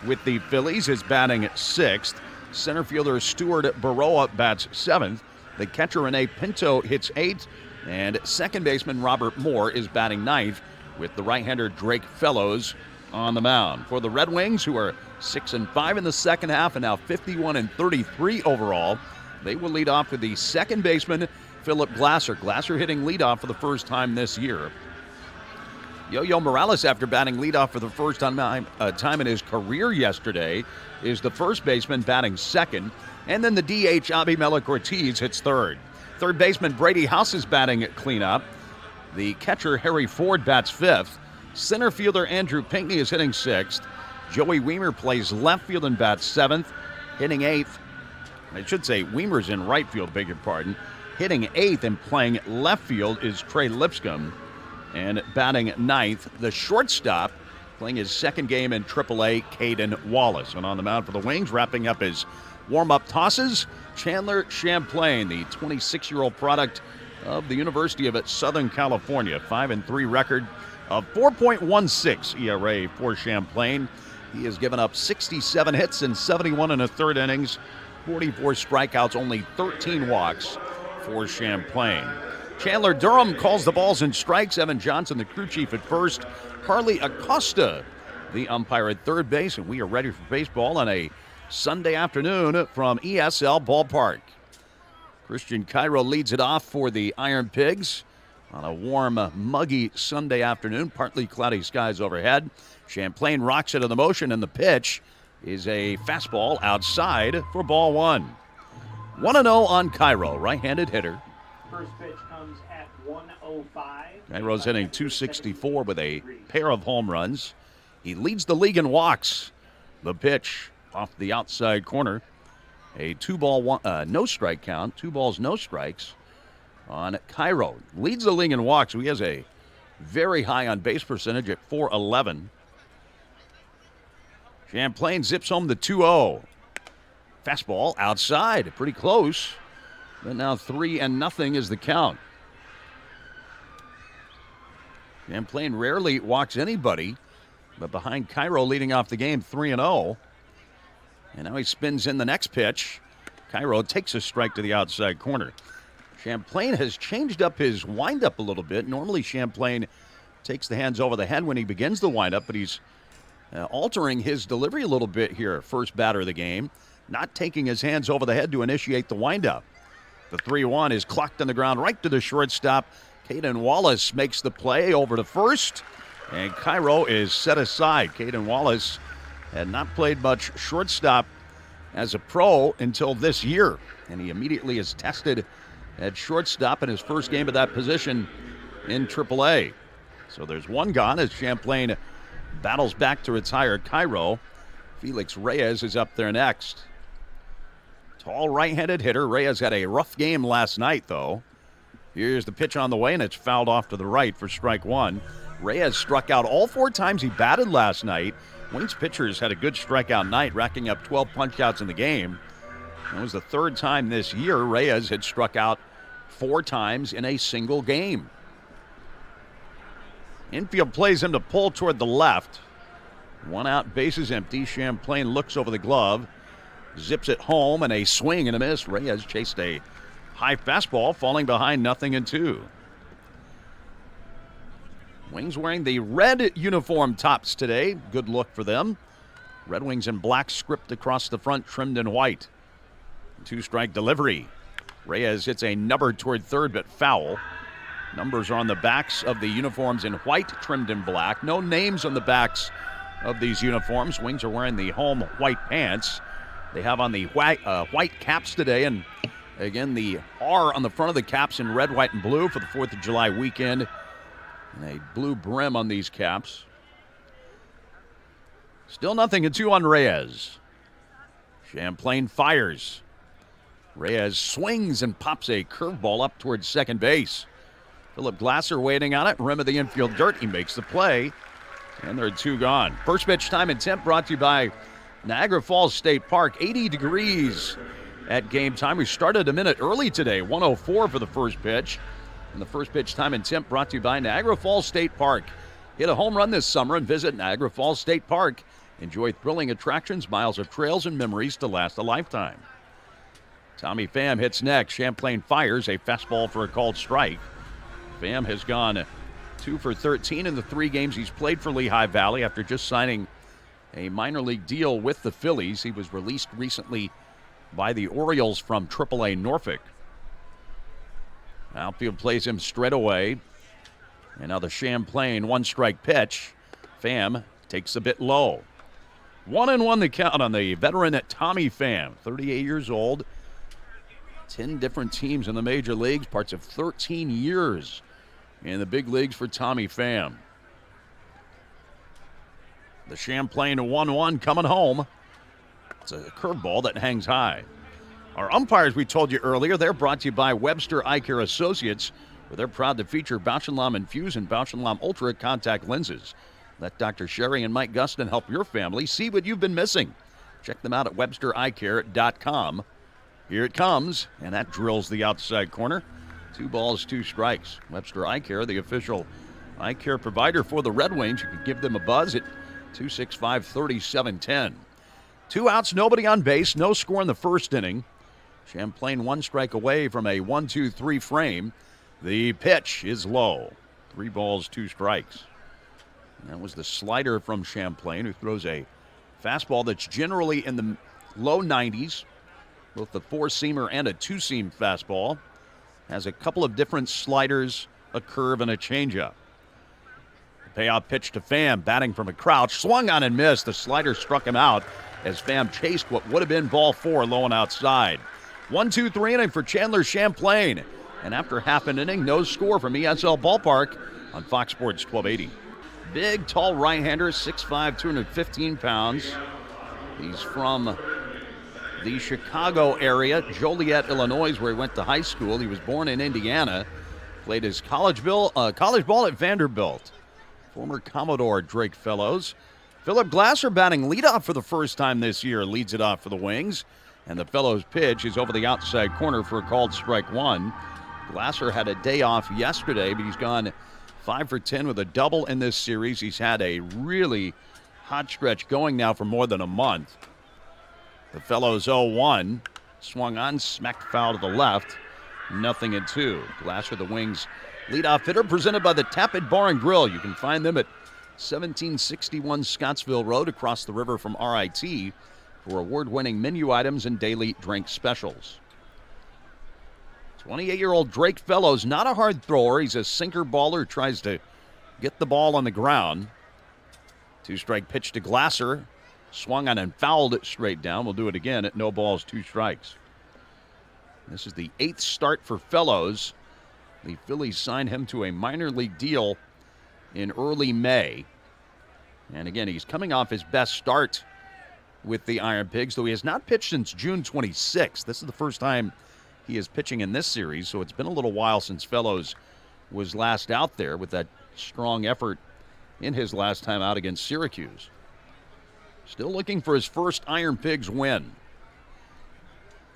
with the Phillies is batting 6th. Center fielder Stuart Baroa bats 7th. The catcher Rene Pinto hits 8th. And second baseman Robert Moore is batting 9th with the right-hander Drake Fellows on the mound. For the Red Wings, who are 6-5 in the second half and now 51-33 overall, they will lead off with the second baseman Philip Glasser. Glasser hitting leadoff for the first time this year. Yo-Yo Morales, after batting leadoff for the first time in his career yesterday, is the first baseman batting second. And then the DH Abimela Ortiz hits third. Third baseman Brady House is batting at cleanup. The catcher Harry Ford bats 5th. Center fielder Andrew Pinckney is hitting 6th. Joey Weimer plays left field and bats 7th. Hitting 8th. I should say Weimer's in right field, beg your pardon. Hitting 8th and playing left field is Trey Lipscomb. And batting 9th, the shortstop, playing his second game in AAA, Caden Wallace. And on the mound for the Wings, wrapping up his warm-up tosses, Chandler Champlain, the 26-year-old product of the University of Southern California. 5-3 record of 4.16 ERA for Champlain. He has given up 67 hits in 71 1/3 innings, 44 strikeouts, only 13 walks for Champlain. Chandler Durham calls the balls and strikes. Evan Johnson, the crew chief, at first. Carly Acosta, the umpire, at third base. And we are ready for baseball on a Sunday afternoon from ESL Ballpark. Christian Cairo leads it off for the IronPigs on a warm, muggy Sunday afternoon. Partly cloudy skies overhead. Champlain rocks it in the motion, and the pitch is a fastball outside for ball one. 1-0 on Cairo, right-handed hitter. First pitch comes at 1:05. Cairo's hitting .264 with a pair of home runs. He leads the league in walks. The pitch off the outside corner. A no strike count. 2 balls, no strikes on Cairo. Leads the league in walks. He has a very high on base percentage at .411. Champlain zips home the 2-0. Fastball outside, pretty close. But now 3-0 is the count. Champlain rarely walks anybody, but behind Cairo leading off the game 3-0. And now he spins in the next pitch. Cairo takes a strike to the outside corner. Champlain has changed up his windup a little bit. Normally Champlain takes the hands over the head when he begins the windup, but he's altering his delivery a little bit here. First batter of the game, not taking his hands over the head to initiate the windup. The 3-1 is clocked on the ground right to the shortstop. Caden Wallace makes the play over to first, and Cairo is set aside. Caden Wallace had not played much shortstop as a pro until this year, and he immediately is tested at shortstop in his first game of that position in AAA. So there's one gone as Champlain battles back to retire Cairo. Felix Reyes is up there next. Tall right-handed hitter. Reyes had a rough game last night, though. Here's the pitch on the way, and it's fouled off to the right for strike one. Reyes struck out all 4 times he batted last night. Wings pitchers had a good strikeout night, racking up 12 punch-outs in the game. It was the 3rd time this year Reyes had struck out 4 times in a single game. Infield plays him to pull toward the left. 1 out, bases empty. Champlain looks over the glove, zips it home, and a swing and a miss. Reyes chased a high fastball, falling behind 0-2. Wings wearing the red uniform tops today. Good look for them. Red Wings in black, script across the front, trimmed in white. 2-strike delivery. Reyes hits a number toward third, but foul. Numbers are on the backs of the uniforms in white, trimmed in black. No names on the backs of these uniforms. Wings are wearing the home white pants. They have on the white caps today, and again the R on the front of the caps in red, white, and blue for the 4th of July weekend. And a blue brim on these caps. Still 0-2 on Reyes. Champlain fires. Reyes swings and pops a curveball up towards second base. Philip Glasser waiting on it. Rim of the infield dirt. He makes the play. And there are 2 gone. First pitch time and temp brought to you by Niagara Falls State Park. 80 degrees at game time. We started a minute early today. 1:04 for the first pitch. And the first pitch time and temp brought to you by Niagara Falls State Park. Hit a home run this summer and visit Niagara Falls State Park Enjoy thrilling attractions, miles of trails, and memories to last a lifetime. Tommy Pham hits next. Champlain fires a fastball for a called strike. Pham has gone 2 for 13 in the 3 games he's played for Lehigh Valley after just signing a minor league deal with the Phillies. He was released recently by the Orioles from AAA Norfolk. Outfield plays him straight away. And now the Champlain 1-strike pitch. Pham takes a bit low. 1-1 the count on the veteran Tommy Pham, 38 years old. 10 different teams in the major leagues, parts of 13 years in the big leagues for Tommy Pham. The Champlain 1-1 coming home. It's a curveball that hangs high. Our umpires, we told you earlier, they're brought to you by Webster Eye Care Associates, where they're proud to feature Bausch & Lomb Infuse and Bausch & Lomb Ultra contact lenses. Let Dr. Sherry and Mike Gustin help your family see what you've been missing. Check them out at WebsterEyeCare.com. Here it comes, and that drills the outside corner. 2 balls, 2 strikes. Webster Eye Care, the official eye care provider for the Red Wings. You can give them a buzz at 265-3710. 2 outs, nobody on base, no score in the first inning. Champlain 1 strike away from a 1-2-3 frame. The pitch is low. 3 balls, 2 strikes. And that was the slider from Champlain, who throws a fastball that's generally in the low 90s. Both the 4-seamer and a 2-seam fastball. Has a couple of different sliders, a curve, and a changeup. The payoff pitch to Pham, batting from a crouch, swung on and missed. The slider struck him out as Pham chased what would have been ball 4 low and outside. 1-2-3 inning for Chandler Champlain. And after half an inning, no score from ESL Ballpark on Fox Sports 1280. Big, tall right-hander, 6'5", 215 pounds. He's from the Chicago area, Joliet, Illinois, where he went to high school. He was born in Indiana. Played his college ball at Vanderbilt. Former Commodore Drake Fellows. Philip Glasser batting leadoff for the first time this year. Leads it off for the Wings. And the Fellows pitch is over the outside corner for a called strike 1. Glasser had a day off yesterday, but he's gone 5 for 10 with a double in this series. He's had a really hot stretch going now for more than a month. The Fellows 0-1. Swung on, smacked foul to the left. 0-2. Glasser, the Wings leadoff hitter, presented by the Tapit Bar and Grill. You can find them at 1761 Scottsville Road across the river from RIT for award-winning menu items and daily drink specials. 28-year-old Drake Fellows, not a hard thrower. He's a sinker baller, tries to get the ball on the ground. 2-strike pitch to Glasser. Swung on and fouled it straight down. We'll do it again at no balls, 2 strikes. This is the 8th start for Fellows. The Phillies signed him to a minor league deal in early May. And again, he's coming off his best start with the IronPigs, though he has not pitched since June 26th. This is the first time he is pitching in this series, so it's been a little while since Fellows was last out there with that strong effort in his last time out against Syracuse. Still looking for his first IronPigs win.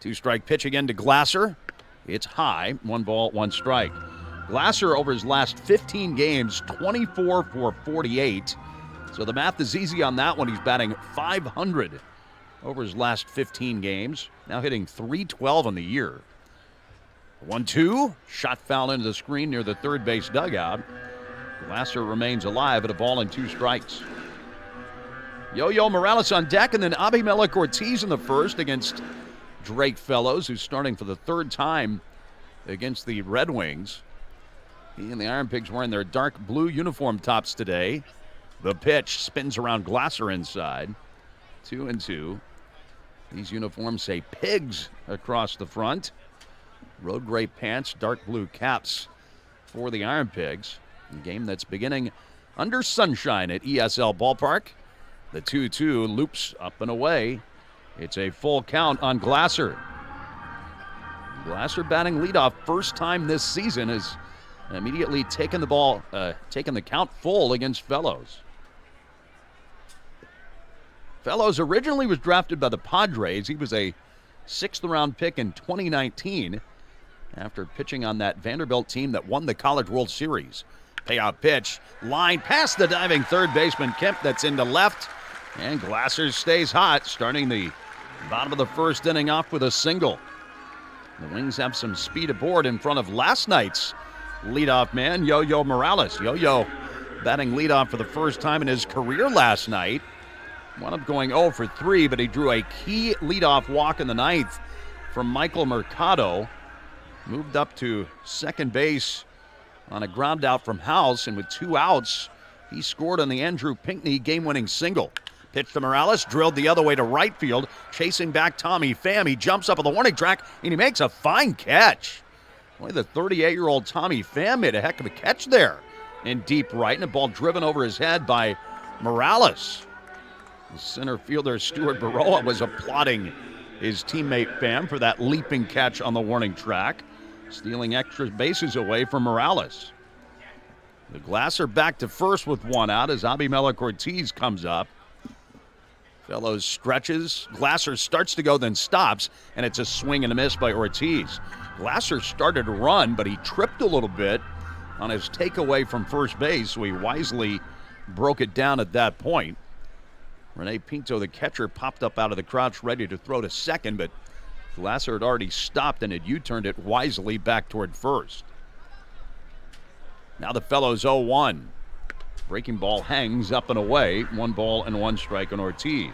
2-strike pitch again to Glasser. It's high, 1 ball, 1 strike. Glasser over his last 15 games, 24 for 48. So the math is easy on that one. He's batting .500 over his last 15 games. Now hitting .312 on the year. 1-2, shot foul into the screen near the third base dugout. Glasser remains alive at a ball and 2 strikes. Yo-Yo Morales on deck, and then Abimelech Ortiz in the first against Drake Fellows, who's starting for the 3rd time against the Red Wings. He and the IronPigs wearing their dark blue uniform tops today. The pitch spins around Glasser inside. 2-2. These uniforms say Pigs across the front. Road gray pants, dark blue caps for the IronPigs. A game that's beginning under sunshine at ESL Ballpark. The 2-2 loops up and away. It's a full count on Glasser. Glasser batting leadoff first time this season, has immediately taken the count full against Fellows. Fellows originally was drafted by the Padres. He was a 6th-round pick in 2019 after pitching on that Vanderbilt team that won the College World Series. Payoff pitch, line past the diving third baseman Kemp, that's into left. And Glasser stays hot, starting the bottom of the first inning off with a single. The Wings have some speed aboard in front of last night's leadoff man, Yo-Yo Morales. Yo-Yo batting leadoff for the first time in his career last night. Wound up going 0 for 3, but he drew a key leadoff walk in the ninth from Michael Mercado. Moved up to second base on a ground out from House, and with 2 outs, he scored on the Andrew Pinckney game-winning single. Pitch to Morales, drilled the other way to right field, chasing back Tommy Pham. He jumps up on the warning track, and he makes a fine catch. Boy, the 38-year-old Tommy Pham made a heck of a catch there in deep right, and a ball driven over his head by Morales. The center fielder, Stuart Baroa, was applauding his teammate Pham for that leaping catch on the warning track, stealing extra bases away from Morales. The Glasser back to first with 1 out as Abimelec Ortiz comes up. Fellows stretches. Glasser starts to go, then stops, and it's a swing and a miss by Ortiz. Glasser started to run, but he tripped a little bit on his takeaway from first base, so he wisely broke it down at that point. Rene Pinto, the catcher, popped up out of the crouch ready to throw to second, but Glasser had already stopped and had U-turned it wisely back toward first. Now the Fellows 0-1. Breaking ball hangs up and away. 1 ball and 1 strike on Ortiz.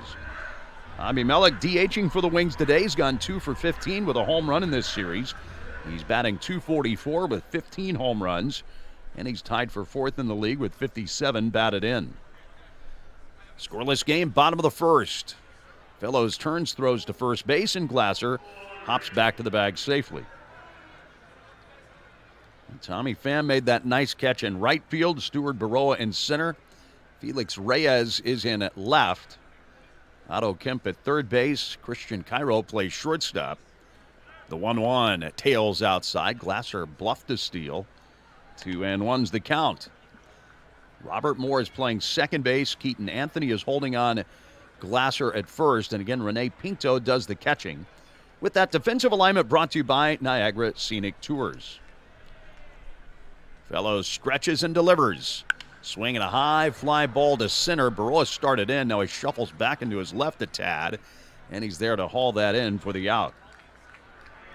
Abimelec DHing for the Wings today. He's gone 2 for 15 with a home run in this series. He's batting .244 with 15 home runs, and he's tied for 4th in the league with 57 batted in. Scoreless game, bottom of the first. Fellows turns, throws to first base, and Glasser hops back to the bag safely. And Tommy Pham made that nice catch in right field. Stuart Baroa in center. Felix Reyes is in at left. Otto Kemp at third base. Christian Cairo plays shortstop. The 1-1 tails outside. Glasser bluffed to steal. 2-1's the count. Robert Moore is playing second base. Keaton Anthony is holding on Glasser at first. And again, Rene Pinto does the catching. With that defensive alignment brought to you by Niagara Scenic Tours. Fellows stretches and delivers. Swinging a high fly ball to center. Baroa started in. Now he shuffles back into his left a tad, and he's there to haul that in for the out.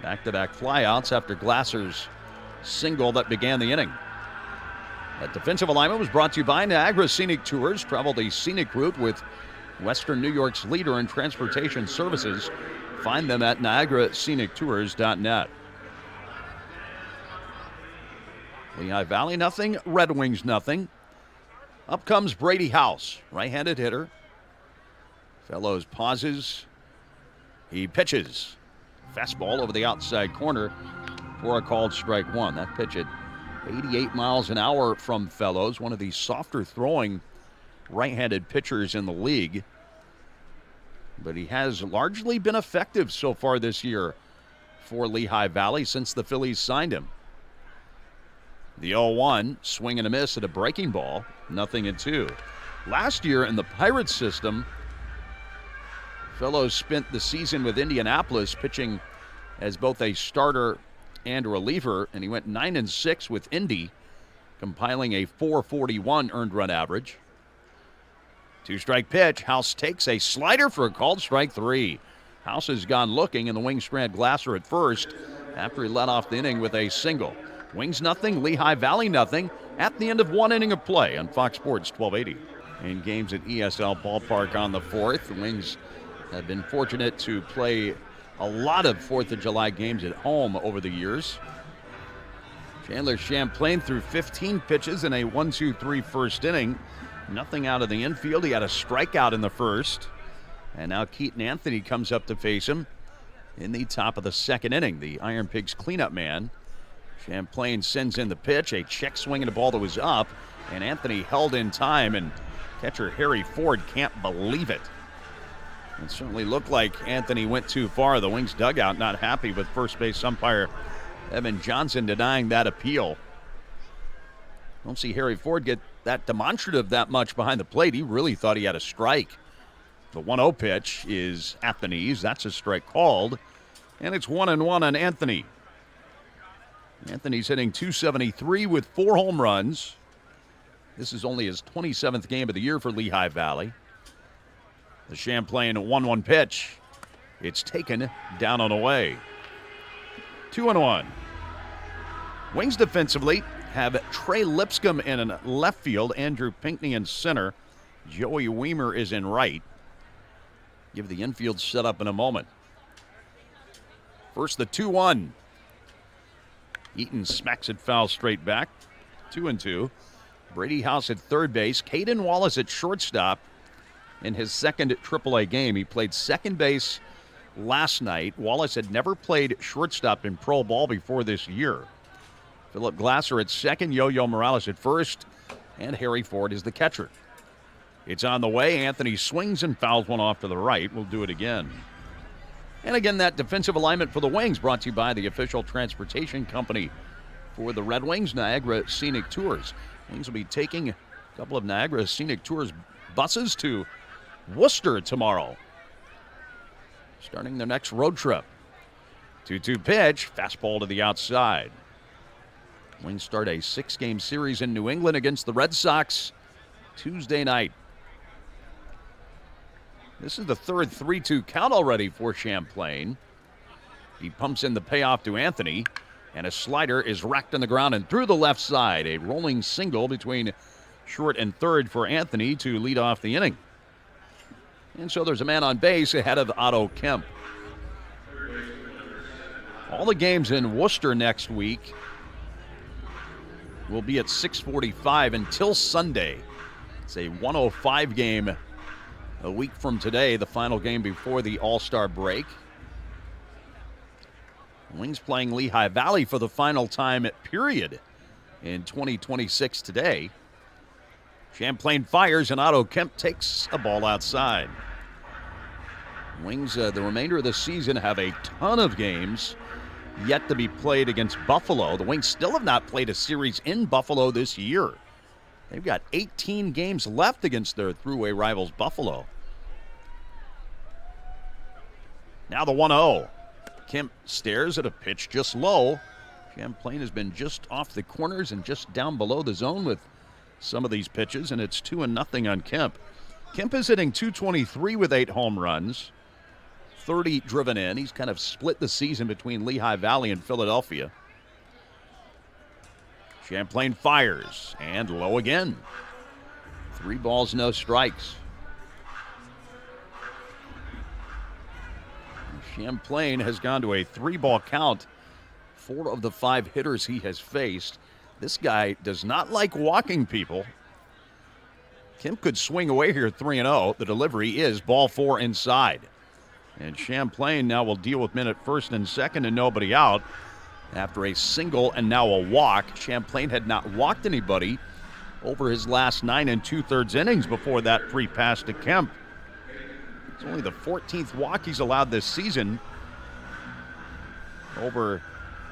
Back-to-back flyouts after Glasser's single that began the inning. That defensive alignment was brought to you by Niagara Scenic Tours. Travel the scenic route with Western New York's leader in transportation services. Find them at niagarascenictours.net. Lehigh Valley nothing, Red Wings nothing. Up comes Brady House, right-handed hitter. Fellows pauses. He pitches. Fastball over the outside corner for a called strike 1. That pitch at 88 miles an hour from Fellows, one of the softer throwing right-handed pitchers in the league. But he has largely been effective so far this year for Lehigh Valley since the Phillies signed him. The 0-1, swing and a miss at a breaking ball, 0-2. Last year in the Pirates system, Fellows spent the season with Indianapolis pitching as both a starter and a reliever, and he went 9-6 with Indy, compiling a .441 earned run average. 2-strike pitch. House takes a slider for a called strike 3. House has gone looking, and the Wings strand Glasser at first after he led off the inning with a single. Wings nothing, Lehigh Valley nothing at the end of 1 inning of play on Fox Sports 1280. In games at ESL Ballpark on the 4th, the Wings have been fortunate to play a lot of 4th of July games at home over the years. Chandler Champlain threw 15 pitches in a 1-2-3 first inning. Nothing out of the infield. He had a strikeout in the first. And now Keaton Anthony comes up to face him in the top of the second inning. The IronPigs cleanup man. Champlain sends in the pitch, a check swing and a ball that was up, and Anthony held in time, and catcher Harry Ford can't believe it. It certainly looked like Anthony went too far. The Wings dugout not happy with first base umpire Evan Johnson denying that appeal. Don't see Harry Ford get that demonstrative that much behind the plate. He really thought he had a strike. The 1-0 pitch is at the knees. That's a strike called, and it's 1-1 on Anthony. Anthony's hitting .273 with 4 home runs. This is only his 27th game of the year for Lehigh Valley. The Champlain 1-1 pitch. It's taken down and away. 2-1. Wings defensively have Trey Lipscomb in left field, Andrew Pinckney in center. Joey Weimer is in right. Give the infield setup in a moment. First, the 2-1. Eaton smacks it foul straight back. 2-2. Brady House at third base. Caden Wallace at shortstop. In his second AAA game, he played second base last night. Wallace had never played shortstop in pro ball before this year. Philip Glasser at second, Yo-Yo Morales at first, and Harry Ford is the catcher. It's on the way. Anthony swings and fouls one off to the right. We'll do it again. And again, that defensive alignment for the Wings brought to you by the official transportation company for the Red Wings, Niagara Scenic Tours. Wings will be taking a couple of Niagara Scenic Tours buses to Worcester tomorrow, starting their next road trip. 2-2 pitch, fastball to the outside. Wings start a 6-game series in New England against the Red Sox Tuesday night. This is the third 3-2 count already for Champlain. He pumps in the payoff to Anthony, and a slider is racked on the ground and through the left side. A rolling single between short and third for Anthony to lead off the inning. And so there's a man on base ahead of Otto Kemp. All the games in Worcester next week will be at 6:45 until Sunday. It's a 1:05 game a week from today, the final game before the All-Star break. Wings playing Lehigh Valley for the final time period in 2026 today. Champlain fires and Otto Kemp takes a ball outside. Wings, the remainder of the season, have a ton of games yet to be played against Buffalo. The Wings still have not played a series in Buffalo this year. They've got 18 games left against their throughway rivals, Buffalo. Now the 1-0. Kemp stares at a pitch just low. Champlain has been just off the corners and just down below the zone with some of these pitches, and it's 2-0 on Kemp. Kemp is hitting .223 with 8 home runs, 30 driven in. He's kind of split the season between Lehigh Valley and Philadelphia. Champlain fires, and low again. 3 balls, no strikes. Champlain has gone to a 3-ball count. 4 of the 5 hitters he has faced. This guy does not like walking people. Kemp could swing away here 3-0. The delivery is ball 4 inside. And Champlain now will deal with men at first and second and nobody out. After a single and now a walk, Champlain had not walked anybody over his last 9 2/3 innings before that free pass to Kemp. It's only the 14th walk he's allowed this season over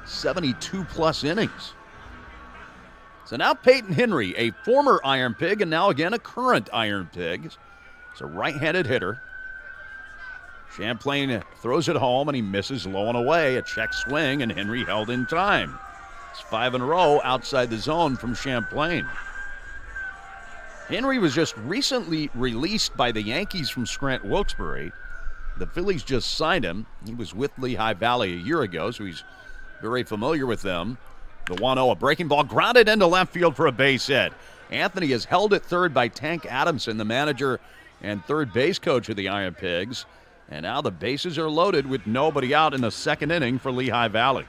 72-plus innings. So now Peyton Henry, a former Iron Pig and now again a current Iron Pig. It's a right-handed hitter. Champlain throws it home and he misses low and away. A check swing and Henry held in time. It's 5 in a row outside the zone from Champlain. Henry was just recently released by the Yankees from Scranton-Wilkes-Barre. The Phillies just signed him. He was with Lehigh Valley a year ago, so he's very familiar with them. The 1-0, a breaking ball grounded into left field for a base hit. Anthony is held at third by Tank Adamson, the manager and third base coach of the Iron Pigs. And now the bases are loaded with nobody out in the second inning for Lehigh Valley.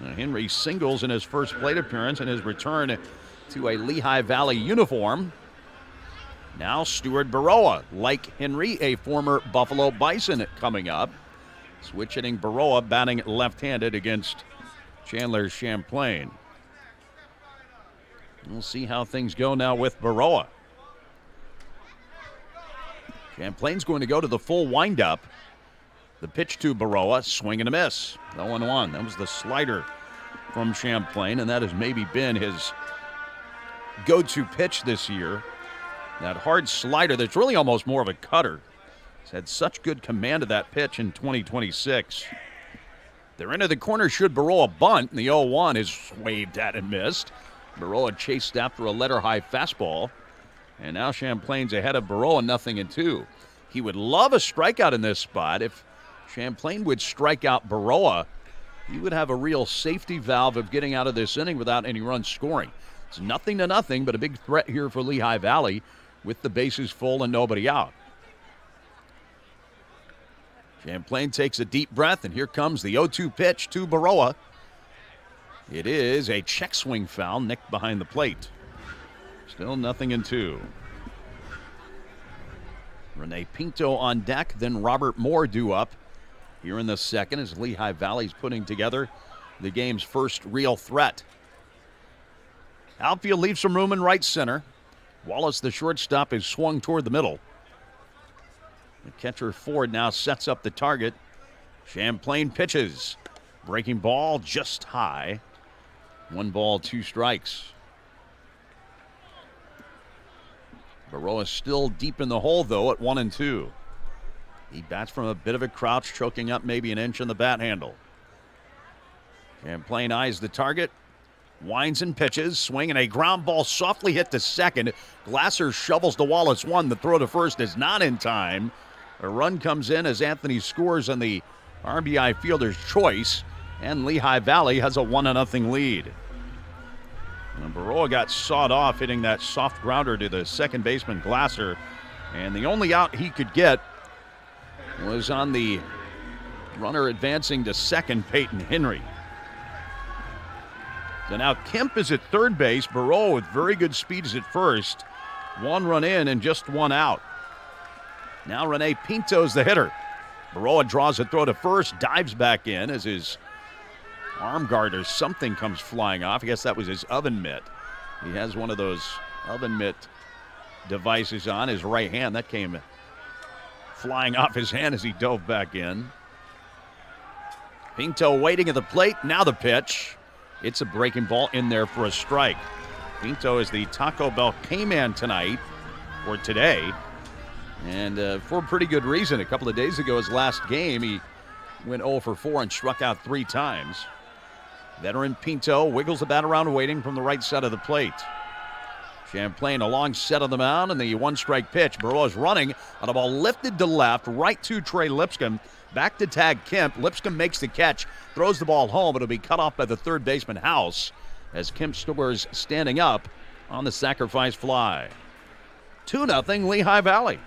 Now Henry singles in his first plate appearance and his return to a Lehigh Valley uniform. Now Stuart Baroa, like Henry, a former Buffalo Bison coming up. Switch hitting Baroa batting left-handed against Chandler Champlain. We'll see how things go now with Baroa. Champlain's going to go to the full windup. The pitch to Baroa, swing and a miss. 0-1. That was the slider from Champlain, and that has maybe been his go-to pitch this year. That hard slider that's really almost more of a cutter. He's had such good command of that pitch in 2026. They're into the corner should Baroa bunt, and the 0-1 is waved at and missed. Baroa chased after a letter-high fastball. And now Champlain's ahead of Baroa, 0-2. He would love a strikeout in this spot. If Champlain would strike out Baroa, he would have a real safety valve of getting out of this inning without any runs scoring. It's 0-0, but a big threat here for Lehigh Valley with the bases full and nobody out. Champlain takes a deep breath, and here comes the 0-2 pitch to Baroa. It is a check swing foul, nicked behind the plate. Still 0-2. Rene Pinto on deck, then Robert Moore due up here in the second as Lehigh Valley's putting together the game's first real threat. Outfield leaves some room in right center. Wallace, the shortstop, is swung toward the middle. The catcher Ford now sets up the target. Champlain pitches. Breaking ball just high. 1 ball, 2 strikes. Baroa still deep in the hole, though, at 1-2. He bats from a bit of a crouch, choking up maybe an inch on the bat handle. Champlain eyes the target. Winds and pitches. Swing and a ground ball softly hit to second. Glasser shovels to Wallace 1. The throw to first is not in time. A run comes in as Anthony scores on the RBI fielder's choice, and Lehigh Valley has a 1-0 lead. And Baroa got sawed off hitting that soft grounder to the second baseman Glasser, and the only out he could get was on the runner advancing to second, Peyton Henry. So now Kemp is at third base. Baroa with very good speed is at first. 1 run in and just 1 out. Now Rene Pinto's the hitter. Baroa draws a throw to first, dives back in as his arm guard or something comes flying off. I guess that was his oven mitt. He has one of those oven mitt devices on his right hand. That came flying off his hand as he dove back in. Pinto waiting at the plate. Now the pitch. It's a breaking ball in there for a strike. Pinto is the Taco Bell K-Man tonight, or today, and for a pretty good reason. A couple of days ago, his last game, he went 0 for 4 and struck out 3 times. Veteran Pinto wiggles the bat around waiting from the right side of the plate. Champlain a long set on the mound, and the 1-strike pitch. Baroa's running on a ball lifted to left, right to Trey Lipscomb. Back to tag Kemp. Lipscomb makes the catch, throws the ball home, but it'll be cut off by the third baseman House as Kemp scores standing up on the sacrifice fly. 2-0 Lehigh Valley.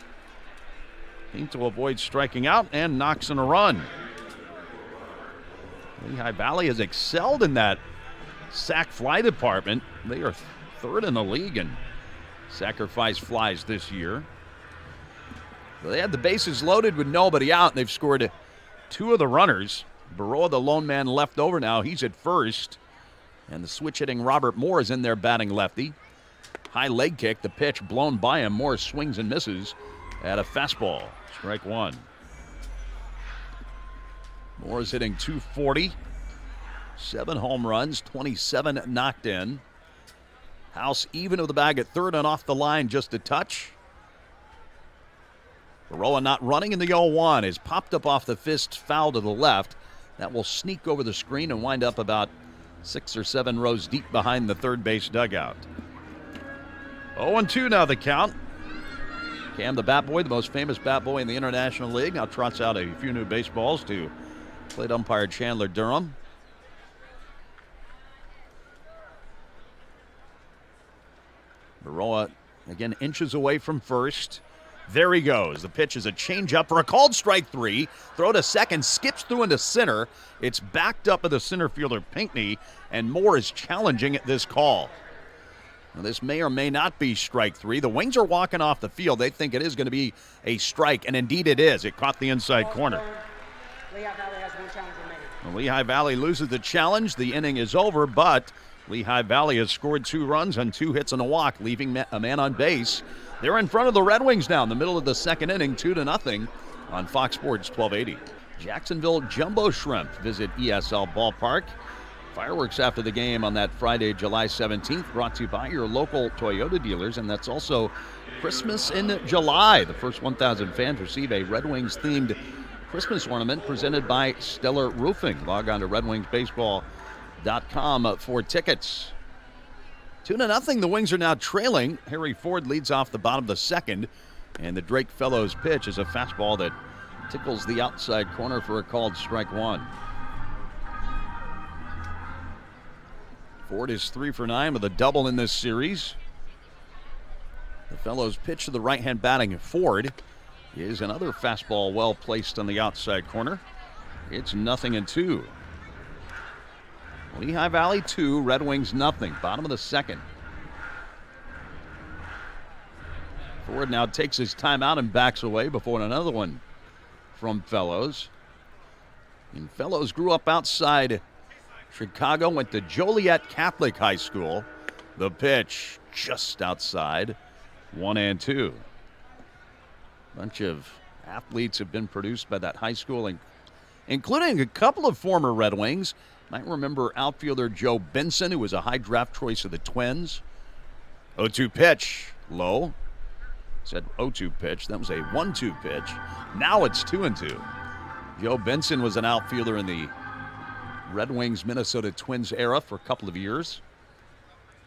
Pinto avoids striking out and knocks in a run. Lehigh Valley has excelled in that sac fly department. They are third in the league in sacrifice flies this year. They had the bases loaded with nobody out, and they've scored 2 of the runners. Baroa, the lone man left over now. He's at first. And the switch-hitting Robert Moore is in there batting lefty. High leg kick, the pitch blown by him. Moore swings and misses at a fastball. Strike 1. Moore is hitting .240. 7 home runs, 27 knocked in. House even with the bag at third and off the line just a touch. Baroa not running in the 0-1 is popped up off the fist, foul to the left. That will sneak over the screen and wind up about 6 or 7 rows deep behind the third base dugout. 0-2 now the count. Cam the bat boy, the most famous bat boy in the International League, now trots out a few new baseballs to plate umpire Chandler Durham. Baroa again inches away from first. There he goes. The pitch is a changeup for a called strike 3. Throw to second, skips through into center. It's backed up of the center fielder Pinckney, and Moore is challenging at this call. Now, this may or may not be strike 3. The Wings are walking off the field. They think it is going to be a strike, and indeed it is. It caught the inside corner. Lehigh Valley has 1 challenge remaining. Well, Lehigh Valley loses the challenge. The inning is over, but Lehigh Valley has scored 2 runs on 2 hits and a walk, leaving a man on base. They're in front of the Red Wings now in the middle of the second inning, 2-0 on Fox Sports 1280. Jacksonville Jumbo Shrimp visit ESL Ballpark. Fireworks after the game on that Friday, July 17th, brought to you by your local Toyota dealers, and that's also Christmas in July. The first 1,000 fans receive a Red Wings-themed Christmas ornament presented by Stellar Roofing. Log on to RedWingsBaseball.com for tickets. 2-0. The Wings are now trailing. Harry Ford leads off the bottom of the second. And the Drake Fellows pitch is a fastball that tickles the outside corner for a called strike one. Ford is 3 for 9 with a double in this series. The Fellows pitch to the right-hand batting Ford is another fastball well placed on the outside corner. It's 0-2. Lehigh Valley 2, Red Wings 0. Bottom of the second. Ford now takes his timeout and backs away before another one from Fellows. And Fellows grew up outside Chicago, went to Joliet Catholic High School. The pitch just outside, 1-2. Bunch of athletes have been produced by that high school, including a couple of former Red Wings. Might remember outfielder Joe Benson, who was a high draft choice of the Twins. 0-2 pitch, low. Said 0-2 pitch. That was a 1-2 pitch. Now it's 2-2. Joe Benson was an outfielder in the Red Wings Minnesota Twins era for a couple of years.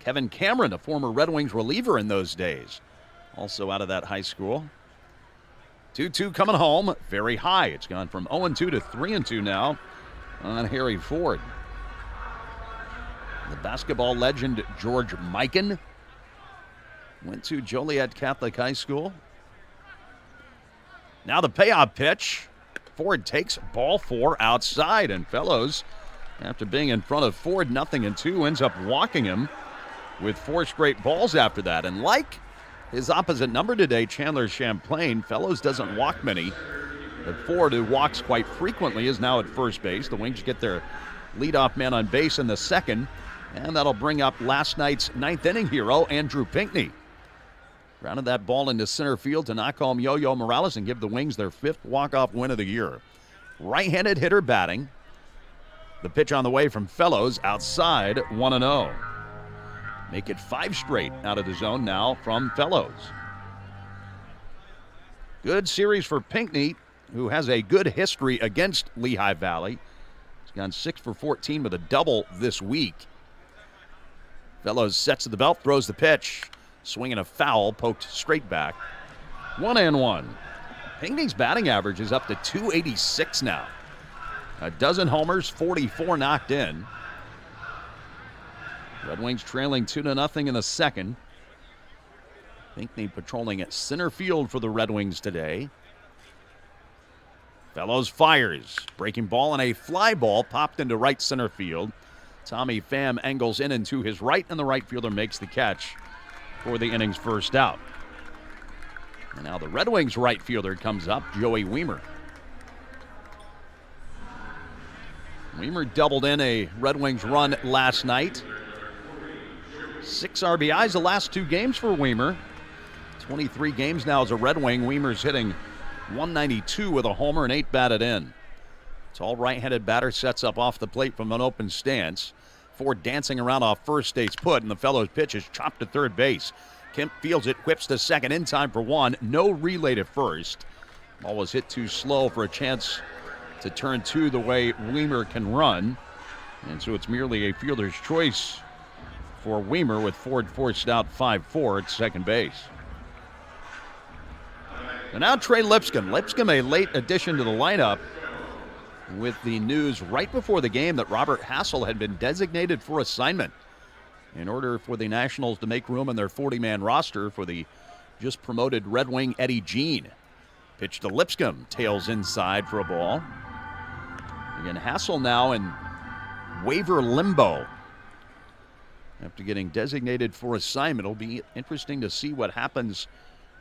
Kevin Cameron, a former Red Wings reliever in those days, also out of that high school. 2-2 coming home, very high. It's gone from 0-2 to 3-2 now on Harry Ford. The basketball legend George Mikan went to Joliet Catholic High School. Now the payoff pitch. Ford takes ball 4 outside, and Fellows, after being in front of Ford 0-2, ends up walking him with 4 straight balls after that. And like his opposite number today, Chandler Champlain, Fellows doesn't walk many. But Ford, who walks quite frequently, is now at first base. The Wings get their leadoff man on base in the second, and that'll bring up last night's 9th inning hero, Andrew Pinckney. Grounded that ball into center field to knock home Yo-Yo Morales and give the Wings their 5th walk-off win of the year. Right-handed hitter batting. The pitch on the way from Fellows outside, 1-0. Make it 5 straight out of the zone now from Fellows. Good series for Pinckney, who has a good history against Lehigh Valley. He's gone 6 for 14 with a double this week. Fellows sets to the belt, throws the pitch. Swinging a foul, poked straight back. 1-1. Pinckney's batting average is up to .286 now. A dozen homers, 44 knocked in. Red Wings trailing 2-0 in the second. Pinckney patrolling at center field for the Red Wings today. Fellows fires. Breaking ball and a fly ball popped into right center field. Tommy Pham angles in and to his right, and the right fielder makes the catch for the inning's first out. And now the Red Wings right fielder comes up, Joey Weimer. Weimer doubled in a Red Wings run last night. 6 RBIs the last 2 games for Weimer. 23 games now as a Red Wing. Weimer's hitting .192 with a homer and 8 batted in. Tall right-handed batter sets up off the plate from an open stance. Ford dancing around off first, stays put, and the Fellows pitch is chopped to third base. Kemp fields it, whips to second in time for 1. No relay to first. Ball was hit too slow for a chance to turn 2 the way Weimer can run. And so it's merely a fielder's choice for Weimer with Ford forced out 5-4 at second base. And now Trey Lipscomb. Lipscomb, a late addition to the lineup, with the news right before the game that Robert Hassel had been designated for assignment in order for the Nationals to make room in their 40-man roster for the just promoted Red Wing Eddie Jean. Pitch to Lipscomb, tails inside for a ball. Again, Hassel now in waiver limbo after getting designated for assignment. It'll be interesting to see what happens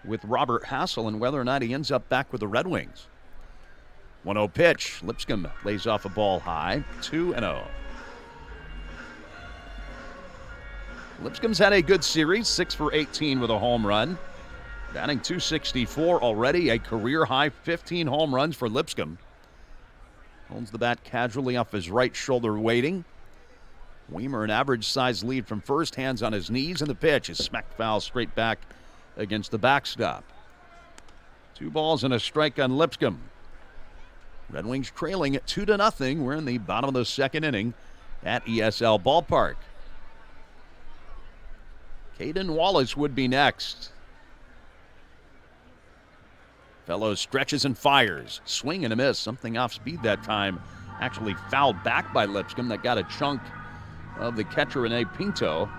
with Robert Hassel and whether or not he ends up back with the Red Wings. 1-0 pitch. Lipscomb lays off a ball high. 2-0. Lipscomb's had a good series. 6 for 18 with a home run. Batting .264 already. A career high 15 home runs for Lipscomb. Holds the bat casually off his right shoulder waiting. Weimer an average size lead from first. Hands on his knees, and the pitch is smacked foul straight back against the backstop. 2 balls and a strike on Lipscomb. Red Wings trailing at 2-0. We're in the bottom of the second inning at ESL Ballpark. Caden Wallace would be next. Fellows stretches and fires. Swing and a miss. Something off speed that time. Actually fouled back by Lipscomb. That got a chunk of the catcher, Rene Pinto.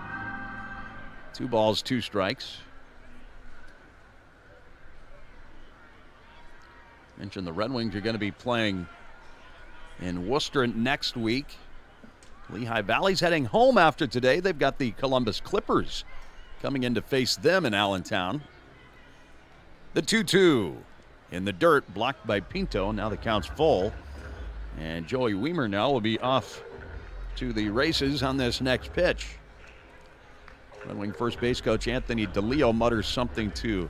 2 balls, 2 strikes. Mentioned the Red Wings are going to be playing in Worcester next week. Lehigh Valley's heading home after today. They've got the Columbus Clippers coming in to face them in Allentown. The 2-2 in the dirt, blocked by Pinto. Now the count's full. And Joey Weimer now will be off to the races on this next pitch. Red Wing first base coach Anthony DeLeo mutters something to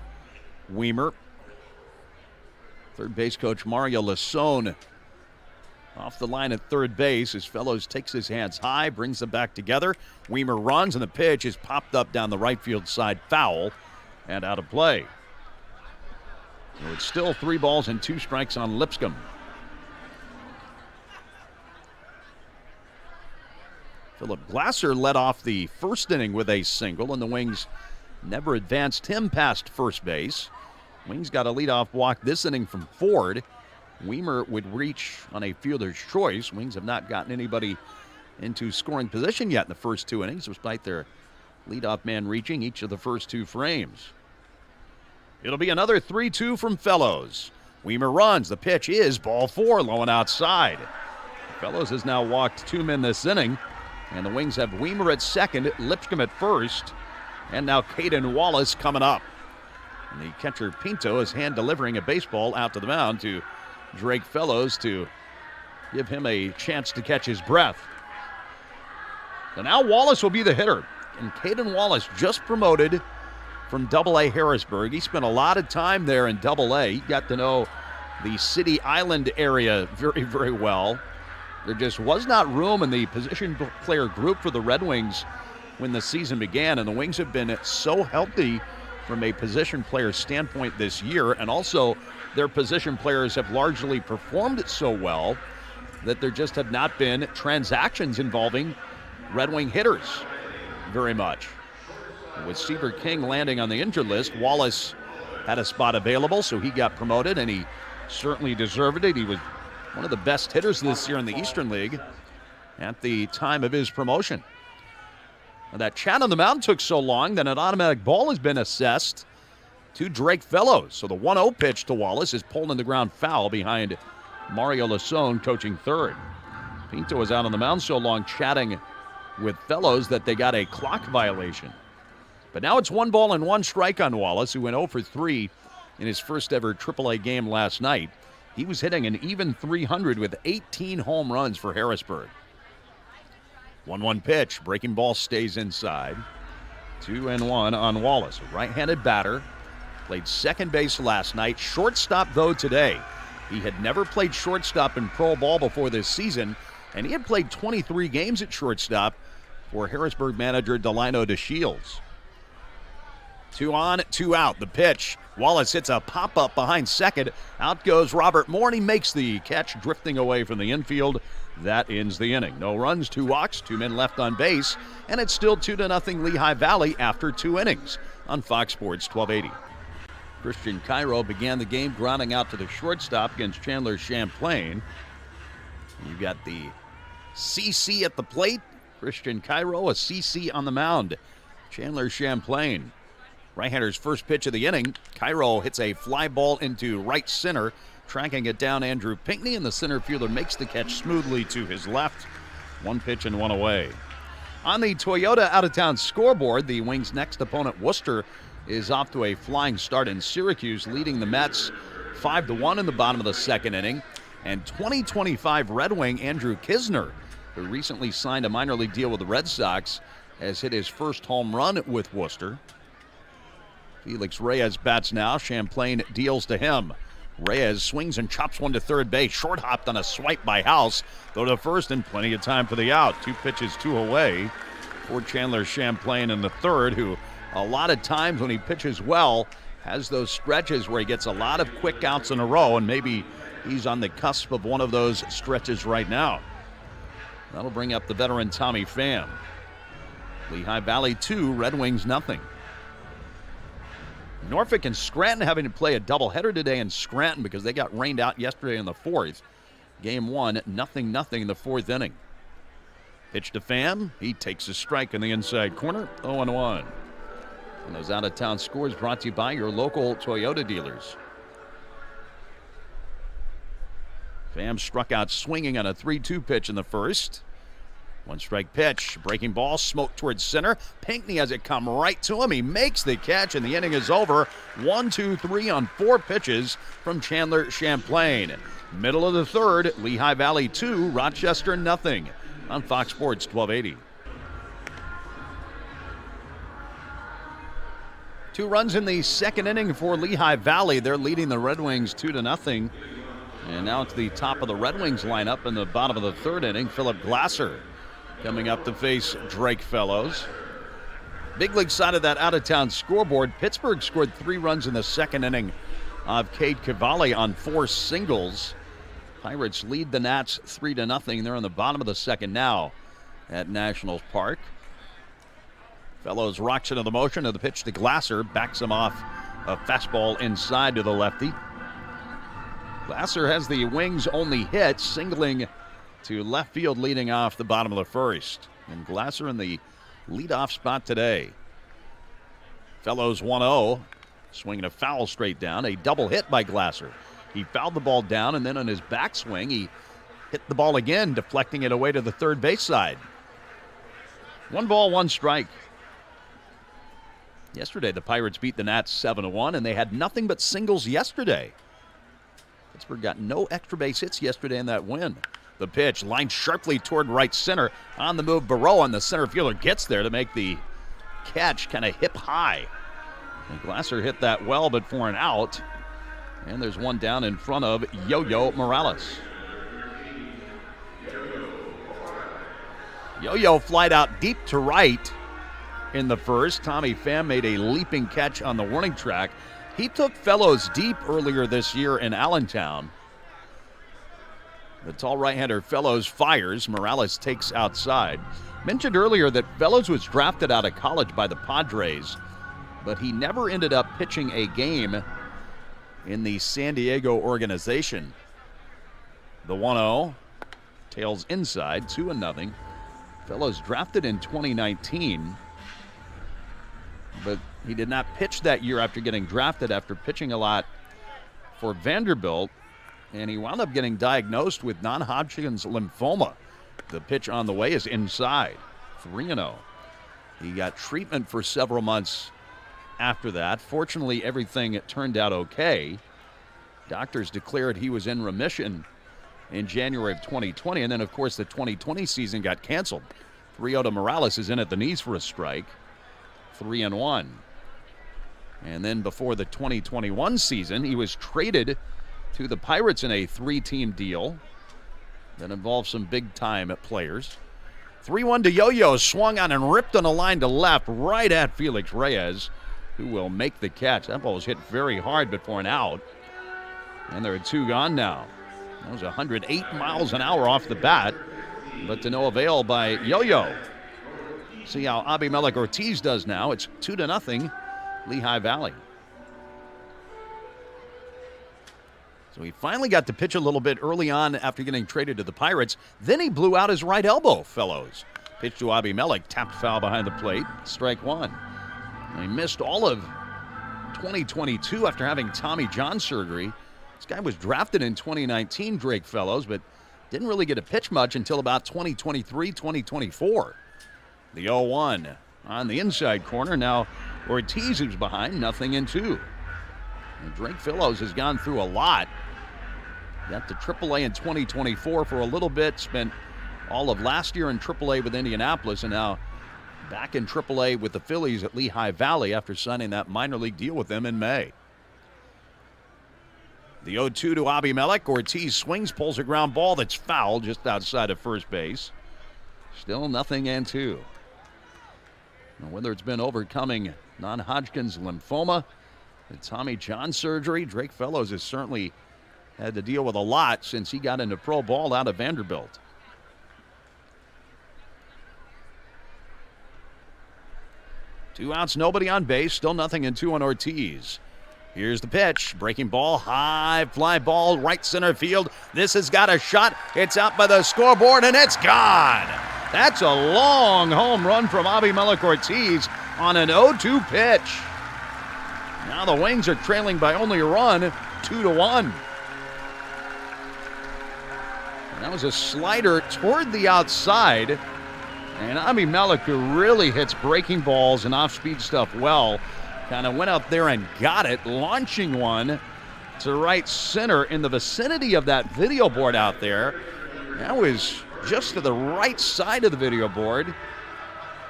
Weimer. Third base coach Mario Lasone off the line at third base as Fellows takes his hands high, brings them back together. Weimer runs and the pitch is popped up down the right field side, foul and out of play. So it's still 3 balls and 2 strikes on Lipscomb. Philip Glasser led off the first inning with a single, and the Wings never advanced him past first base. Wings got a leadoff walk this inning from Ford. Weimer would reach on a fielder's choice. Wings have not gotten anybody into scoring position yet in the first 2 innings, despite their leadoff man reaching each of the first 2 frames. It'll be another 3-2 from Fellows. Weimer runs. The pitch is ball 4, low and outside. Fellows has now walked 2 men this inning, and the Wings have Weimer at second, Lipscomb at first, and now Caden Wallace coming up. And the catcher Pinto is hand delivering a baseball out to the mound to Drake Fellows to give him a chance to catch his breath. So now Wallace will be the hitter. And Caden Wallace just promoted from Double-A Harrisburg. He spent a lot of time there in Double-A. He got to know the City Island area very, very well. There just was not room in the position player group for the Red Wings when the season began, and the Wings have been so healthy from a position player standpoint this year, and also their position players have largely performed so well that there just have not been transactions involving Red Wing hitters very much. With Seaver King landing on the injured list, Wallace had a spot available, so he got promoted, and he certainly deserved it. He was one of the best hitters this year in the Eastern League at the time of his promotion. Now, that chat on the mound took so long that an automatic ball has been assessed to Drake Fellows. So the 1-0 pitch to Wallace is pulled in the ground foul behind Mario Lasone coaching third. Pinto was out on the mound so long chatting with Fellows that they got a clock violation. But now it's 1 ball and 1 strike on Wallace, who went 0 for 3 in his first ever AAA game last night. He was hitting an even .300 with 18 home runs for Harrisburg. 1-1 pitch. Breaking ball stays inside. 2-1 on Wallace. A right-handed batter. Played second base last night. Shortstop, though, today. He had never played shortstop in pro ball before this season, and he had played 23 games at shortstop for Harrisburg manager Delino DeShields. 2 on, 2 out. The pitch. Wallace hits a pop-up behind second. Out goes Robert Moore, and he makes the catch, drifting away from the infield. That ends the inning. No runs, 2 walks, 2 men left on base, and it's still 2-0 Lehigh Valley after 2 innings on Fox Sports 1280. Christian Cairo began the game grounding out to the shortstop against Chandler Champlain. You've got the CC at the plate. Christian Cairo, a CC on the mound. Chandler Champlain. Right-hander's first pitch of the inning. Cairo hits a fly ball into right center, tracking it down Andrew Pinckney, and the center fielder makes the catch smoothly to his left. 1 pitch and 1 away. On the Toyota out-of-town scoreboard, the Wings' next opponent, Worcester, is off to a flying start in Syracuse, leading the Mets 5-1 in the bottom of the second inning. And 2025 Red Wing Andrew Kisner, who recently signed a minor league deal with the Red Sox, has hit his first home run with Worcester. Felix Reyes bats now. Champlain deals to him. Reyes swings and chops one to third base. Short hopped on a swipe by House. Go to first and plenty of time for the out. 2 pitches, 2 away for Chandler Champlain in the third, who a lot of times when he pitches well has those stretches where he gets a lot of quick outs in a row, and maybe he's on the cusp of one of those stretches right now. That'll bring up the veteran Tommy Pham. Lehigh Valley 2, Red Wings nothing. Norfolk and Scranton having to play a doubleheader today in Scranton because they got rained out yesterday in the fourth. Game 1, 0-0 in the fourth inning. Pitch to Pham. He takes a strike in the inside corner, 0-1. And those out-of-town scores brought to you by your local Toyota dealers. Pham struck out swinging on a 3-2 pitch in the first. One strike pitch, breaking ball, smoke towards center. Pinckney has it come right to him. He makes the catch, and the inning is over. 1-2-3 on 4 pitches from Chandler Champlain. Middle of the third, Lehigh Valley 2, Rochester nothing. On Fox Sports 1280. 2 runs in the second inning for Lehigh Valley. They're leading the Red Wings 2-0. And now it's the top of the Red Wings lineup in the bottom of the third inning. Philip Glasser coming up to face Drake Fellows. Big league side of that out-of-town scoreboard. Pittsburgh scored 3 runs in the second inning of Cade Cavalli on 4 singles. Pirates lead the Nats 3-0. They're on the bottom of the second now at Nationals Park. Fellows rocks into the motion of the pitch to Glasser. Backs him off a fastball inside to the lefty. Glasser has the Wings' only hit, singling to left field leading off the bottom of the first. And Glasser in the leadoff spot today. Fellows 1-0, swinging a foul straight down. A double hit by Glasser. He fouled the ball down, and then on his backswing, he hit the ball again, deflecting it away to the third base side. 1 ball, 1 strike. Yesterday, the Pirates beat the Nats 7-1, and they had nothing but singles yesterday. Pittsburgh got no extra base hits yesterday in that win. The pitch lined sharply toward right center. On the move, Barreau, and the center fielder gets there to make the catch kind of hip high. And Glasser hit that well, but for an out. And there's one down in front of Yo-Yo Morales. Yo-Yo flied out deep to right in the first. Tommy Pham made a leaping catch on the warning track. He took Fellows deep earlier this year in Allentown. The tall right-hander Fellows fires. Morales takes outside. Mentioned earlier that Fellows was drafted out of college by the Padres, but he never ended up pitching a game in the San Diego organization. The 1-0 tails inside, 2-0. Fellows drafted in 2019, but he did not pitch that year after getting drafted, after pitching a lot for Vanderbilt, and he wound up getting diagnosed with non-Hodgkin's lymphoma. The pitch on the way is inside, 3-0. He got treatment for several months after that. Fortunately, everything turned out okay. Doctors declared he was in remission in January of 2020, and then, of course, the 2020 season got canceled. 3-0 to Morales is in at the knees for a strike, 3-1. And then before the 2021 season, he was traded to the Pirates in a 3-team deal that involved some big-time players. 3-1 to Yo-Yo, swung on and ripped on a line to left right at Felix Reyes, who will make the catch. That ball was hit very hard, but for an out. And there are 2 gone now. That was 108 miles an hour off the bat, but to no avail by Yo-Yo. See how Abimelec Ortiz does now. It's 2-0, Lehigh Valley. So he finally got to pitch a little bit early on after getting traded to the Pirates. Then he blew out his right elbow, Fellows. Pitch to Abimelec, tapped foul behind the plate, strike 1. And he missed all of 2022 after having Tommy John surgery. This guy was drafted in 2019, Drake Fellows, but didn't really get to pitch much until about 2023, 2024. The 0-1 on the inside corner. Now Ortiz is behind, 0-2. And Drake Fellows has gone through a lot. Got to AAA in 2024 for a little bit, spent all of last year in AAA with Indianapolis, and now back in AAA with the Phillies at Lehigh Valley after signing that minor league deal with them in May. The 0-2 to Abimelec. Ortiz swings, pulls a ground ball that's foul just outside of first base. Still 0-2. Now, whether it's been overcoming non-Hodgkin's lymphoma, the Tommy John surgery, Drake Fellows has certainly had to deal with a lot since he got into pro ball out of Vanderbilt. 2 outs, nobody on base. Still nothing in 2 on Ortiz. Here's the pitch. Breaking ball, high fly ball, right center field. This has got a shot. It's out by the scoreboard, and it's gone. That's a long home run from Abimelec Ortiz on an 0-2 pitch. Now the Wings are trailing by only a run, 2-1. That was a slider toward the outside. And Abimelec, who really hits breaking balls and off-speed stuff well, kind of went out there and got it, launching one to right center in the vicinity of that video board out there. That was just to the right side of the video board.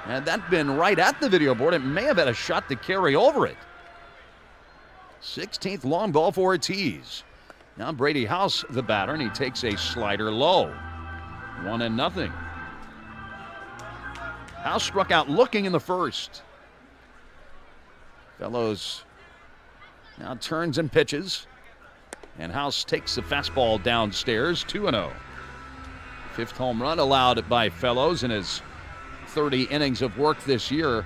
Had that been right at the video board, it may have had a shot to carry over it. 16th long ball for Ortiz. Now Brady House, the batter, and he takes a slider low. 1-0. House struck out looking in the first. Fellows now turns and pitches. And House takes the fastball downstairs, 2-0. 5th home run allowed by Fellows in his 30 innings of work this year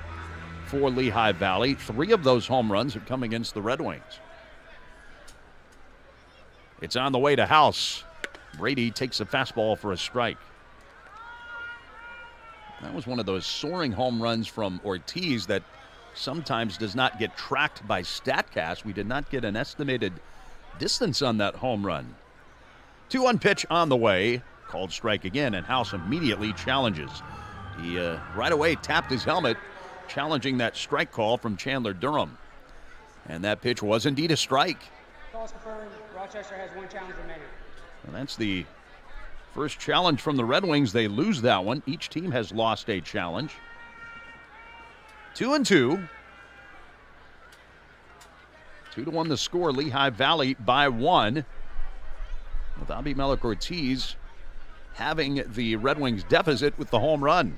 for Lehigh Valley. 3 of those home runs have come against the Red Wings. It's on the way to House. Brady takes a fastball for a strike. That was one of those soaring home runs from Ortiz that sometimes does not get tracked by StatCast. We did not get an estimated distance on that home run. 2-1 pitch on the way. Called strike again, and House immediately challenges. He right away tapped his helmet, challenging that strike call from Chandler Durham. And that pitch was indeed a strike. Calls confirmed. Rochester has 1 challenge remaining. And that's the first challenge from the Red Wings. They lose that one. Each team has lost a challenge. 2-2. 2-1 the score. Lehigh Valley by 1. With Abimelec Ortiz having the Red Wings deficit with the home run.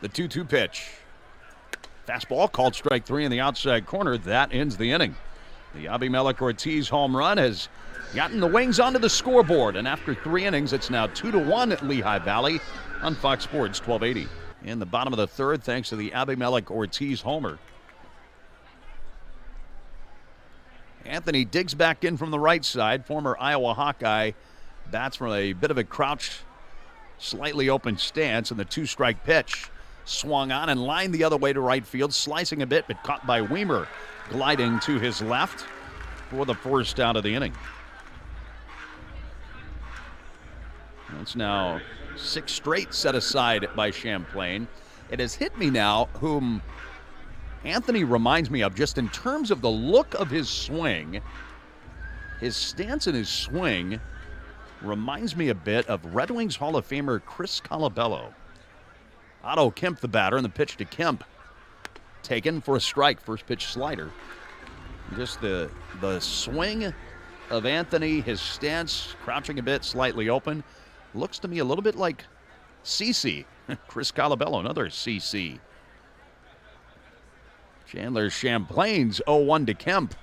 The 2-2 pitch. Fastball called strike 3 in the outside corner. That ends the inning. The Abimelec Ortiz home run has gotten the Wings onto the scoreboard, and after 3 innings, it's now 2-1 at Lehigh Valley on Fox Sports 1280. In the bottom of the 3rd, thanks to the Abimelec Ortiz homer. Anthony digs back in from the right side. Former Iowa Hawkeye bats from a bit of a crouched, slightly open stance, and the 2-strike pitch swung on and lined the other way to right field, slicing a bit, but caught by Weimer, gliding to his left for the first out of the inning. It's now 6 straight set aside by Champlain. It has hit me now whom Anthony reminds me of, just in terms of the look of his swing. His stance and his swing reminds me a bit of Red Wings Hall of Famer Chris Colabello. Otto Kemp, the batter, and the pitch to Kemp. Taken for a strike. First pitch slider. Just the swing of Anthony, his stance, crouching a bit, slightly open. Looks to me a little bit like CC. Chris Colabello, another CC. Chandler Champlain's 0-1 to Kemp.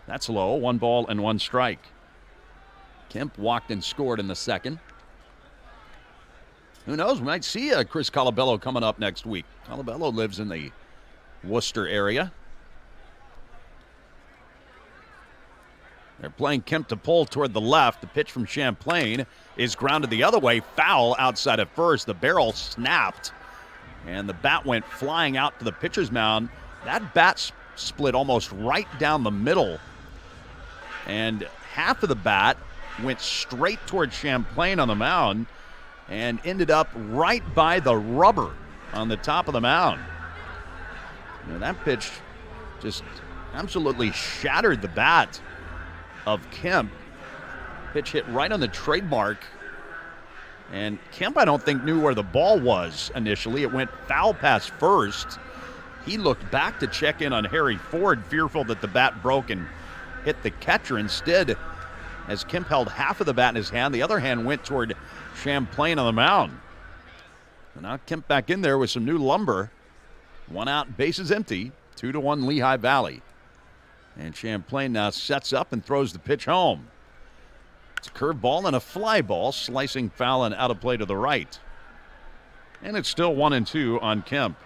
That's low. 1 ball and 1 strike. Kemp walked and scored in the 2nd. Who knows? We might see Chris Colabello coming up next week. Colabello lives in the Worcester area. They're playing Kemp to pull toward the left. The pitch from Champlain is grounded the other way. Foul outside at first. The barrel snapped, and the bat went flying out to the pitcher's mound. That bat split almost right down the middle, and half of the bat went straight toward Champlain on the mound and ended up right by the rubber on the top of the mound. That pitch just absolutely shattered the bat of Kemp. Pitch hit right on the trademark, and Kemp, I don't think, knew where the ball was initially. It went foul past first. He looked back to check in on Harry Ford, fearful that the bat broke and hit the catcher. Instead, as Kemp held half of the bat in his hand, the other hand went toward Champlain on the mound. And now Kemp back in there with some new lumber. 1 out, bases empty. 2-1 Lehigh Valley. And Champlain now sets up and throws the pitch home. It's a curveball and a fly ball, slicing foul and out of play to the right. And it's still 1-2 on Kemp.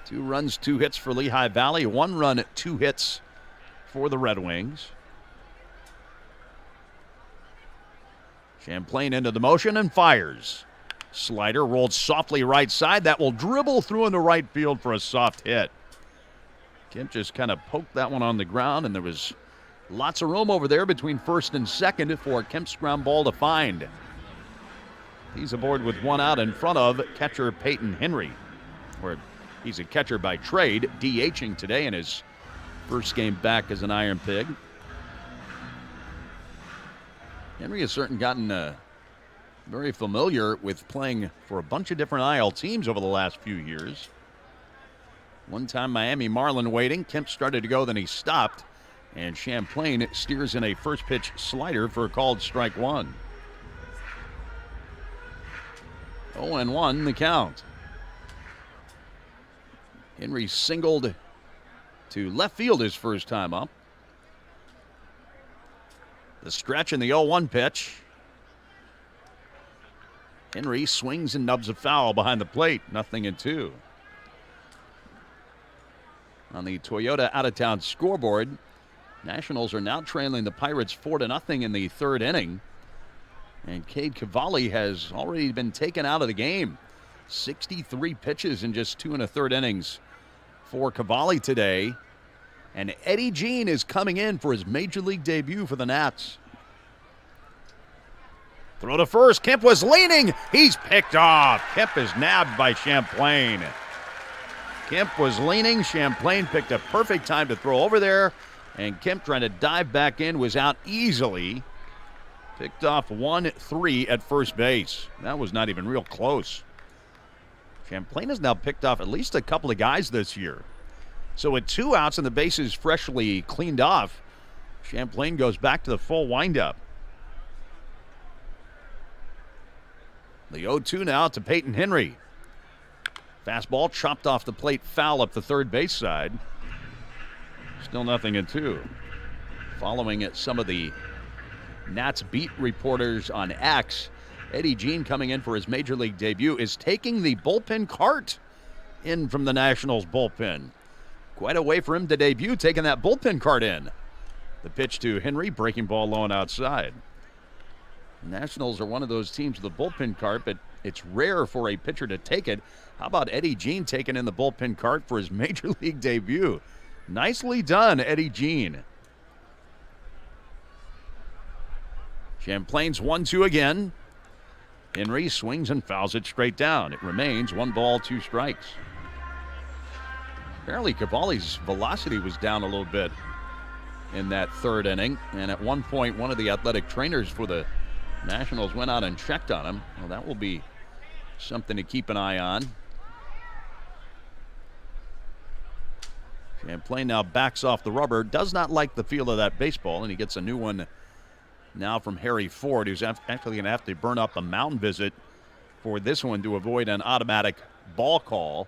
2 runs, 2 hits for Lehigh Valley. 1 run, 2 hits for the Red Wings. Champlain into the motion and fires. Slider rolled softly right side. That will dribble through into right field for a soft hit. Kemp just kind of poked that one on the ground, and there was lots of room over there between first and second for Kemp's ground ball to find. He's aboard with 1 out in front of catcher Peyton Henry. Or he's a catcher by trade, DHing today in his first game back as an Iron Pig. Henry has certainly gotten very familiar with playing for a bunch of different IL teams over the last few years. One time Miami Marlin waiting. Kemp started to go, then he stopped. And Champlain steers in a first pitch slider for a called strike 1. 0-1 the count. Henry singled to left field his first time up. The stretch in the 0-1 pitch. Henry swings and nubs a foul behind the plate. 0-2. On the Toyota out-of-town scoreboard, Nationals are now trailing the Pirates 4-0 in the 3rd inning. And Cade Cavalli has already been taken out of the game. 63 pitches in just 2 1/3 innings for Cavalli today. And Eddie Jean is coming in for his major league debut for the Nats. Throw to first. Kemp was leaning. He's picked off. Kemp is nabbed by Champlain. Kemp was leaning. Champlain picked a perfect time to throw over there. And Kemp, trying to dive back in, was out easily. Picked off 1-3 at first base. That was not even real close. Champlain has now picked off at least a couple of guys this year. So with 2 outs and the bases freshly cleaned off, Champlain goes back to the full windup. The 0-2 now to Peyton Henry. Fastball chopped off the plate, foul up the third base side. Still 0-2. Following it, some of the Nats beat reporters on X, Eddie Jean, coming in for his major league debut, is taking the bullpen cart in from the Nationals bullpen. Quite a way for him to debut, taking that bullpen cart in. The pitch to Henry, breaking ball low and outside. The Nationals are one of those teams with a bullpen cart, but it's rare for a pitcher to take it. How about Eddie Jean taking in the bullpen cart for his major league debut? Nicely done, Eddie Jean. Champlain's 1-2 again. Henry swings and fouls it straight down. It remains 1 ball, 2 strikes. Apparently Cavalli's velocity was down a little bit in that 3rd inning. And at one point, one of the athletic trainers for the Nationals went out and checked on him. Well, that will be something to keep an eye on. Champlain now backs off the rubber. Does not like the feel of that baseball, and he gets a new one now from Harry Ford, who's actually going to have to burn up a mound visit for this one to avoid an automatic ball call.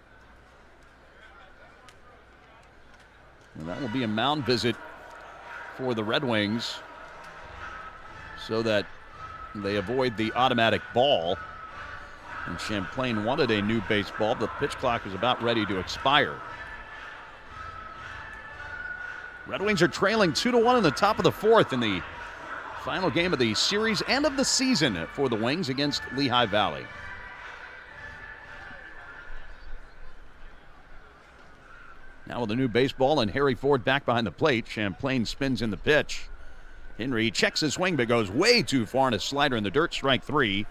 And that will be a mound visit for the Red Wings so that they avoid the automatic ball. And Champlain wanted a new baseball. The pitch clock is about ready to expire. Red Wings are trailing 2-1 in the top of the 4th in the final game of the series and of the season for the Wings against Lehigh Valley. Now with a new baseball and Harry Ford back behind the plate, Champlain spins in the pitch. Henry checks his swing but goes way too far in a slider in the dirt, strike 3.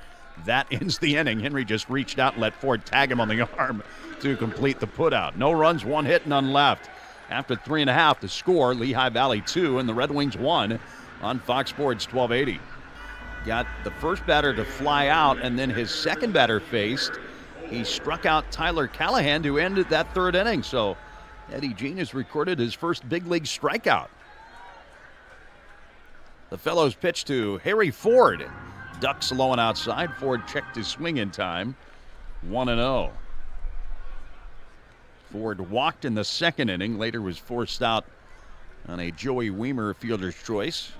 That ends the inning. Henry just reached out and let Ford tag him on the arm to complete the putout. No runs, 1 hit, none left. After 3.5, the score, Lehigh Valley 2 and the Red Wings 1 on Fox Sports 1280. Got the first batter to fly out, and then his second batter faced. He struck out Tyler Callahan to end that 3rd inning. So Eddie Jean has recorded his first big league strikeout. The Fellows pitch to Harry Ford. Ducks low and outside. Ford checked his swing in time. 1-0. Ford walked in the 2nd inning. Later was forced out on a Joey Weimer fielder's choice.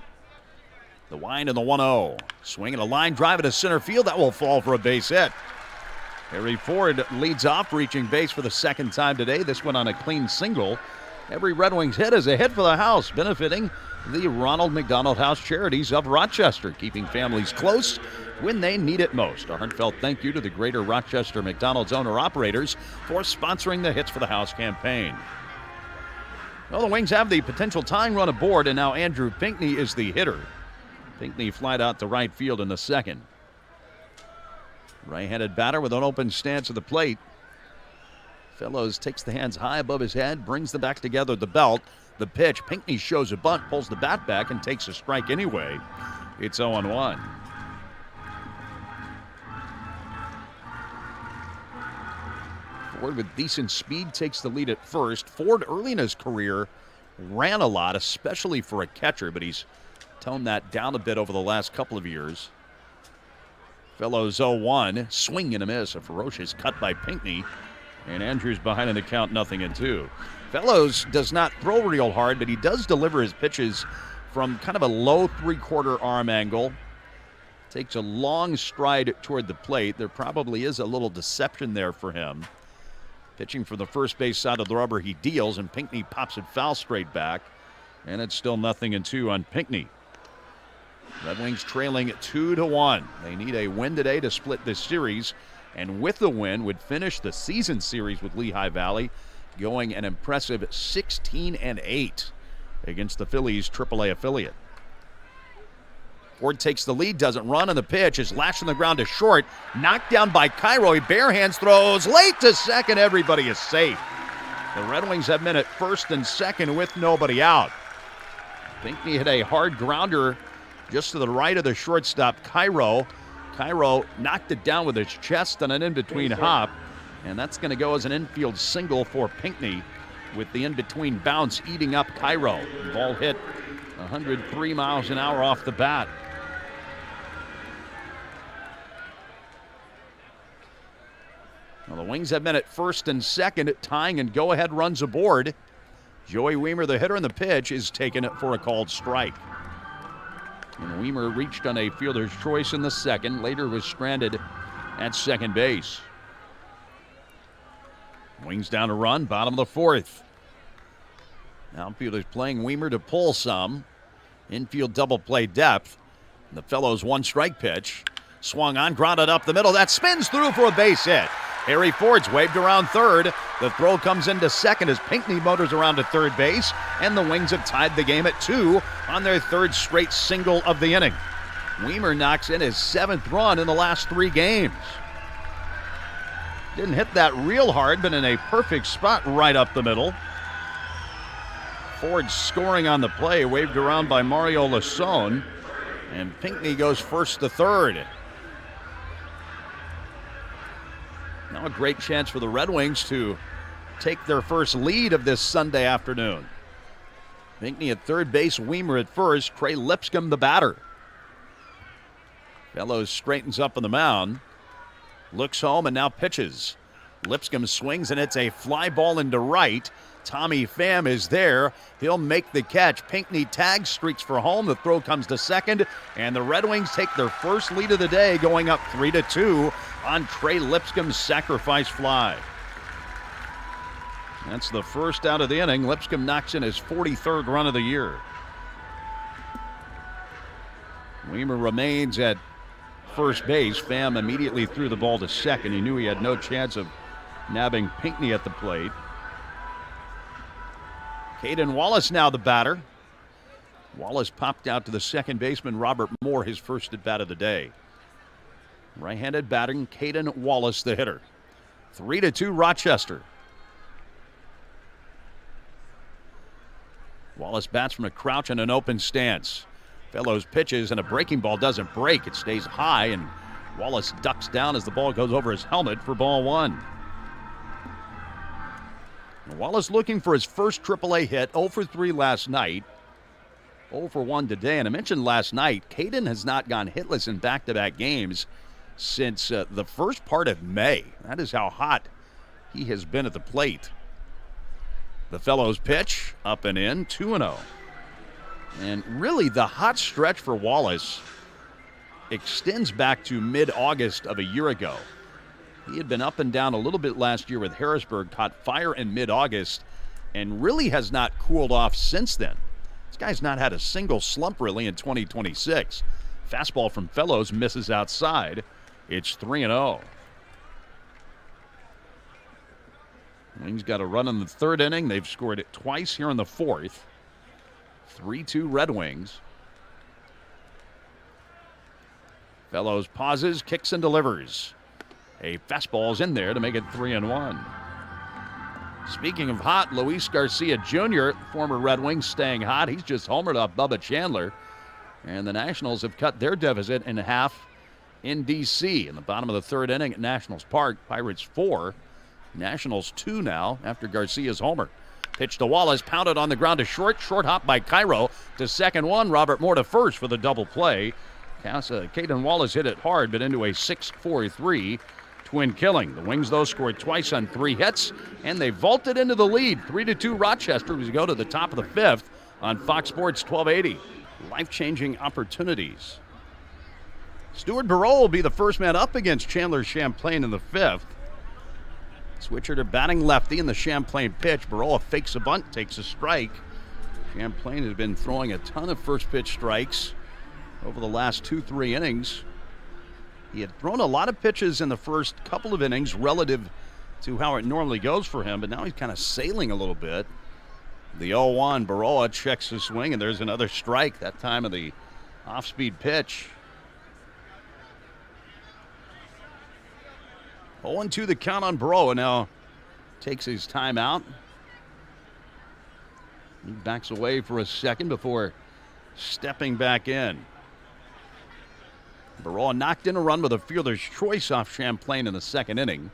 The wind and the 1-0. Swinging a line drive into center field. That will fall for a base hit. Harry Ford leads off, reaching base for the second time today. This one on a clean single. Every Red Wings hit is a hit for the house, benefiting the Ronald McDonald House Charities of Rochester, keeping families close when they need it most. A heartfelt thank you to the Greater Rochester McDonald's owner-operators for sponsoring the Hits for the House campaign. Well, the Wings have the potential tying run aboard, and now Andrew Pinckney is the hitter. Pinckney flied out to right field in the second. Right-handed batter with an open stance at the plate. Fellows takes the hands high above his head, brings them back together at the belt. The pitch, Pinckney shows a bunt, pulls the bat back, and takes a strike anyway. It's 0-1. Ford with decent speed takes the lead at first. Ford early in his career ran a lot, especially for a catcher, but he's toned that down a bit over the last couple of years. Fellows 0-1, swing and a miss, a ferocious cut by Pinckney, and Andrews behind in the count, 0-2. Fellows does not throw real hard, but he does deliver his pitches from kind of a low three-quarter arm angle. Takes a long stride toward the plate. There probably is a little deception there for him. Pitching for the first base side of the rubber, he deals, and Pinckney pops it foul straight back, and it's still 0-2 on Pinckney. Red Wings trailing 2-1. They need a win today to split this series, and with the win would finish the season series with Lehigh Valley, going an impressive 16-8 against the Phillies' AAA affiliate. Ford takes the lead, doesn't run, and the pitch is lashed on the ground to short. Knocked down by Cairo. He bare hands throws late to second. Everybody is safe. The Red Wings have men at first and second with nobody out. Pinckney hit a hard grounder just to the right of the shortstop, Cairo. Cairo knocked it down with his chest on an in-between hop, and that's going to go as an infield single for Pinckney, with the in-between bounce eating up Cairo. The ball hit 103 miles an hour off the bat. Well, the Wings have been at first and second, tying and go-ahead runs aboard. Joey Weimer, the hitter, and the pitch is taken for a called strike. And Weimer reached on a fielder's choice in the second, later was stranded at second base. Wings down a run, bottom of the fourth. Outfielders playing Weimer to pull some. Infield double play depth. The Fellows one strike pitch. Swung on, grounded up the middle. That spins through for a base hit. Harry Ford's waved around third. The throw comes into second as Pinckney motors around to third base. And the Wings have tied the game at 2 on their third straight single of the inning. Weimer knocks in his 7th run in the last 3 games. Didn't hit that real hard, but in a perfect spot right up the middle. Ford scoring on the play, waved around by Mario Lasone. And Pinckney goes first to third. Now a great chance for the Red Wings to take their first lead of this Sunday afternoon. Pinckney at third base, Weimer at first, Trey Lipscomb the batter. Fellows straightens up on the mound. Looks home and now pitches. Lipscomb swings and it's a fly ball into right. Tommy Pham is there. He'll make the catch. Pinckney tags, streaks for home. The throw comes to second, and the Red Wings take their first lead of the day, going up 3-2 on Trey Lipscomb's sacrifice fly. That's the first out of the inning. Lipscomb knocks in his 43rd run of the year. Weimer remains at first base. Pham immediately threw the ball to second. He knew he had no chance of nabbing Pinckney at the plate. Caden Wallace now the batter. Wallace popped out to the second baseman, Robert Moore, his first at bat of the day. Right-handed batting, Caden Wallace the hitter. 3-2 Rochester. Wallace bats from a crouch and an open stance. Fellows pitches and a breaking ball doesn't break. It stays high and Wallace ducks down as the ball goes over his helmet for ball 1. Wallace looking for his first AAA hit, 0 for 3 last night, 0 for 1 today. And I mentioned last night, Caden has not gone hitless in back-to-back games since the first part of May. That is how hot he has been at the plate. The Fellows pitch, up and in, 2-0. And really, the hot stretch for Wallace extends back to mid-August of a year ago. He had been up and down a little bit last year with Harrisburg, caught fire in mid-August, and really has not cooled off since then. This guy's not had a single slump, really, in 2026. Fastball from Fellows misses outside. It's 3-0. Wings got a run in the third inning. They've scored it twice here in the fourth. 3-2 Red Wings. Fellows pauses, kicks and delivers. A fastball's in there to make it 3-1. Speaking of hot, Luis Garcia Jr., former Red Wing, staying hot. He's just homered off Bubba Chandler. And the Nationals have cut their deficit in half in D.C. in the bottom of the third inning at Nationals Park. Pirates 4, Nationals 2 now after Garcia's homer. Pitch to Wallace, pounded on the ground to short. Short hop by Cairo to second one. Robert Moore to first for the double play. Caden Wallace hit it hard, but into a 6-4-3 twin killing. The Wings, though, scored twice on 3 hits, and they vaulted into the lead. 3-2 Rochester as we go to the top of the fifth on Fox Sports 1280. Life-changing opportunities. Stuart Burrell will be the first man up against Chandler Champlain in the fifth. Switcher to batting lefty in the Champlain pitch. Burrell fakes a bunt, takes a strike. Champlain has been throwing a ton of first pitch strikes over the last 2-3 innings. He had thrown a lot of pitches in the first couple of innings relative to how it normally goes for him, but now he's kind of sailing a little bit. The 0-1, Baroa checks the swing, and there's another strike, that time of the off-speed pitch. 0-2 the count on Baroa. Now takes his time out. He backs away for a second before stepping back in. Baroa knocked in a run with a fielder's choice off Champlain in the second inning.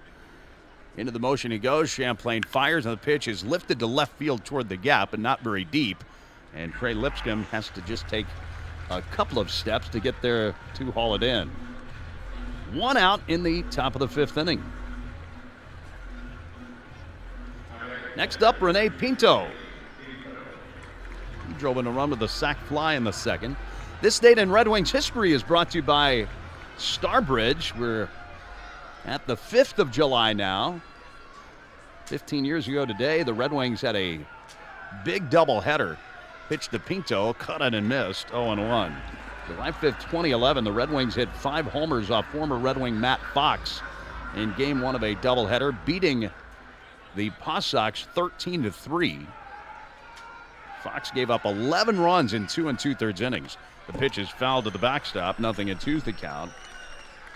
Into the motion he goes. Champlain fires, and the pitch is lifted to left field toward the gap and not very deep. And Trey Lipscomb has to just take a couple of steps to get there to haul it in. 1 out in the top of the fifth inning. Next up, Rene Pinto. He drove in a run with a sac fly in the second. This date in Red Wings history is brought to you by Starbridge. We're at the 5th of July now. 15 years ago today, the Red Wings had a big doubleheader. Pitched to Pinto, cut it and missed, 0-1. July 5th, 2011, the Red Wings hit 5 homers off former Red Wing Matt Fox in game 1 of a doubleheader, beating the Paw Sox 13-3. Fox gave up 11 runs in 2 2/3 innings. The pitch is fouled to the backstop, 0-2 the count.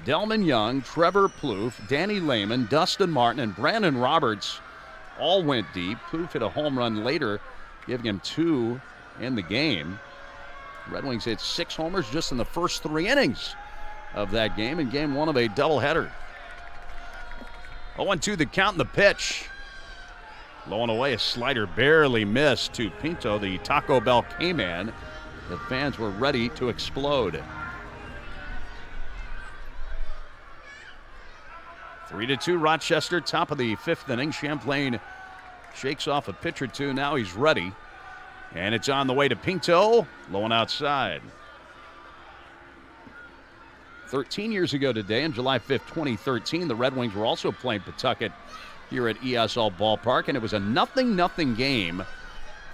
Delman Young, Trevor Plouffe, Danny Lehman, Dustin Martin, and Brandon Roberts all went deep. Plouffe hit a home run later, giving him 2 in the game. Red Wings hit 6 homers just in the first 3 innings of that game in game 1 of a doubleheader. 0-2 the count and the pitch. Low and away, a slider barely missed to Pinto, the Taco Bell K-Man. The fans were ready to explode. 3-2 Rochester, top of the fifth inning. Champlain shakes off a pitch or two. Now he's ready. And it's on the way to Pinto, low and outside. 13 years ago today, on July 5th, 2013, the Red Wings were also playing Pawtucket here at ESL Ballpark, and it was a 0-0 game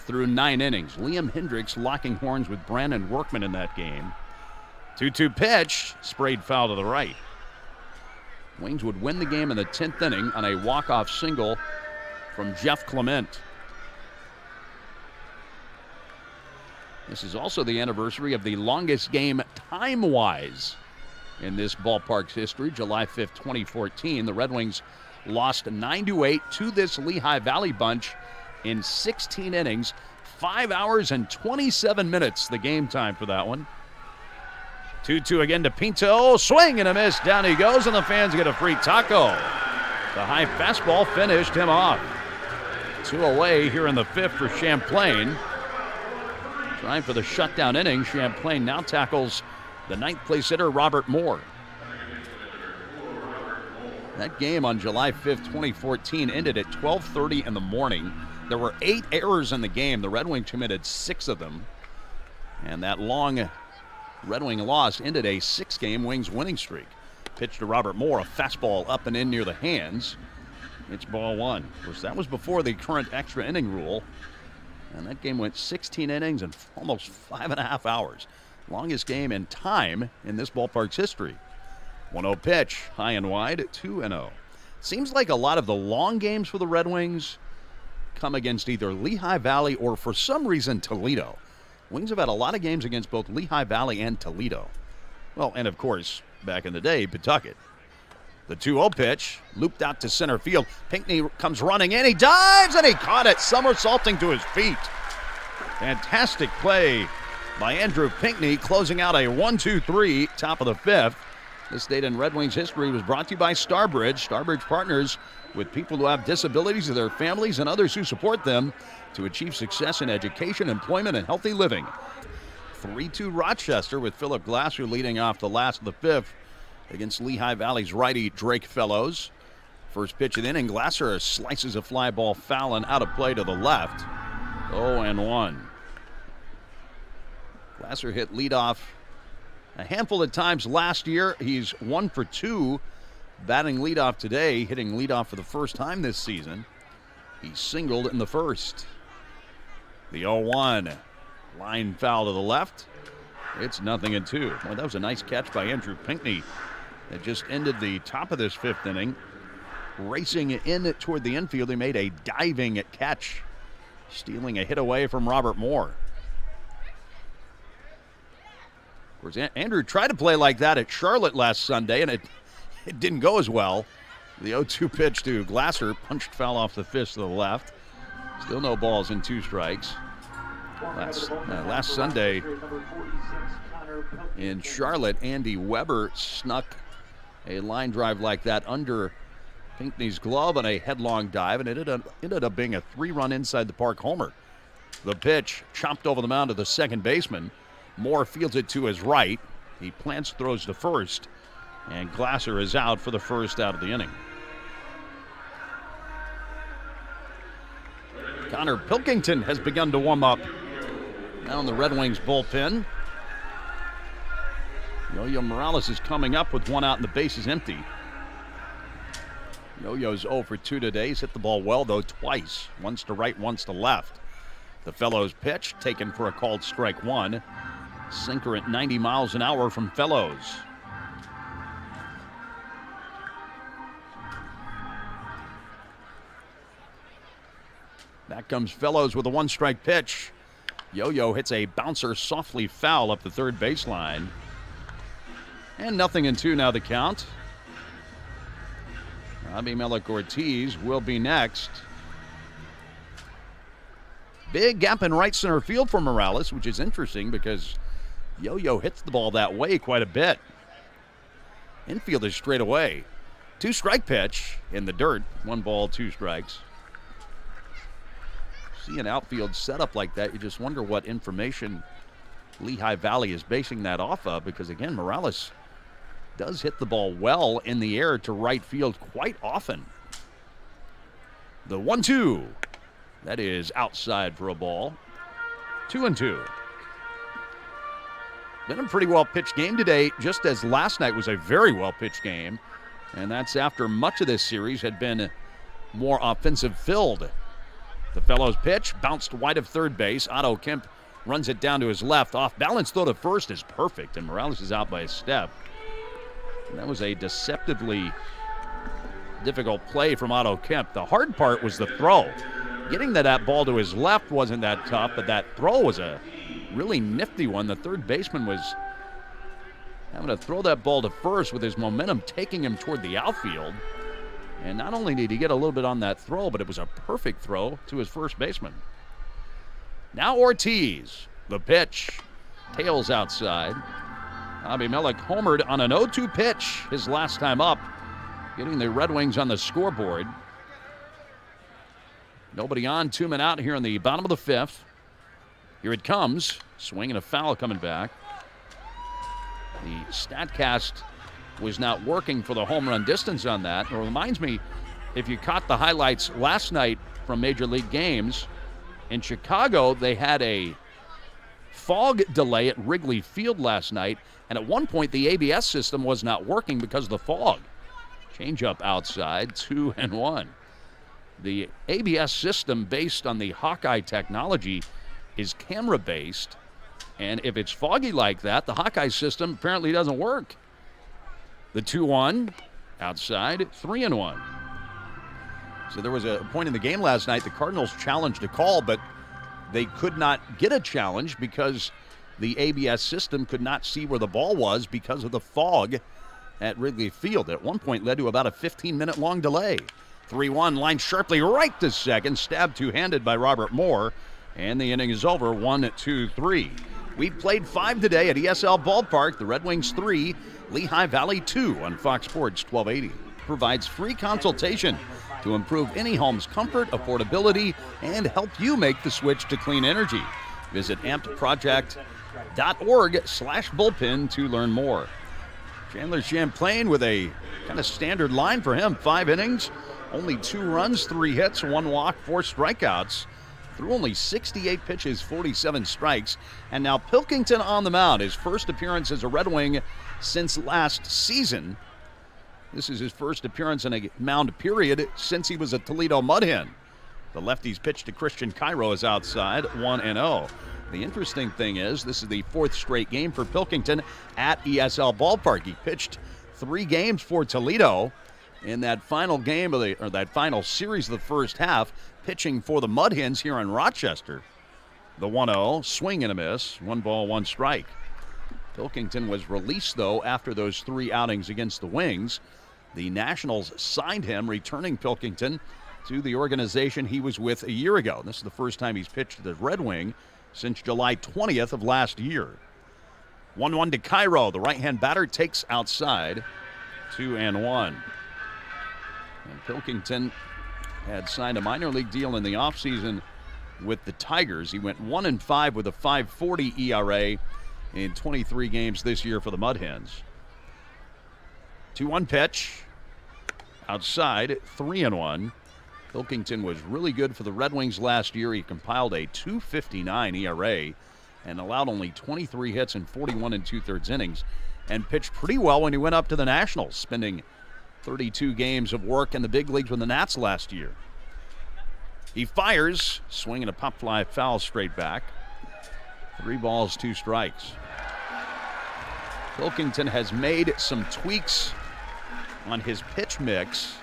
through 9 innings. Liam Hendricks locking horns with Brandon Workman in that game. 2-2 pitch, sprayed foul to the right. Wings would win the game in the 10th inning on a walk-off single from Jeff Clement. This is also the anniversary of the longest game time-wise in this ballpark's history, July 5th, 2014. The Red Wings lost 9-8 to this Lehigh Valley bunch in 16 innings. 5 hours and 27 minutes, the game time for that one. 2-2 again to Pinto. Swing and a miss. Down he goes, and the fans get a free taco. The high fastball finished him off. 2 away here in the fifth for Champlain. Trying for the shutdown inning, Champlain now tackles the ninth place hitter, Robert Moore. That game on July 5th, 2014 ended at 12:30 in the morning. There were 8 errors in the game. The Red Wings committed 6 of them. And that long Red Wing loss ended a 6-game Wings winning streak. Pitch to Robert Moore, a fastball up and in near the hands. It's ball one. Of course, that was before the current extra inning rule. And that game went 16 innings and almost 5.5 hours. Longest game in time in this ballpark's history. 1-0 pitch, high and wide, 2-0. Seems like a lot of the long games for the Red Wings come against either Lehigh Valley or, for some reason, Toledo. Wings have had a lot of games against both Lehigh Valley and Toledo. Well, and of course, back in the day, Pawtucket. The 2-0 pitch, looped out to center field. Pinckney comes running in, he dives, and he caught it, somersaulting to his feet. Fantastic play by Andrew Pinckney, closing out a 1-2-3, top of the fifth. This date in Red Wings history was brought to you by Starbridge. Starbridge partners with people who have disabilities, their families, and others who support them to achieve success in education, employment, and healthy living. 3-2 Rochester with Philip Glasser leading off the last of the fifth against Lehigh Valley's righty Drake Fellows. First pitch of the inning, Glasser slices a fly ball foul and out of play to the left. 0-1. Glasser hit leadoff a handful of times last year. He's 1 for 2 batting leadoff today, hitting leadoff for the first time this season. He singled in the first. The 0-1. Line foul to the left. It's 0-2. Boy, that was a nice catch by Andrew Pinckney. That just ended the top of this fifth inning. Racing in toward the infield, he made a diving catch, stealing a hit away from Robert Moore. Of course, Andrew tried to play like that at Charlotte last Sunday, and it didn't go as well. The 0-2 pitch to Glasser, punched foul off the fist to the left. Still no balls and 2 strikes. Last Sunday in Charlotte, Andy Weber snuck a line drive like that under Pinckney's glove on a headlong dive, and it ended up being a 3-run inside the park homer. The pitch chopped over the mound of the second baseman. Moore fields it to his right. He plants, throws to first, and Glasser is out for the first out of the inning. Connor Pilkington has begun to warm up now in the Red Wings bullpen. Yo-Yo Morales is coming up with 1 out and the base is empty. Yo-Yo's 0 for 2 today. He's hit the ball well, though, twice. Once to right, once to left. The Fellows pitch taken for a called strike 1. Sinker at 90 miles an hour from Fellows. Back comes Fellows with a 1-strike pitch. Yo-Yo hits a bouncer softly foul up the third baseline. And 0-2 now the count. Abimelech Ortiz will be next. Big gap in right center field for Morales, which is interesting because Yo-Yo hits the ball that way quite a bit. Infield is straight away. 2-strike pitch in the dirt. 1 ball, 2 strikes. See an outfield setup like that, you just wonder what information Lehigh Valley is basing that off of, because again, Morales does hit the ball well in the air to right field quite often. The 1-2. That is outside for a ball. 2-2. Been a pretty well-pitched game today, just as last night was a very well-pitched game. And that's after much of this series had been more offensive-filled. The Fellows pitch bounced wide of third base. Otto Kemp runs it down to his left. Off-balance throw to first is perfect, and Morales is out by a step. And that was a deceptively difficult play from Otto Kemp. The hard part was the throw. Getting that ball to his left wasn't that tough, but that throw was a really nifty one. The third baseman was having to throw that ball to first with his momentum taking him toward the outfield. And not only did he get a little bit on that throw, but it was a perfect throw to his first baseman. Now Ortiz. The pitch. Tails outside. Abimelech homered on an 0-2 pitch his last time up, getting the Red Wings on the scoreboard. Nobody on, 2 men out here in the bottom of the fifth. Here it comes. Swing and a foul coming back. The StatCast was not working for the home run distance on that. It reminds me, if you caught the highlights last night from Major League games, in Chicago they had a fog delay at Wrigley Field last night, and at one point the ABS system was not working because of the fog. Changeup outside, 2-1. The ABS system, based on the Hawkeye technology, is camera-based, and if it's foggy like that, the Hawkeye system apparently doesn't work. The 2-1 outside, 3-1. So there was a point in the game last night, the Cardinals challenged a call, but they could not get a challenge because the ABS system could not see where the ball was because of the fog at Wrigley Field. At one point led to about a 15-minute long delay. 3-1, line sharply right to second, stabbed two-handed by Robert Moore, and the inning is over, 1-2-3. We played 5 today at ESL Ballpark. The Red Wings 3, Lehigh Valley 2 on Fox Sports 1280. Provides free consultation to improve any home's comfort, affordability, and help you make the switch to clean energy. Visit ampedproject.org/bullpen to learn more. Chandler Champlain with a kind of standard line for him. 5 innings, only 2 runs, 3 hits, 1 walk, 4 strikeouts. Through only 68 pitches, 47 strikes. And now Pilkington on the mound, his first appearance as a Red Wing since last season. This is his first appearance in a mound period since he was a Toledo Mud Hen. The lefty's pitch to Christian Cairo is outside, 1-0. The interesting thing is, this is the 4th straight game for Pilkington at ESL Ballpark. He pitched 3 games for Toledo in that final game of that final series of the first half, pitching for the Mud Hens here in Rochester. The 1-0, swing and a miss, 1 ball, 1 strike. Pilkington was released, though, after those 3 outings against the Wings. The Nationals signed him, returning Pilkington to the organization he was with a year ago. This is the first time he's pitched the Red Wing since July 20th of last year. 1-1 to Cairo. The right-hand batter takes outside, 2-1. And Pilkington had signed a minor league deal in the offseason with the Tigers. He went 1-5 with a 5.40 ERA in 23 games this year for the Mud Hens. 2-1 pitch. Outside, 3-1. Pilkington was really good for the Red Wings last year. He compiled a 2.59 ERA and allowed only 23 hits in 41 2/3 innings, and pitched pretty well when he went up to the Nationals, spending 32 games of work in the big leagues with the Nats last year. He fires, swinging a pop fly foul straight back. 3 balls, 2 strikes. Pilkington has made some tweaks on his pitch mix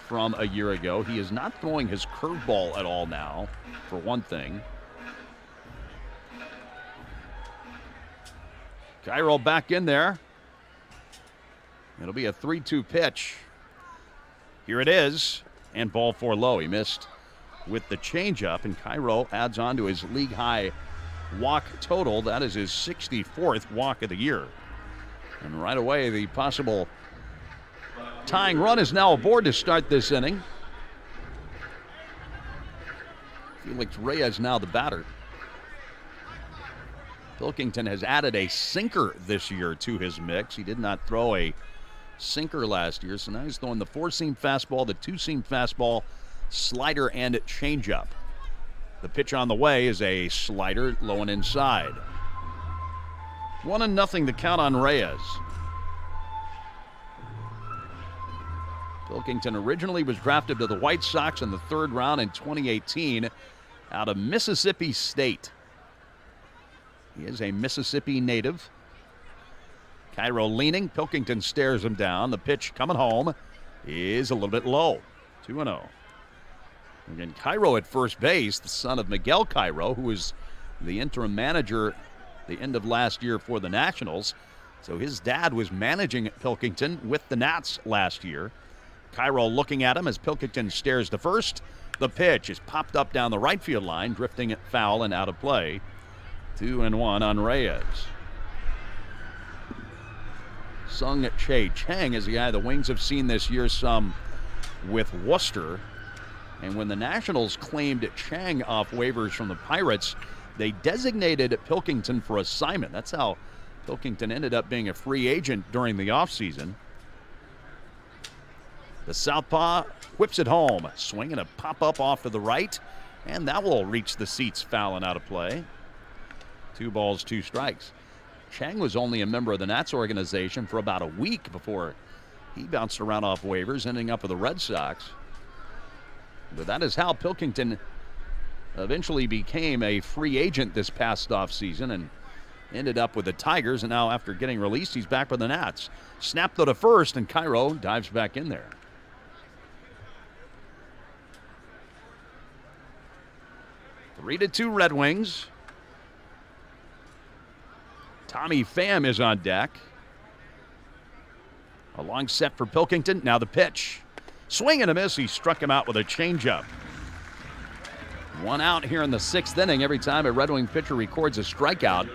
from a year ago. He is not throwing his curveball at all now, for one thing. Cairo back in there. It'll be a 3-2 pitch. Here it is, and ball 4 low. He missed with the changeup, and Cairo adds on to his league-high walk total. That is his 64th walk of the year. And right away, the possible tying run is now aboard to start this inning. Felix Reyes now the batter. Pilkington has added a sinker this year to his mix. He did not throw a sinker last year, so now he's throwing the 4-seam fastball, the 2-seam fastball, slider, and changeup. The pitch on the way is a slider low and inside. 1-0 the count on Reyes. Pilkington originally was drafted to the White Sox in the 3rd round in 2018 out of Mississippi State. He is a Mississippi native. Cairo leaning. Pilkington stares him down. The pitch coming home is a little bit low. 2-0. Again, Cairo at first base, the son of Miguel Cairo, who was the interim manager the end of last year for the Nationals. So his dad was managing Pilkington with the Nats last year. Cairo looking at him as Pilkington stares to first. The pitch is popped up down the right field line, drifting it foul and out of play. 2-1 on Reyes. Sung Che Chang is the guy the Wings have seen this year some with Worcester. And when the Nationals claimed Chang off waivers from the Pirates, they designated Pilkington for assignment. That's how Pilkington ended up being a free agent during the offseason. The southpaw whips it home, swinging a pop-up off to the right, and that will reach the seats foul and out of play. 2 balls, 2 strikes. Chang was only a member of the Nats organization for about a week before he bounced around off waivers, ending up with the Red Sox. But that is how Pilkington eventually became a free agent this past offseason and ended up with the Tigers. And now after getting released, he's back with the Nats. Snap to the first, and Cairo dives back in there. Three to 2 Red Wings. Tommy Pham is on deck. A long set for Pilkington. Now the pitch. Swing and a miss. He struck him out with a changeup. 1 out here in the 6th inning. Every time a Red Wing pitcher records a strikeout,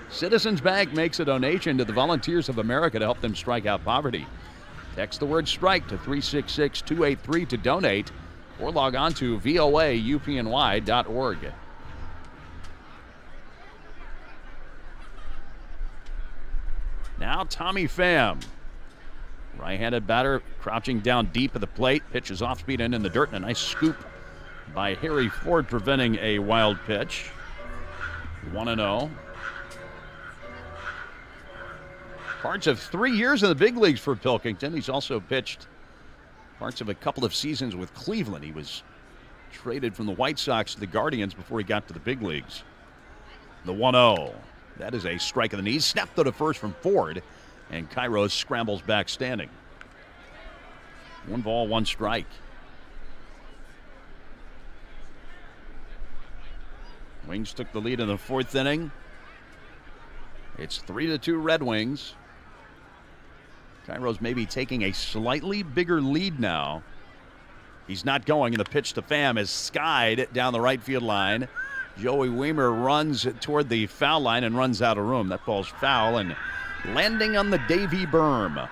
Citizens Bank makes a donation to the Volunteers of America to help them strike out poverty. Text the word strike to 366-283 to donate, or log on to voaupny.org. Now Tommy Pham. Right-handed batter crouching down deep at the plate. Pitches off speed and in the dirt, and a nice scoop by Harry Ford preventing a wild pitch. 1-0. Parts of 3 years in the big leagues for Pilkington. He's also pitched parts of a couple of seasons with Cleveland. He was traded from the White Sox to the Guardians before he got to the big leagues. The 1-0. That is a strike of the knees. Snap to the first from Ford, and Cairo scrambles back standing. 1 ball, 1 strike. Wings took the lead in the 4th inning. It's 3 to 2 Red Wings. Cairo's maybe taking a slightly bigger lead now. He's not going, and the pitch to Pham is skied down the right field line. Joey Weimer runs toward the foul line and runs out of room. That ball's foul and landing on the Davy berm.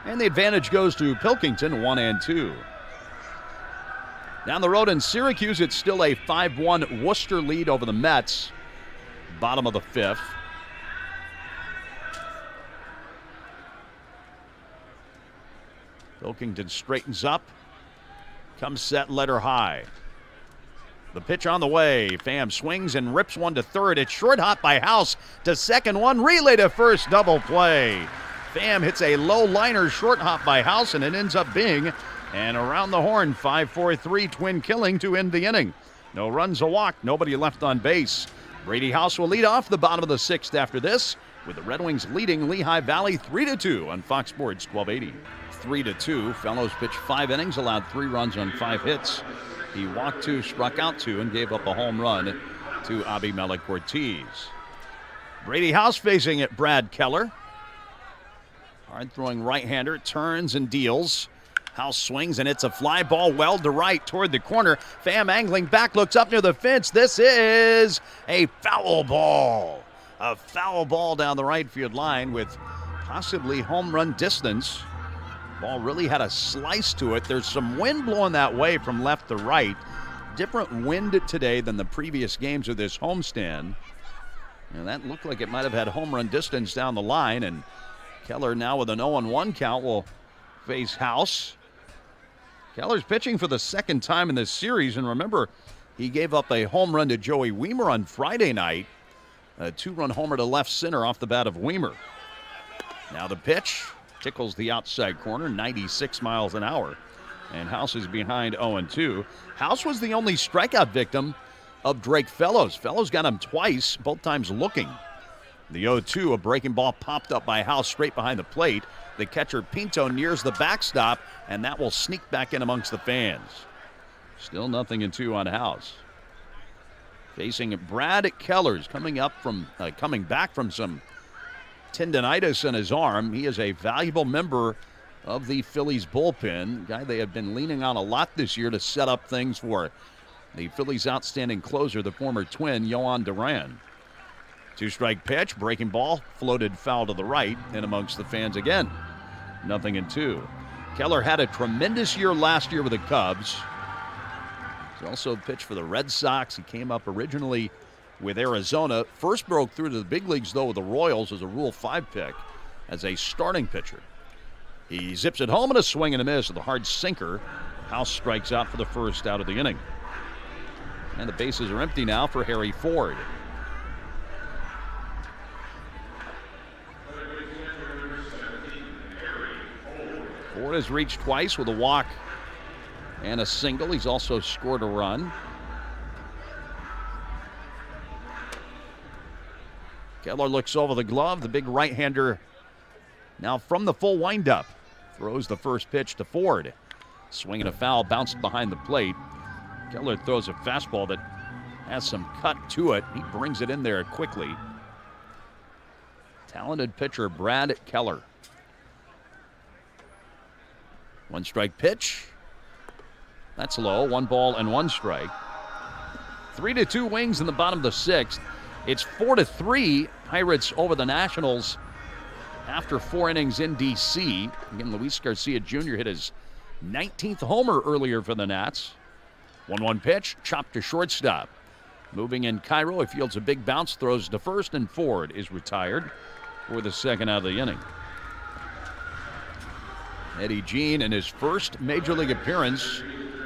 And the advantage goes to Pilkington, 1-2. Down the road in Syracuse, it's still a 5-1 Worcester lead over the Mets. Bottom of the 5th. Pilkington straightens up. Comes set, letter high. The pitch on the way. Pham swings and rips one to third. It's short hop by House to second, one relay to first, double play. Pham hits a low liner short hop by House, and it ends up being an around the horn 5-4-3 twin killing to end the inning. No runs, a walk, nobody left on base. Brady House will lead off the bottom of the 6th after this, with the Red Wings leading Lehigh Valley 3-2 on Fox Sports 1280. 3-2. Fellows pitched 5 innings, allowed 3 runs on 5 hits. He walked 2, struck out 2, and gave up a home run to Abimelec Ortiz. Brady House facing at Brad Keller. Hard-throwing right-hander, turns and deals. House swings, and it's a fly ball well to right toward the corner. Pham angling back, looks up near the fence. This is a foul ball. A foul ball down the right field line with possibly home run distance. Ball really had a slice to it. There's some wind blowing that way from left to right. Different wind today than the previous games of this homestand. And that looked like it might have had home run distance down the line. And Keller now with an 0-1 count will face House. Keller's pitching for the 2nd time in this series. And remember, he gave up a home run to Joey Weimer on Friday night. A 2-run homer to left center off the bat of Weimer. Now the pitch. Tickles the outside corner, 96 miles an hour. And House is behind 0-2. House was the only strikeout victim of Drake Fellows. Fellows got him twice, both times looking. The 0-2, a breaking ball popped up by House straight behind the plate. The catcher Pinto nears the backstop, and that will sneak back in amongst the fans. Still 0-2 on House. Facing Brad Kellers, coming back from some tendonitis in his arm. He is a valuable member of the Phillies bullpen. Guy they have been leaning on a lot this year to set up things for the Phillies' outstanding closer, the former Twin, Yohan Duran. 2-strike pitch, breaking ball, floated foul to the right, and amongst the fans again. 0-2. Keller had a tremendous year last year with the Cubs. He's also pitched for the Red Sox. He came up originally with Arizona. First broke through to the big leagues, though, with the Royals as a Rule 5 pick as a starting pitcher. He zips it home and a swing and a miss with a hard sinker. House strikes out for the 1st out of the inning. And the bases are empty now for Harry Ford. Ford has reached twice with a walk and a single. He's also scored a run. Keller looks over the glove. The big right-hander now from the full windup throws the first pitch to Ford. Swinging a foul, bounced behind the plate. Keller throws a fastball that has some cut to it. He brings it in there quickly. Talented pitcher Brad Keller. 1 strike pitch. That's low. 1 ball and 1 strike. 3-2 Wings in the bottom of the 6th. It's 4-3 Pirates over the Nationals after 4 innings in D.C. Again, Luis Garcia Jr. hit his 19th homer earlier for the Nats. 1-1 pitch, chopped to shortstop. Moving in Cairo, he fields a big bounce, throws to first, and Ford is retired for the second out of the inning. Eddie Jean, in his first Major League appearance,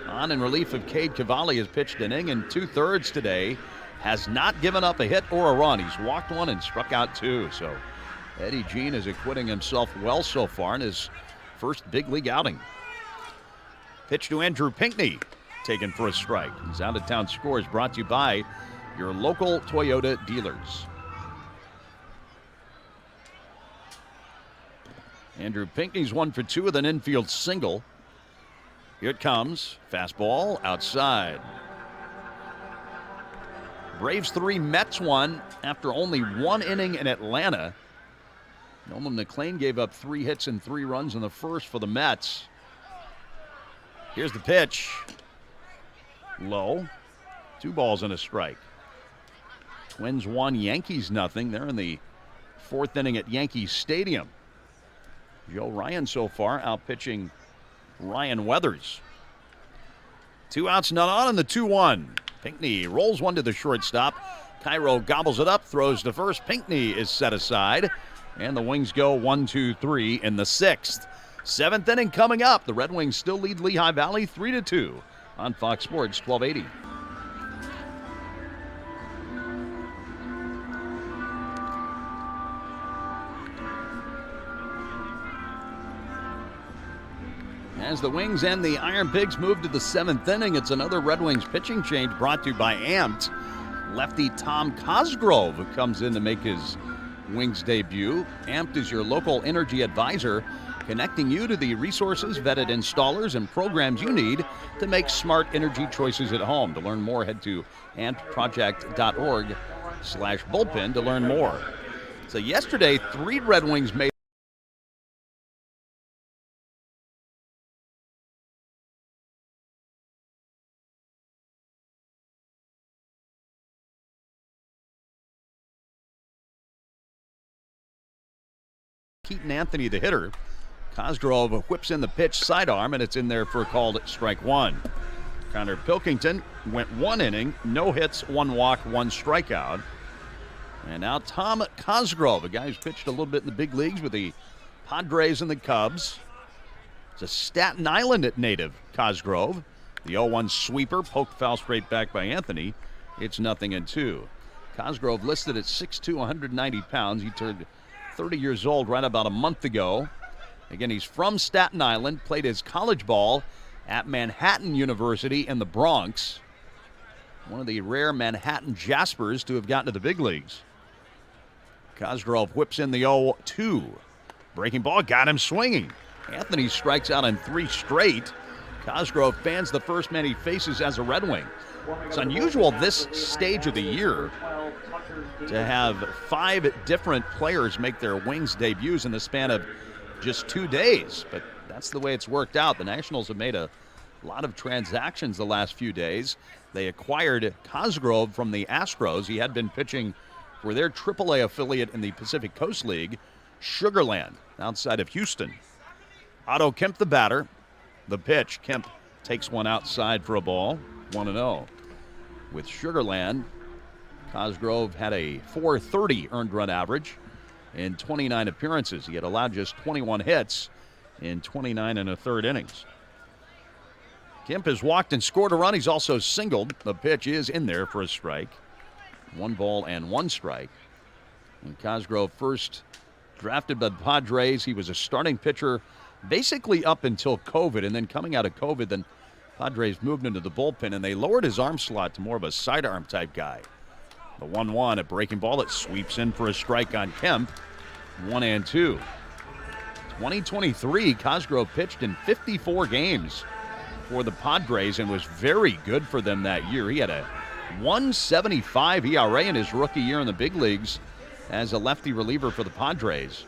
on in relief of Cade Cavalli, has pitched an inning and 2/3 today. Has not given up a hit or a run. He's walked 1 and struck out 2. So Eddie Jean is acquitting himself well so far in his first big league outing. Pitch to Andrew Pinckney, taken for a strike. His out-of-town score is brought to you by your local Toyota dealers. Andrew Pinckney's 1 for 2 with an infield single. Here it comes. Fastball outside. Braves 3, Mets 1 after only 1 inning in Atlanta. Nolan McLean gave up 3 hits and 3 runs in the first for the Mets. Here's the pitch. Low. 2 balls and a strike. Twins 1, Yankees nothing. They're in the 4th inning at Yankee Stadium. Joe Ryan so far out pitching Ryan Weathers. 2 outs, none on in the 2-1. Pinckney rolls 1 to the shortstop. Cairo gobbles it up, throws to first. Pinckney is set aside. And the Wings go 1-2-3 in the 6th. 7th inning coming up. The Red Wings still lead Lehigh Valley 3-2 on Fox Sports 1280. As the Wings and the IronPigs move to the 7th inning, it's another Red Wings pitching change brought to you by Amped. Lefty Tom Cosgrove comes in to make his Wings debut. Amped is your local energy advisor, connecting you to the resources, vetted installers, and programs you need to make smart energy choices at home. To learn more, head to ampedproject.org/bullpen to learn more. So yesterday, 3 Red Wings made Keaton Anthony, the hitter. Cosgrove whips in the pitch sidearm, and it's in there for a called strike 1. Connor Pilkington went 1 inning, no hits, 1 walk, 1 strikeout. And now Tom Cosgrove, a guy who's pitched a little bit in the big leagues with the Padres and the Cubs. It's a Staten Island native, Cosgrove. The 0-1 sweeper, poked foul straight back by Anthony. It's 0-2. Cosgrove listed at 6'2", 190 pounds. He turned 30 years old right about a month ago. Again, he's from Staten Island, played his college ball at Manhattan University in the Bronx. One of the rare Manhattan Jaspers to have gotten to the big leagues. Cosgrove whips in the 0-2. Breaking ball, got him swinging. Anthony strikes out on 3 straight. Cosgrove fans the first man he faces as a Red Wing. It's unusual this stage of the year to have 5 different players make their Wings debuts in the span of just 2 days, but that's the way it's worked out. The Nationals have made a lot of transactions the last few days. They acquired Cosgrove from the Astros. He had been pitching for their AAA affiliate in the Pacific Coast League, Sugar Land, outside of Houston. Otto Kemp, the batter. The pitch, Kemp takes one outside for a ball, 1-0. With Sugar Land, Cosgrove had a .430 earned run average in 29 appearances. He had allowed just 21 hits in 29 1/3 innings. Kemp has walked and scored a run. He's also singled. The pitch is in there for a strike. 1 ball and 1 strike. And Cosgrove, first drafted by the Padres. He was a starting pitcher basically up until COVID, and then coming out of COVID, then Padres moved into the bullpen, and they lowered his arm slot to more of a sidearm type guy. The 1-1 at breaking ball. It sweeps in for a strike on Kemp. 1-2. 2023, Cosgrove pitched in 54 games for the Padres and was very good for them that year. He had a 1.75 ERA in his rookie year in the big leagues as a lefty reliever for the Padres.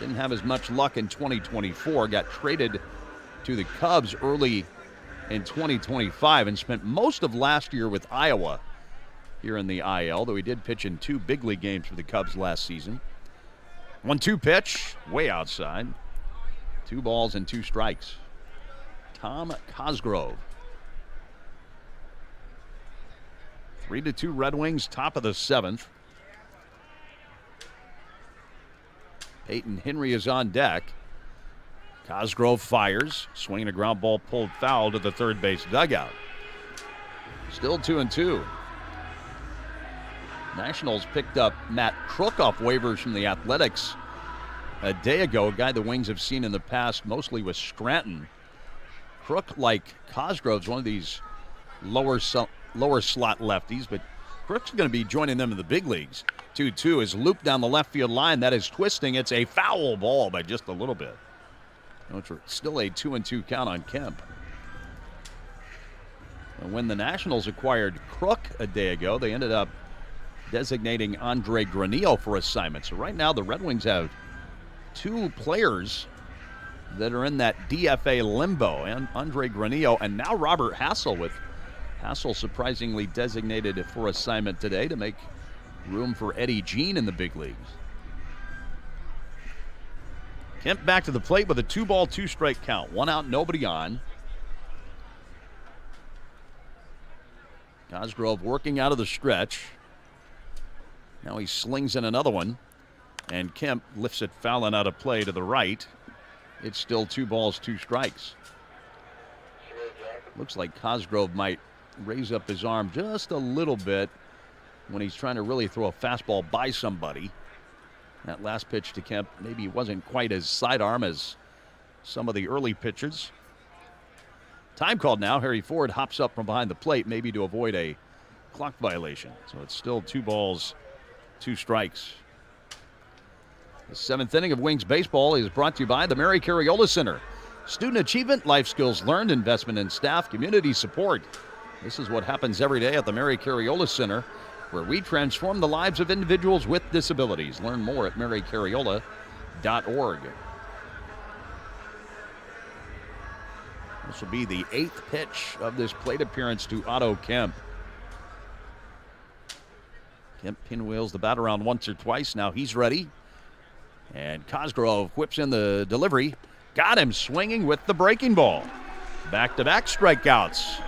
Didn't have as much luck in 2024. Got traded to the Cubs early in 2025 and spent most of last year with Iowa here in the IL, though he did pitch in 2 big league games for the Cubs last season. 1-2 pitch, way outside. 2 balls and 2 strikes. Tom Cosgrove. 3-2 Red Wings, top of the 7th. Peyton Henry is on deck. Cosgrove fires, swinging a ground ball pulled foul to the third base dugout. Still 2-2. Nationals picked up Matt Crook off waivers from the Athletics a day ago, a guy the Wings have seen in the past, mostly with Scranton. Crook, like Cosgrove's one of these lower slot lefties, but Crook's going to be joining them in the big leagues. 2-2 is looped down the left field line. That is twisting. It's a foul ball by just a little bit. Still a 2-2 count on Kemp. And when the Nationals acquired Crook a day ago, they ended up designating Andre Granillo for assignment. So right now the Red Wings have 2 players that are in that DFA limbo, and Andre Granillo and now Robert Hassel, with Hassel surprisingly designated for assignment today to make room for Eddie Jean in the big leagues. Kemp back to the plate with a 2-ball, 2-strike count. 1 out, nobody on. Cosgrove working out of the stretch. Now he slings in another one, and Kemp lifts it foul and out of play to the right. It's still 2 balls, 2 strikes. Looks like Cosgrove might raise up his arm just a little bit when he's trying to really throw a fastball by somebody. That last pitch to Kemp maybe wasn't quite as sidearm as some of the early pitches. Time called now. Harry Ford hops up from behind the plate, maybe to avoid a clock violation. So it's still 2 balls, 2 strikes. The 7th inning of Wings baseball is brought to you by the Mary Cariola Center. Student achievement, life skills learned, investment in staff, community support. This is what happens every day at the Mary Cariola Center, where we transform the lives of individuals with disabilities. Learn more at marycariola.org. This will be the 8th pitch of this plate appearance to Otto Kemp. Kemp pinwheels the bat around once or twice. Now he's ready. And Cosgrove whips in the delivery. Got him swinging with the breaking ball. Back-to-back strikeouts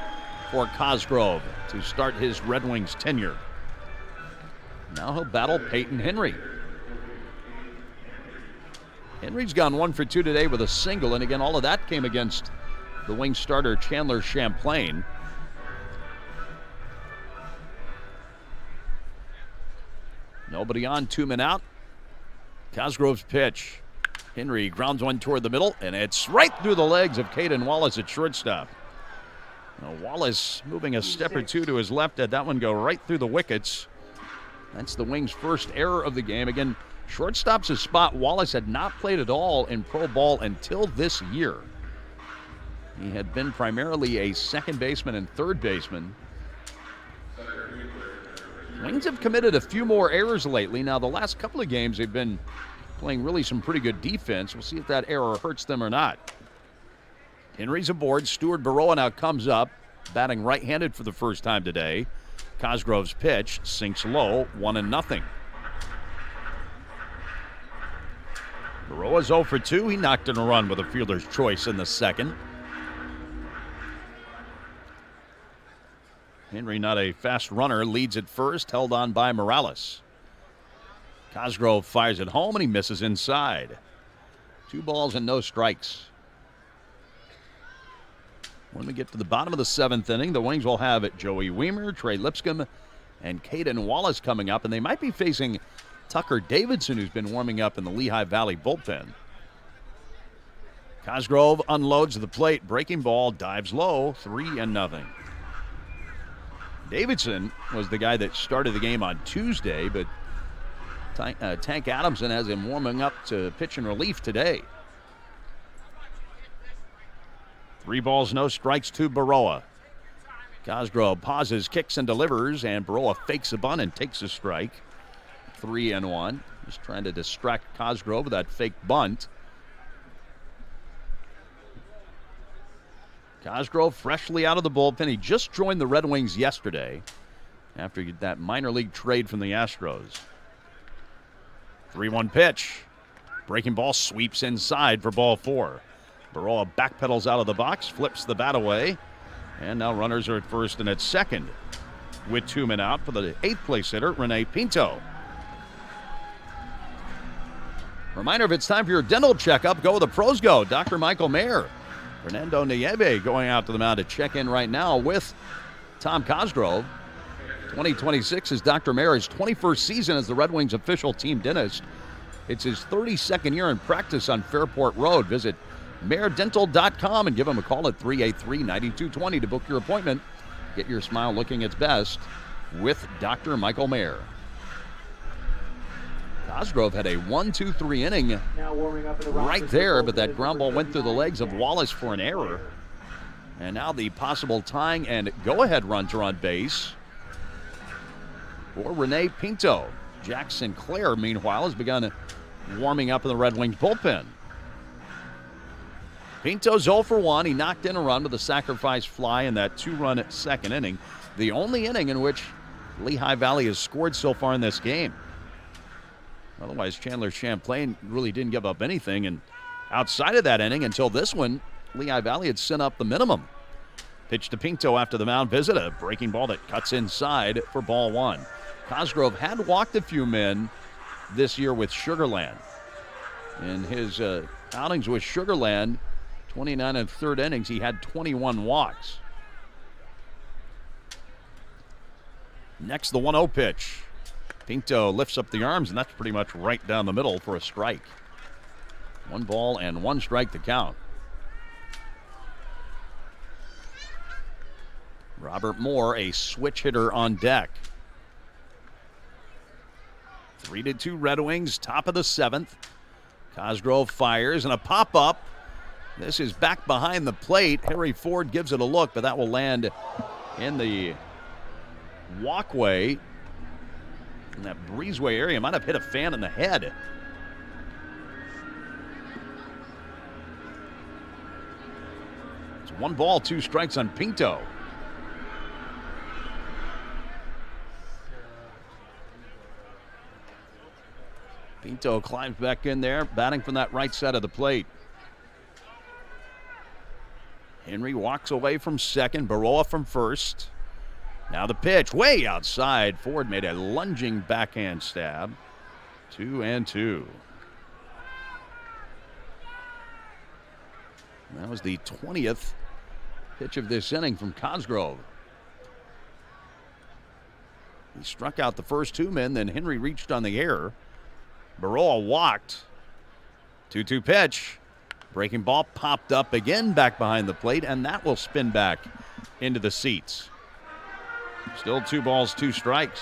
for Cosgrove to start his Red Wings tenure. Now he'll battle Peyton Henry. Henry's gone 1 for 2 today with a single, and again, all of that came against the Wings starter Chandler Champlain. Nobody on, 2 men out. Cosgrove's pitch. Henry grounds one toward the middle, and it's right through the legs of Caden Wallace at shortstop. Now Wallace moving a step or 2 to his left, had that one go right through the wickets. That's the Wings' first error of the game. Again, shortstop's a spot Wallace had not played at all in pro ball until this year. He had been primarily a second baseman and third baseman. Wings have committed a few more errors lately. Now, the last couple of games, they've been playing really some pretty good defense. We'll see if that error hurts them or not. Henry's aboard. Stuart Baroa now comes up, batting right-handed for the first time today. Cosgrove's pitch sinks low, 1-0. Baroa's 0 for 2. He knocked in a run with a fielder's choice in the second. Henry, not a fast runner, leads at first, held on by Morales. Cosgrove fires it home, and he misses inside. 2 balls and no strikes. When we get to the bottom of the 7th inning, the Wings will have Joey Weimer, Trey Lipscomb, and Caden Wallace coming up, and they might be facing Tucker Davidson, who's been warming up in the Lehigh Valley bullpen. Cosgrove unloads the plate. Breaking ball, dives low, 3-0. Davidson was the guy that started the game on Tuesday, but Tank Adamson has him warming up to pitch in relief today. 3 balls, no strikes to Baroa. Cosgrove pauses, kicks, and delivers, and Baroa fakes a bunt and takes a strike. 3-1. Just trying to distract Cosgrove with that fake bunt. Cosgrove freshly out of the bullpen. He just joined the Red Wings yesterday after that minor league trade from the Astros. 3-1 pitch. Breaking ball sweeps inside for ball 4. Baroa backpedals out of the box, flips the bat away, and now runners are at first and at second with 2 men out for the 8th place hitter, Rene Pinto. Reminder, if it's time for your dental checkup, go where the pros go. Dr. Michael Mayer. Fernando Nieve going out to the mound to check in right now with Tom Cosgrove. 2026 is Dr. Mayer's 21st season as the Red Wings official team dentist. It's his 32nd year in practice on Fairport Road. Visit mayerdental.com and give him a call at 383-9220 to book your appointment. Get your smile looking its best with Dr. Michael Mayer. Cosgrove had a 1-2-3 inning right there, but that ground ball went through the legs of Wallace for an error. And now the possible tying and go-ahead runner on base for Rene Pinto. Jack Sinclair, meanwhile, has begun warming up in the Red Wings bullpen. Pinto's 0 for 1. He knocked in a run with a sacrifice fly in that 2-run second inning. The only inning in which Lehigh Valley has scored so far in this game. Otherwise, Chandler Champlain really didn't give up anything. And outside of that inning, until this one, Lehigh Valley had sent up the minimum. Pitch to Pinto after the mound visit. A breaking ball that cuts inside for ball 1. Cosgrove had walked a few men this year with Sugarland. In his outings with Sugarland, 29 and third innings, he had 21 walks. Next, the 1-0 pitch. Pinto lifts up the arms, and that's pretty much right down the middle for a strike. 1 ball and 1 strike to count. Robert Moore, a switch hitter on deck. 3-2 Red Wings, top of the 7th. Cosgrove fires, and a pop-up. This is back behind the plate. Harry Ford gives it a look, but that will land in the walkway. In that breezeway area, might have hit a fan in the head. It's 1 ball, 2 strikes on Pinto. Pinto climbs back in there, batting from that right side of the plate. Henry walks away from second, Baroa from first. Now the pitch, way outside. Ford made a lunging backhand stab. 2-2. That was the 20th pitch of this inning from Cosgrove. He struck out the first 2 men, then Henry reached on the air. Baroa walked. 2-2 pitch. Breaking ball popped up again back behind the plate, and that will spin back into the seats. Still 2 balls, 2 strikes.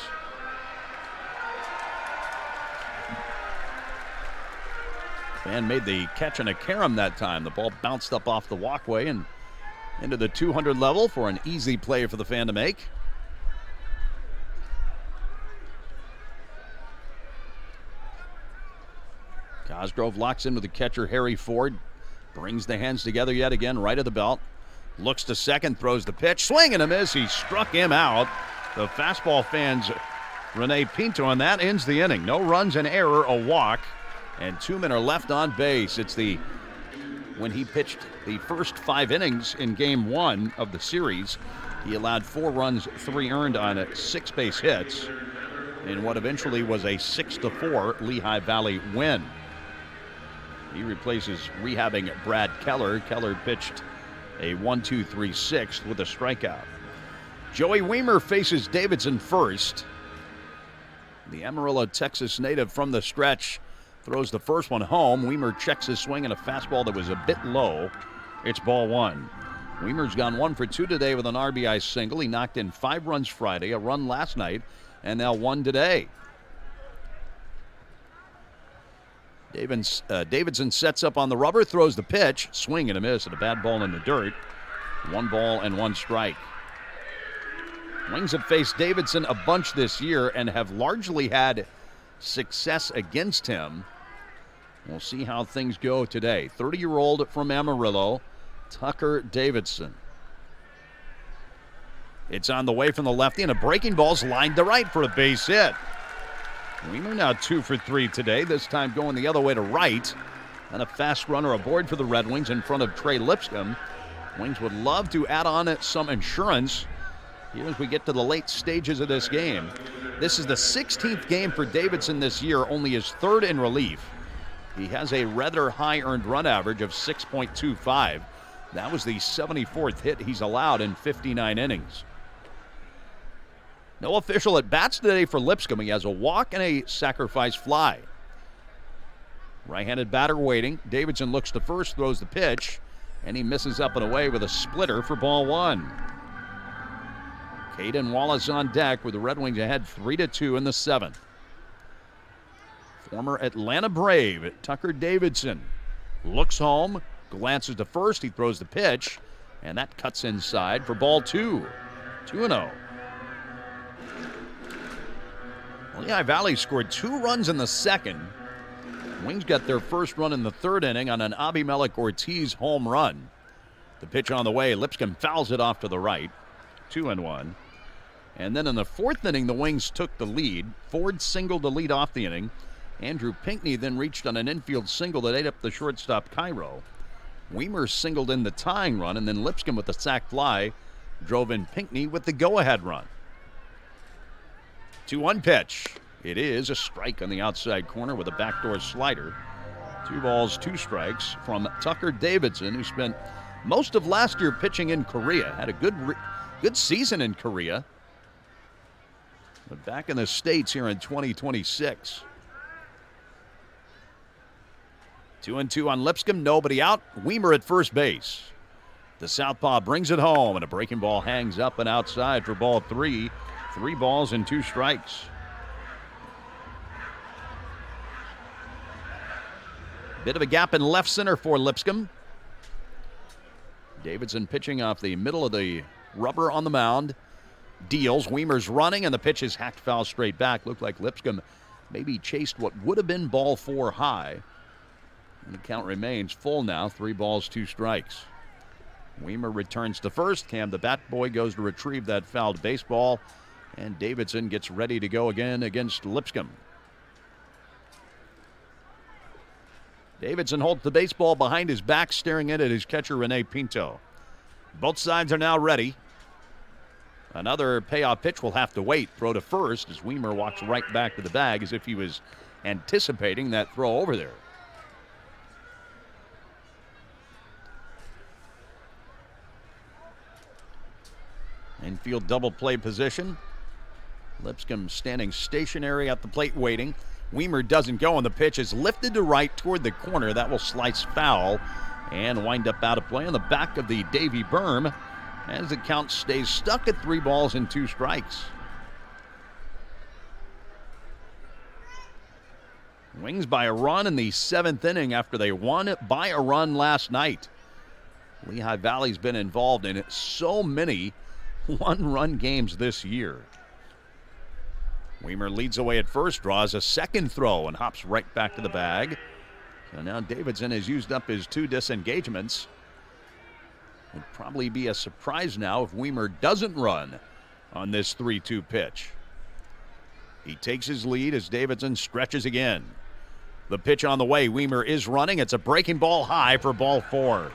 Fan made the catch on a carom that time. The ball bounced up off the walkway and into the 200 level for an easy play for the fan to make. Cosgrove locks in with the catcher, Harry Ford. Brings the hands together yet again, right of the belt. Looks to second, throws the pitch, swing and a miss. He struck him out. The fastball fans Rene Pinto, and that ends the inning. No runs, an error, a walk, and 2 men are left on base. It's when he pitched the first 5 innings in game 1 of the series, he allowed 4 runs, 3 earned on 6 base hits in what eventually was a 6-4 Lehigh Valley win. He replaces rehabbing Brad Keller. Keller pitched a 1-2-3-6 with a strikeout. Joey Weimer faces Davidson first. The Amarillo, Texas native from the stretch throws the first one home. Weimer checks his swing in a fastball that was a bit low. It's ball one. Weimer's gone 1 for 2 today with an RBI single. He knocked in 5 runs Friday, a run last night, and now 1 today. Davidson sets up on the rubber, throws the pitch, swing and a miss, and a bad ball in the dirt. 1 ball and 1 strike. Wings have faced Davidson a bunch this year and have largely had success against him. We'll see how things go today. 30-year-old from Amarillo, Tucker Davidson. It's on the way from the lefty, and a breaking ball's lined to right for a base hit. Weimer now 2 for 3 today, this time going the other way to right. And a fast runner aboard for the Red Wings in front of Trey Lipscomb. Wings would love to add on some insurance here as we get to the late stages of this game. This is the 16th game for Davidson this year, only his 3rd in relief. He has a rather high earned run average of 6.25. That was the 74th hit he's allowed in 59 innings. No official at bats today for Lipscomb. He has a walk and a sacrifice fly. Right-handed batter waiting. Davidson looks to first, throws the pitch, and he misses up and away with a splitter for ball 1. Caden Wallace on deck with the Red Wings ahead 3-2 in the 7th. Former Atlanta Brave, Tucker Davidson, looks home, glances to first, he throws the pitch, and that cuts inside for ball 2. 2-0. Lehigh Valley scored 2 runs in the 2nd. Wings got their first run in the 3rd inning on an Abimelech Ortiz home run. The pitch on the way, Lipscomb fouls it off to the right. 2-1. And then in the 4th inning, the Wings took the lead. Ford singled to lead off the inning. Andrew Pinckney then reached on an infield single that ate up the shortstop Cairo. Weimer singled in the tying run, and then Lipscomb with the sac fly drove in Pinckney with the go-ahead run. 2-1 pitch. It is a strike on the outside corner with a backdoor slider. 2 balls, 2 strikes from Tucker Davidson, who spent most of last year pitching in Korea. Had a good season in Korea, but back in the States here in 2026. 2-2 on Lipscomb, nobody out. Weimer at first base. The southpaw brings it home, and a breaking ball hangs up and outside for ball 3. 3 balls and 2 strikes. Bit of a gap in left center for Lipscomb. Davidson pitching off the middle of the rubber on the mound. Deals. Weimer's running, and the pitch is hacked foul straight back. Looked like Lipscomb maybe chased what would have been ball 4 high. And the count remains full now. 3 balls, 2 strikes. Weimer returns to first. Cam, the bat boy, goes to retrieve that fouled baseball. And Davidson gets ready to go again against Lipscomb. Davidson holds the baseball behind his back, staring at his catcher, Rene Pinto. Both sides are now ready. Another payoff pitch will have to wait. Throw to first as Weimer walks right back to the bag as if he was anticipating that throw over there. Infield double play position. Lipscomb standing stationary at the plate waiting. Weimer doesn't go, and the pitch is lifted to right toward the corner. That will slice foul and wind up out of play on the back of the Davy berm as the count stays stuck at 3 balls and 2 strikes. Wings by a run in the 7th inning after they won by a run last night. Lehigh Valley's been involved in so many 1-run games this year. Weimer leads away at first, draws a second throw, and hops right back to the bag. So now Davidson has used up his 2 disengagements. It'd probably be a surprise now if Weimer doesn't run on this 3-2 pitch. He takes his lead as Davidson stretches again. The pitch on the way. Weimer is running. It's a breaking ball high for ball 4.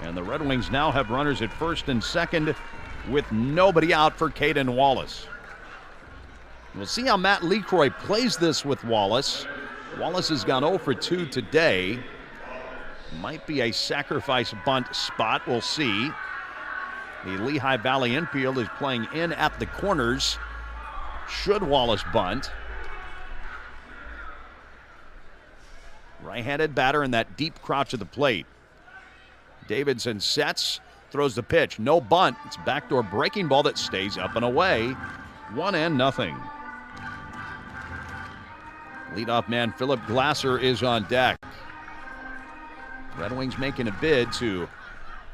And the Red Wings now have runners at first and second with nobody out for Caden Wallace. We'll see how Matt LeCroy plays this with Wallace. Wallace has gone 0 for 2 today. Might be a sacrifice bunt spot. We'll see. The Lehigh Valley infield is playing in at the corners. Should Wallace bunt? Right-handed batter in that deep crotch of the plate. Davidson sets, throws the pitch. No bunt. It's a backdoor breaking ball that stays up and away. 1-0. Leadoff man Philip Glasser is on deck. Red Wings making a bid to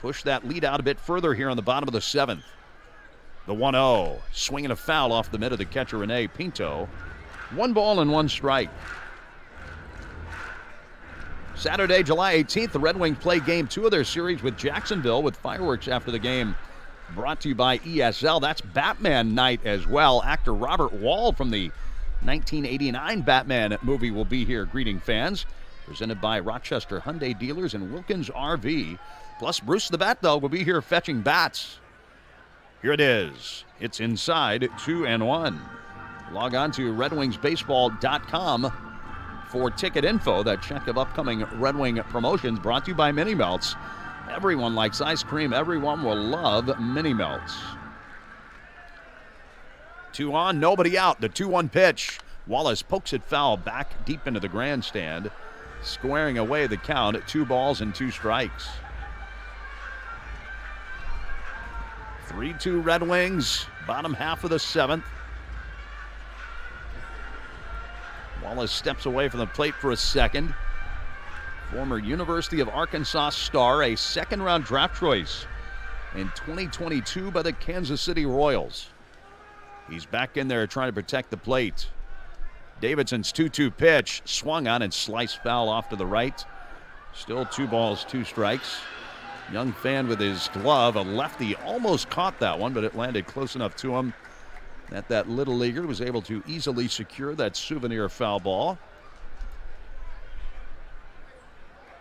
push that lead out a bit further here on the bottom of the 7th. The 1-0. Swinging a foul off the mid of the catcher, Rene Pinto. 1 ball and 1 strike. Saturday, July 18th, the Red Wings play Game 2 of their series with Jacksonville with fireworks after the game. Brought to you by ESL. That's Batman night as well. Actor Robert Wall from the 1989 Batman movie will be here greeting fans. Presented by Rochester Hyundai Dealers and Wilkins RV. Plus, Bruce the Bat Dog will be here fetching bats. Here it is. It's inside 2-1. Log on to RedWingsBaseball.com for ticket info. That check of upcoming Red Wing promotions brought to you by Mini Melts. Everyone likes ice cream. Everyone will love Mini Melts. 2 on, nobody out. The 2-1 pitch. Wallace pokes it foul back deep into the grandstand, squaring away the count at 2 balls and 2 strikes. 3-2 Red Wings, bottom half of the 7th. Wallace steps away from the plate for a second. Former University of Arkansas star, a second-round draft choice in 2022 by the Kansas City Royals. He's back in there trying to protect the plate. Davidson's 2-2 pitch, swung on and sliced foul off to the right. Still 2 balls, 2 strikes. Young fan with his glove, a lefty, almost caught that one, but it landed close enough to him that little leaguer was able to easily secure that souvenir foul ball.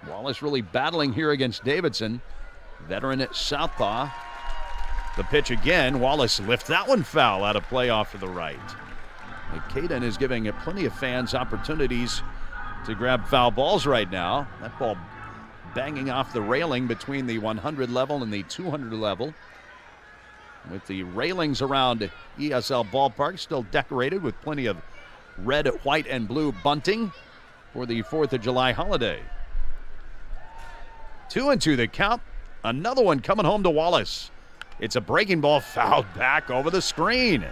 Wallace really battling here against Davidson. Veteran at southpaw. The pitch again. Wallace lifts that one foul out of play off to the right. Caden is giving plenty of fans opportunities to grab foul balls right now. That ball banging off the railing between the 100 level and the 200 level. With the railings around ESL Ballpark still decorated with plenty of red, white, and blue bunting for the 4th of July holiday. 2-2 the count. Another one coming home to Wallace. It's a breaking ball fouled back over the screen.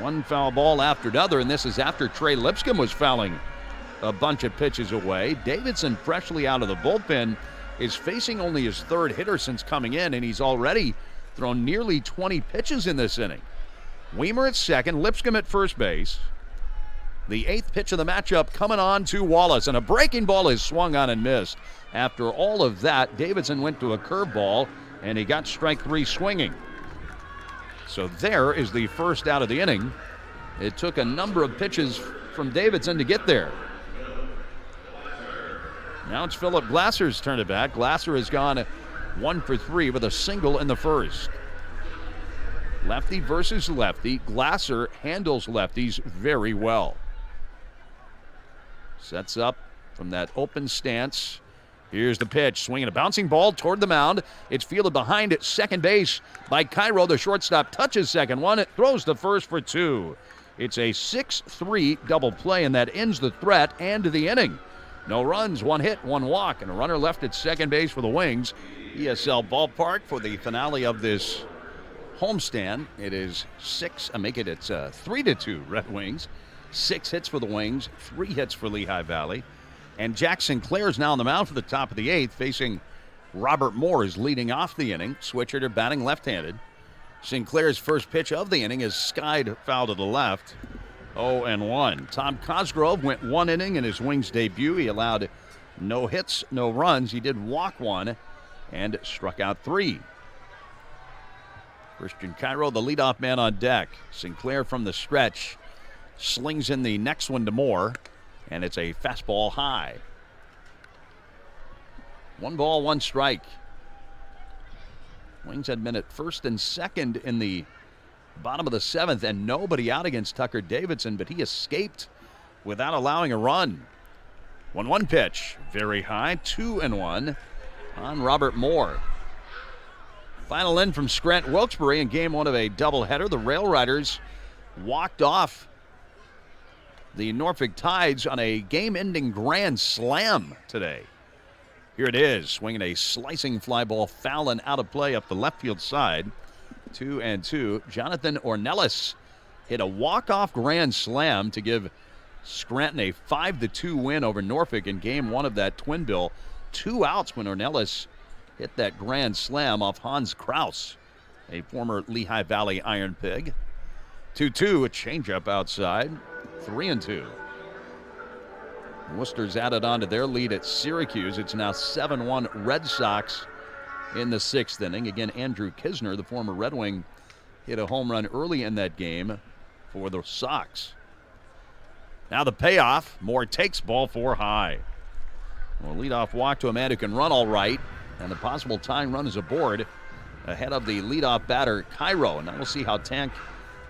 One foul ball after another, and this is after Trey Lipscomb was fouling a bunch of pitches away. Davidson, freshly out of the bullpen, is facing only his 3rd hitter since coming in, and he's already thrown nearly 20 pitches in this inning. Weimer at second, Lipscomb at first base. The 8th pitch of the matchup coming on to Wallace, and a breaking ball is swung on and missed. After all of that, Davidson went to a curveball, and he got strike 3 swinging. So there is the first out of the inning. It took a number of pitches from Davidson to get there. Now it's Philip Glasser's turn to bat. Glasser has gone 1 for 3 with a single in the first. Lefty versus lefty. Glasser handles lefties very well. Sets up from that open stance. Here's the pitch, swinging a bouncing ball toward the mound. It's fielded behind at second base by Cairo. The shortstop touches second one. It throws to first for 2. It's a 6-3 double play, and that ends the threat and the inning. No runs, 1 hit, 1 walk, and a runner left at second base for the Wings. ESL Ballpark for the finale of this homestand. It is 3-2 Red Wings. 6 hits for the Wings, 3 hits for Lehigh Valley. And Jack Sinclair's now on the mound for the top of the 8th, facing Robert Moore is leading off the inning. Switch hitter batting left-handed. Sinclair's first pitch of the inning is skied foul to the left. 0-1. Tom Cosgrove went 1 inning in his Wings debut. He allowed no hits, no runs. He did walk 1 and struck out 3. Christian Cairo, the leadoff man on deck. Sinclair from the stretch slings in the next one to Moore, and it's a fastball high. 1 ball, 1 strike. Wings had been at first and second in the bottom of the 7th, and nobody out against Tucker Davidson, but he escaped without allowing a run. 1-1 pitch, very high, 2-1 on Robert Moore. Final in from Scranton Wilkes-Barre in game 1 of a doubleheader. The Rail Riders walked off the Norfolk Tides on a game-ending grand slam today. Here it is, swinging a slicing fly ball foul and out of play up the left field side. 2-2. Jonathan Ornelas hit a walk-off grand slam to give Scranton a 5-2 win over Norfolk in game one of that twin bill. 2 outs when Ornelas hit that grand slam off Hans Kraus, a former Lehigh Valley Iron Pig. 2-2, a changeup outside. 3-2. Worcester's added on to their lead at Syracuse. It's now 7-1 Red Sox in the 6th inning. Again, Andrew Kisner, the former Red Wing, hit a home run early in that game for the Sox. Now the payoff. Moore takes ball 4 high. Well, leadoff walk to a man who can run all right, and the possible tying run is aboard ahead of the leadoff batter, Cairo. And now we'll see how Tank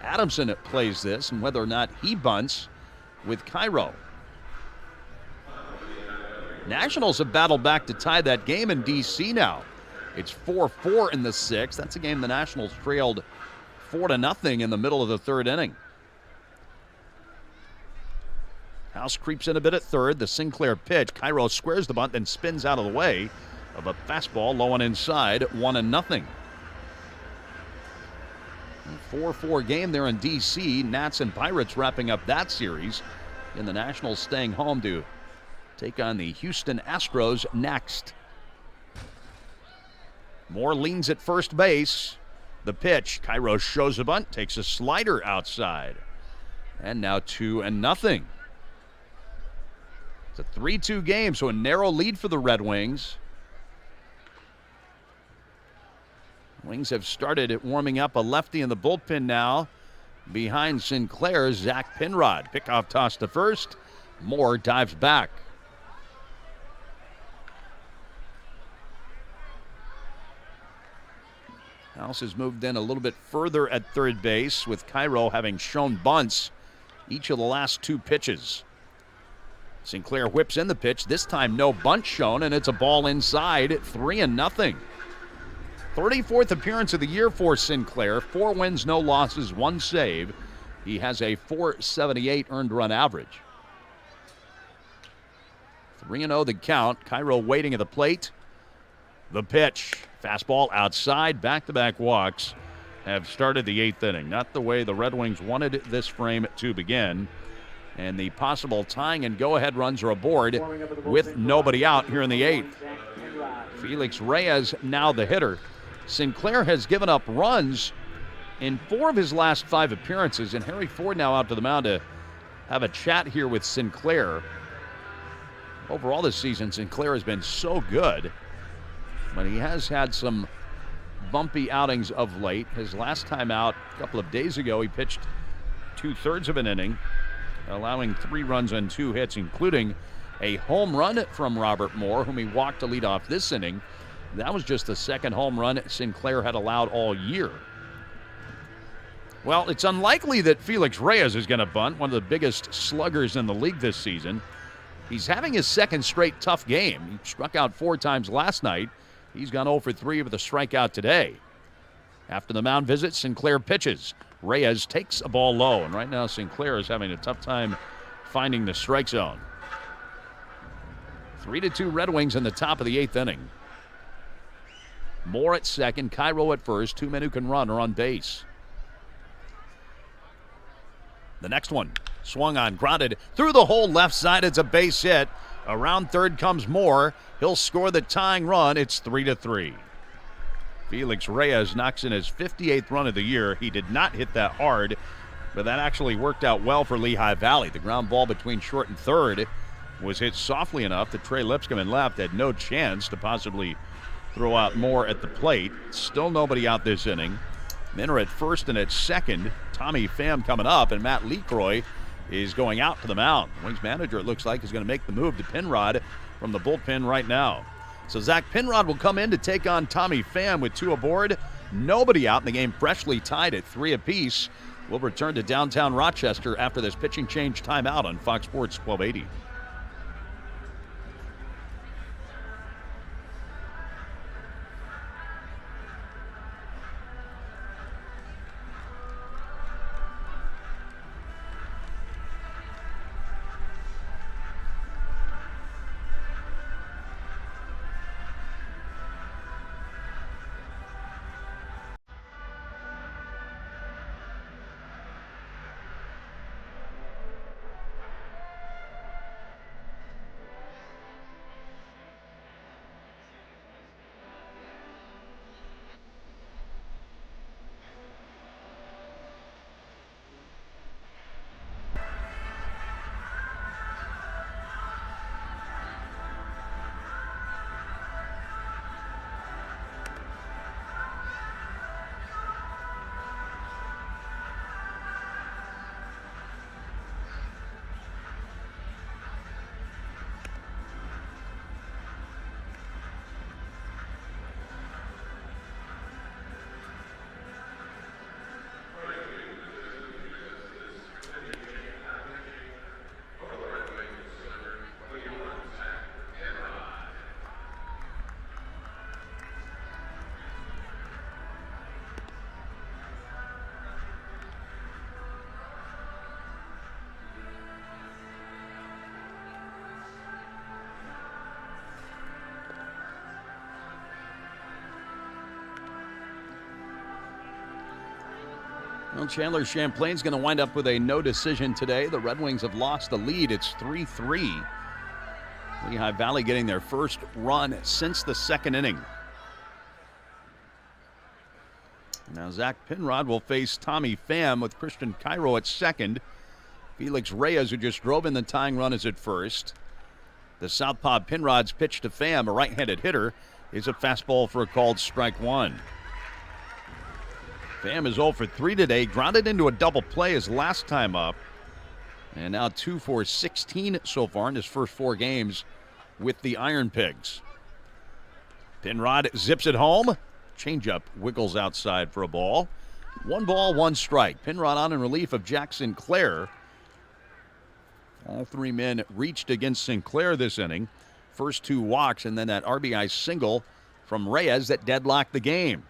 Adamson plays this and whether or not he bunts with Cairo. Nationals have battled back to tie that game in D.C. now. It's 4-4 in the 6th. That's a game the Nationals trailed 4-0 in the middle of the 3rd inning. House creeps in a bit at third. The Sinclair pitch. Cairo squares the bunt, then spins out of the way of a fastball low and inside. 1-0. 4-4 game there in D.C. Nats and Pirates wrapping up that series. And the Nationals staying home to take on the Houston Astros next. Moore leans at first base. The pitch. Cairo shows a bunt, takes a slider outside. And now 2-0. It's a 3-2 game, so a narrow lead for the Red Wings. Wings have started warming up a lefty in the bullpen now. Behind Sinclair, Zach Penrod. Pickoff toss to first. Moore dives back. House has moved in a little bit further at third base, with Cairo having shown bunts each of the last 2 pitches. Sinclair whips in the pitch. This time no bunt shown, and it's a ball inside. 3-0. 34th appearance of the year for Sinclair. 4 wins, no losses, 1 save. He has a .478 earned run average. 3-0 the count. Cairo waiting at the plate. The pitch. Fastball outside. Back-to-back walks have started the 8th inning. Not the way the Red Wings wanted this frame to begin. And the possible tying and go-ahead runs are aboard with nobody out here in the 8th. Felix Reyes now the hitter. Sinclair has given up runs in 4 of his last 5 appearances, and Harry Ford now out to the mound to have a chat here with Sinclair. Overall this season, Sinclair has been so good, but he has had some bumpy outings of late. His last time out a couple of days ago, he pitched 2/3 of an inning, allowing 3 runs and 2 hits, including a home run from Robert Moore, whom he walked to lead off this inning. That was just the 2nd home run Sinclair had allowed all year. Well, it's unlikely that Felix Reyes is going to bunt, one of the biggest sluggers in the league this season. He's having his 2nd straight tough game. He struck out 4 times last night. He's gone 0 for 3 with a strikeout today. After the mound visit, Sinclair pitches. Reyes takes a ball low, and right now Sinclair is having a tough time finding the strike zone. 3-2 Red Wings in the top of the 8th inning. Moore at second, Cairo at first. 2 men who can run are on base. The next one, swung on, grounded through the hole left side. It's a base hit. Around third comes Moore. He'll score the tying run. It's 3-3. Felix Reyes knocks in his 58th run of the year. He did not hit that hard, but that actually worked out well for Lehigh Valley. The ground ball between short and third was hit softly enough that Trey Lipscomb in left had no chance to possibly throw out Moore at the plate. Still nobody out this inning. Men are at first and at second. Tommy Pham coming up, and Matt Lecroy is going out to the mound. Wings manager, it looks like, is going to make the move to Penrod from the bullpen right now. So Zach Penrod will come in to take on Tommy Pham with 2 aboard. Nobody out in the game, freshly tied at 3 apiece. We'll return to downtown Rochester after this pitching change timeout on Fox Sports 1280. Well, Chandler Champlain's going to wind up with a no decision today. The Red Wings have lost the lead. It's 3-3. Lehigh Valley getting their first run since the second inning. Now Zach Penrod will face Tommy Pham with Christian Cairo at second. Felix Reyes, who just drove in the tying run, is at first. The southpaw Penrod's pitch to Pham, a right-handed hitter, is a fastball for a called strike one. Pham is 0 for 3 today, grounded into a double play his last time up. And now 2 for 16 so far in his first 4 games with the IronPigs. Penrod zips it home. Changeup wiggles outside for a ball. 1 ball, 1 strike. Penrod on in relief of Jack Sinclair. All 3 men reached against Sinclair this inning. First 2 walks and then that RBI single from Reyes that deadlocked the game.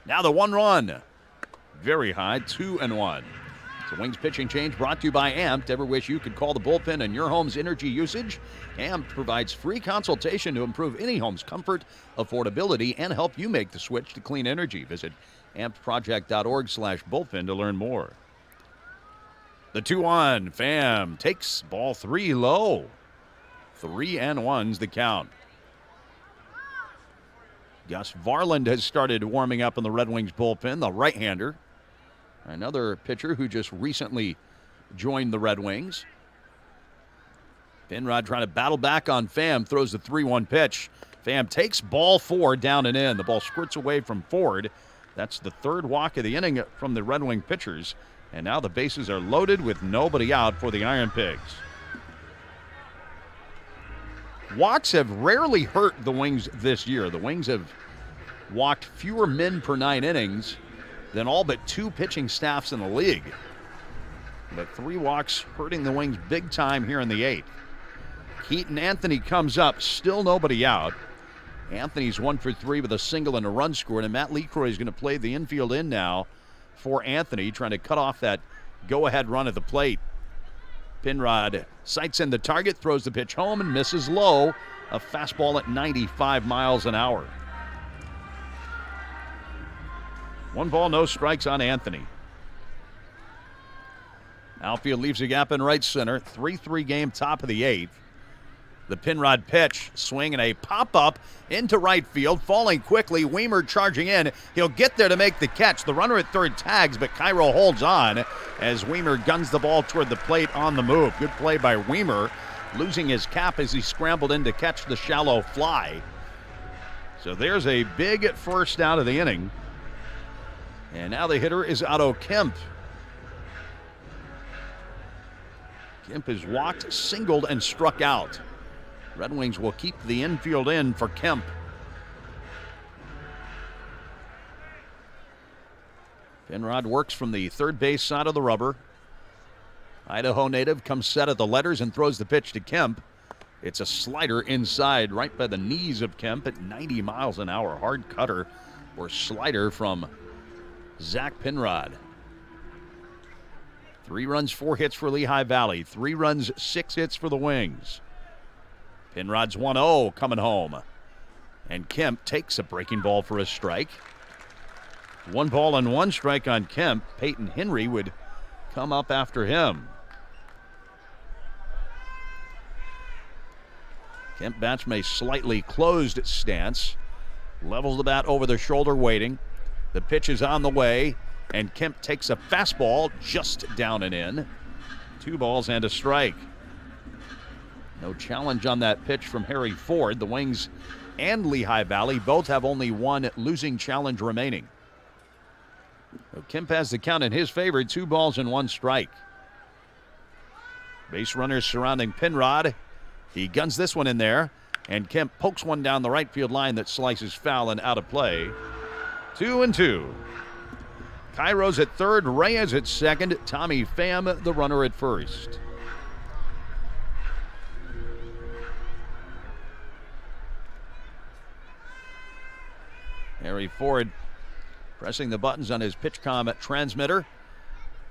Now the 1 run. Very high, 2-1. The Wings pitching change brought to you by Amped. Ever wish you could call the bullpen in your home's energy usage? Amped provides free consultation to improve any home's comfort, affordability, and help you make the switch to clean energy. Visit ampedproject.org/bullpen to learn more. The 2-1, Pham takes ball 3 low. 3-1's the count. Gus Varland has started warming up in the Red Wings bullpen, the right-hander. Another pitcher who just recently joined the Red Wings. Penrod trying to battle back on Pham, throws the 3-1 pitch. Pham takes ball 4 down and in. The ball squirts away from Ford. That's the 3rd walk of the inning from the Red Wing pitchers. And now the bases are loaded with nobody out for the IronPigs. Walks have rarely hurt the Wings this year. The Wings have walked fewer men per 9 innings than all but 2 pitching staffs in the league. But 3 walks hurting the Wings big time here in the 8th. Keaton Anthony comes up, still nobody out. Anthony's 1 for 3 with a single and a run scored, and Matt Lecroy is going to play the infield in now for Anthony, trying to cut off that go-ahead run at the plate. Penrod sights in the target, throws the pitch home, and misses low. A fastball at 95 miles an hour. 1 ball, no strikes on Anthony. Outfield leaves a gap in right center. 3-3 game, top of the 8th. The Penrod pitch, swing and a pop-up into right field, falling quickly. Weimer charging in. He'll get there to make the catch. The runner at third tags, but Cairo holds on as Weimer guns the ball toward the plate on the move. Good play by Weimer, losing his cap as he scrambled in to catch the shallow fly. So there's a big first out of the inning. And now the hitter is Otto Kemp. Kemp is walked, singled, and struck out. Red Wings will keep the infield in for Kemp. Penrod works from the third base side of the rubber. Idaho native comes set at the letters and throws the pitch to Kemp. It's a slider inside right by the knees of Kemp at 90 miles an hour. Hard cutter or slider from Zach Penrod. 3 runs, 4 hits for Lehigh Valley. 3 runs, 6 hits for the Wings. Penrod's 1-0 coming home. And Kemp takes a breaking ball for a strike. 1 ball and 1 strike on Kemp. Peyton Henry would come up after him. Kemp bats from a slightly closed stance. Levels the bat over the shoulder, waiting. The pitch is on the way, and Kemp takes a fastball just down and in. 2 balls and a strike. No challenge on that pitch from Harry Ford. The Wings and Lehigh Valley both have only 1 losing challenge remaining. So Kemp has the count in his favor, 2 balls and 1 strike. Base runners surrounding Penrod. He guns this one in there, and Kemp pokes one down the right field line that slices foul and out of play. 2-2. Cairo's at third, Reyes at second, Tommy Pham the runner at first. Harry Ford pressing the buttons on his PitchCom transmitter.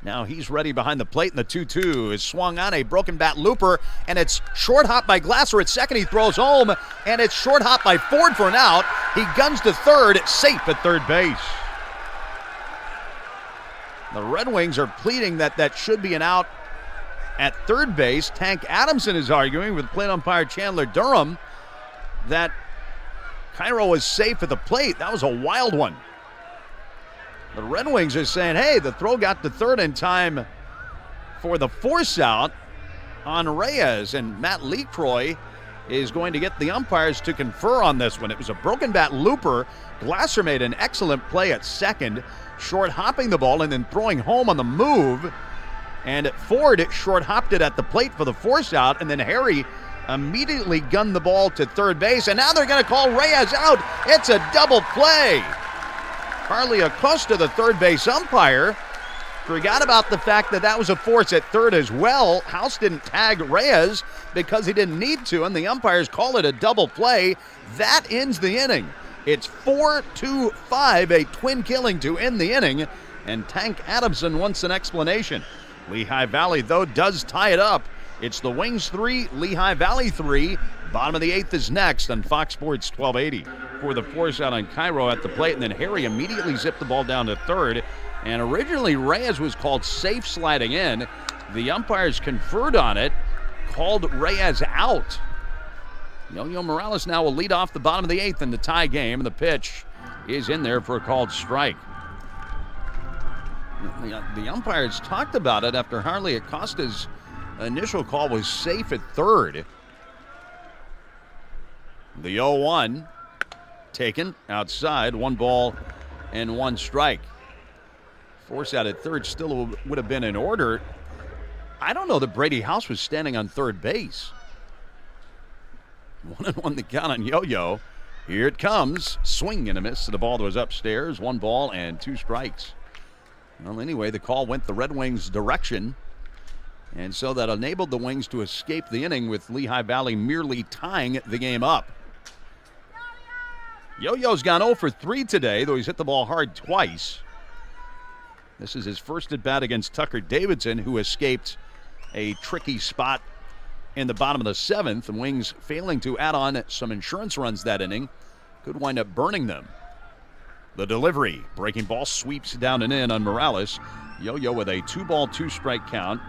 Now he's ready behind the plate, and the 2-2 is swung on, a broken bat looper, and it's short hop by Glasser at second. He throws home, and it's short hop by Ford for an out. He guns to third, safe at third base. The Red Wings are pleading that that should be an out at third base. Tank Adamson is arguing with plate umpire Chandler Durham that Cairo was safe at the plate. That was a wild one. The Red Wings are saying, hey, the throw got to third in time for the force out on Reyes, and Matt Lecroy is going to get the umpires to confer on this one. It was a broken bat looper. Glasser made an excellent play at second, short hopping the ball and then throwing home on the move. And Ford short hopped it at the plate for the force out, and then Harry immediately gunned the ball to third base, and now they're going to call Reyes out. It's a double play. Carly Acosta, the third base umpire, forgot about the fact that that was a force at third as well. House didn't tag Reyes because he didn't need to, and the umpires call it a double play. That ends the inning. It's 4-2-5, a twin killing to end the inning, and Tank Adamson wants an explanation. Lehigh Valley, though, does tie it up. It's the Wings 3, Lehigh Valley 3. Bottom of the eighth is next on Fox Sports 1280. For the force out on Cairo at the plate, and then Harry immediately zipped the ball down to third. And originally Reyes was called safe sliding in. The umpires conferred on it, called Reyes out. Yo-Yo Morales now will lead off the bottom of the eighth in the tie game, and the pitch is in there for a called strike. The umpires talked about it after Harley Acosta's initial call was safe at third. The 0-1 taken outside, 1 ball and 1 strike. Force out at third still would have been in order. I don't know that Brady House was standing on third base. 1-1 the count on Yo-Yo. Here it comes. Swing and a miss. The ball that was upstairs. 1 ball and 2 strikes. Well, anyway, the call went the Red Wings' direction, and so that enabled the Wings to escape the inning with Lehigh Valley merely tying the game up. Yo-Yo's gone 0 for 3 today, though he's hit the ball hard twice. This is his first at bat against Tucker Davidson, who escaped a tricky spot in the bottom of the 7th. The Wings failing to add on some insurance runs that inning could wind up burning them. The delivery, breaking ball, sweeps down and in on Morales. Yo-Yo with a 2-ball, 2-strike count.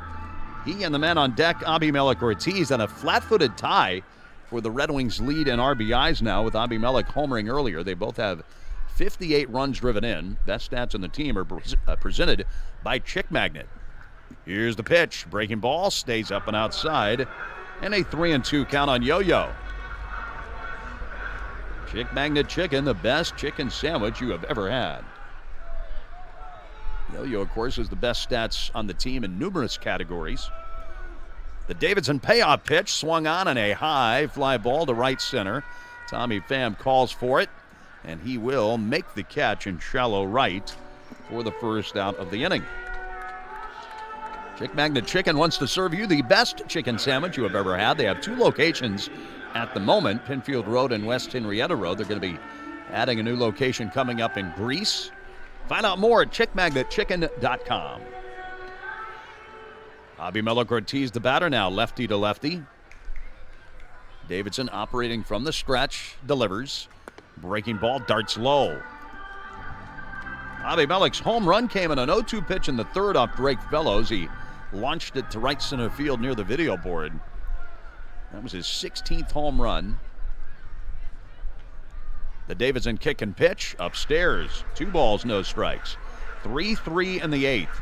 He and the man on deck, Abimelec Ortiz, on a flat-footed tie for the Red Wings lead in RBIs now, with Abimelec homering earlier. They both have 58 runs driven in. Best stats on the team are presented by Chick Magnet. Here's the pitch. Breaking ball, stays up and outside, and a 3-2 count on Yo-Yo. Chick Magnet Chicken, the best chicken sandwich you have ever had. Yo-Yo, of course, is the best stats on the team in numerous categories. The Davidson payoff pitch swung on a high fly ball to right center. Tommy Pham calls for it, and he will make the catch in shallow right for the first out of the inning. Chick Magnet Chicken wants to serve you the best chicken sandwich you have ever had. They have 2 locations at the moment, Penfield Road and West Henrietta Road. They're going to be adding a new location coming up in Greece. Find out more at chickmagnetchicken.com. Abimelec Ortiz, the batter now, lefty to lefty. Davidson operating from the stretch, delivers. Breaking ball, darts low. Abimelec's home run came in an 0-2 pitch in the third off Drake Fellows. He launched it to right center field near the video board. That was his 16th home run. The Davidson kick and pitch upstairs. 2 balls, no strikes. 3-3 in the 8th.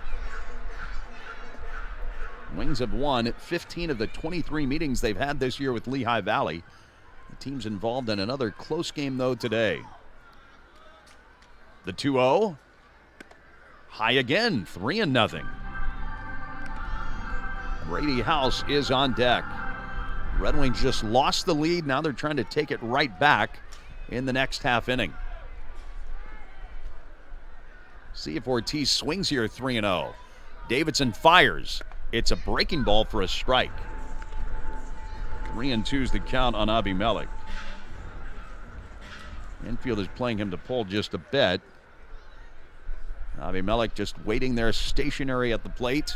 Wings have won 15 of the 23 meetings they've had this year with Lehigh Valley. The team's involved in another close game, though, today. The 2-0. High again, 3-0. Brady House is on deck. Red Wings just lost the lead. Now they're trying to take it right back in the next half inning. See if Ortiz swings here, 3-0. Davidson fires. It's a breaking ball for a strike. 3-2 is the count on Abimelec. Infield is playing him to pull just a bit. Abimelec just waiting there stationary at the plate.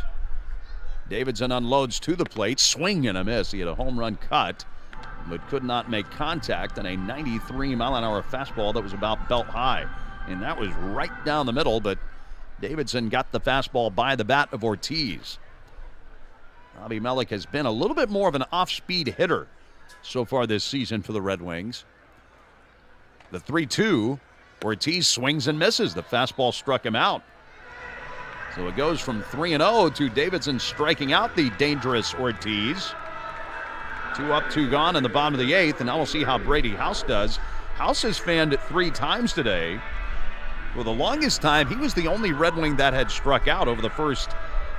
Davidson unloads to the plate. Swing and a miss. He had a home run cut, but could not make contact on a 93-mile-an-hour fastball that was about belt high. And that was right down the middle, but Davidson got the fastball by the bat of Ortiz. Bobby Mellick has been a little bit more of an off-speed hitter so far this season for the Red Wings. The 3-2, Ortiz swings and misses. The fastball struck him out. So it goes from 3-0 to Davidson striking out the dangerous Ortiz. 2 up, 2 gone in the bottom of the 8th, and now we'll see how Brady House does. House has fanned 3 times today. For the longest time, he was the only Red Wing that had struck out over the first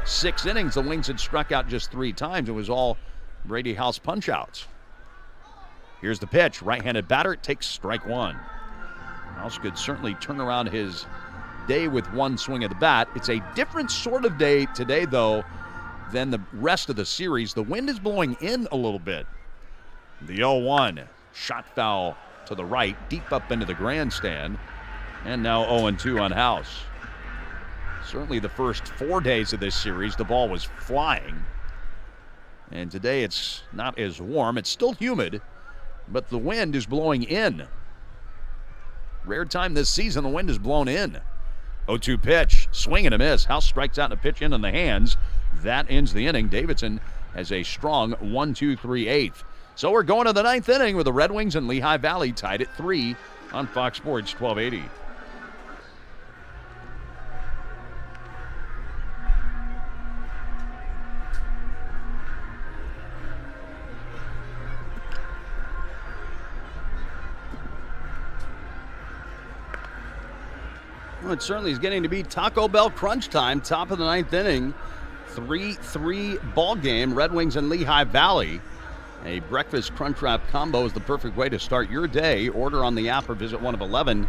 6 innings. The Wings had struck out just 3 times. It was all Brady House punch-outs. Here's the pitch. Right-handed batter takes strike 1. House could certainly turn around his day with 1 swing of the bat. It's a different sort of day today, though, than the rest of the series. The wind is blowing in a little bit. The 0-1. Shot foul to the right, deep up into the grandstand. And now 0-2 on House. Certainly the first 4 days of this series, the ball was flying. And today it's not as warm. It's still humid, but the wind is blowing in. Rare time this season, the wind is blown in. 0-2 pitch, swing and a miss. House strikes out and a pitch in the hands. That ends the inning. Davidson has a strong 1-2-3-8. So we're going to the 9th inning with the Red Wings and Lehigh Valley tied at 3 on Fox Sports 1280. Well, it certainly is getting to be Taco Bell crunch time, top of the 9th inning. 3-3 ball game, Red Wings and Lehigh Valley. A breakfast crunch wrap combo is the perfect way to start your day. Order on the app or visit one of 11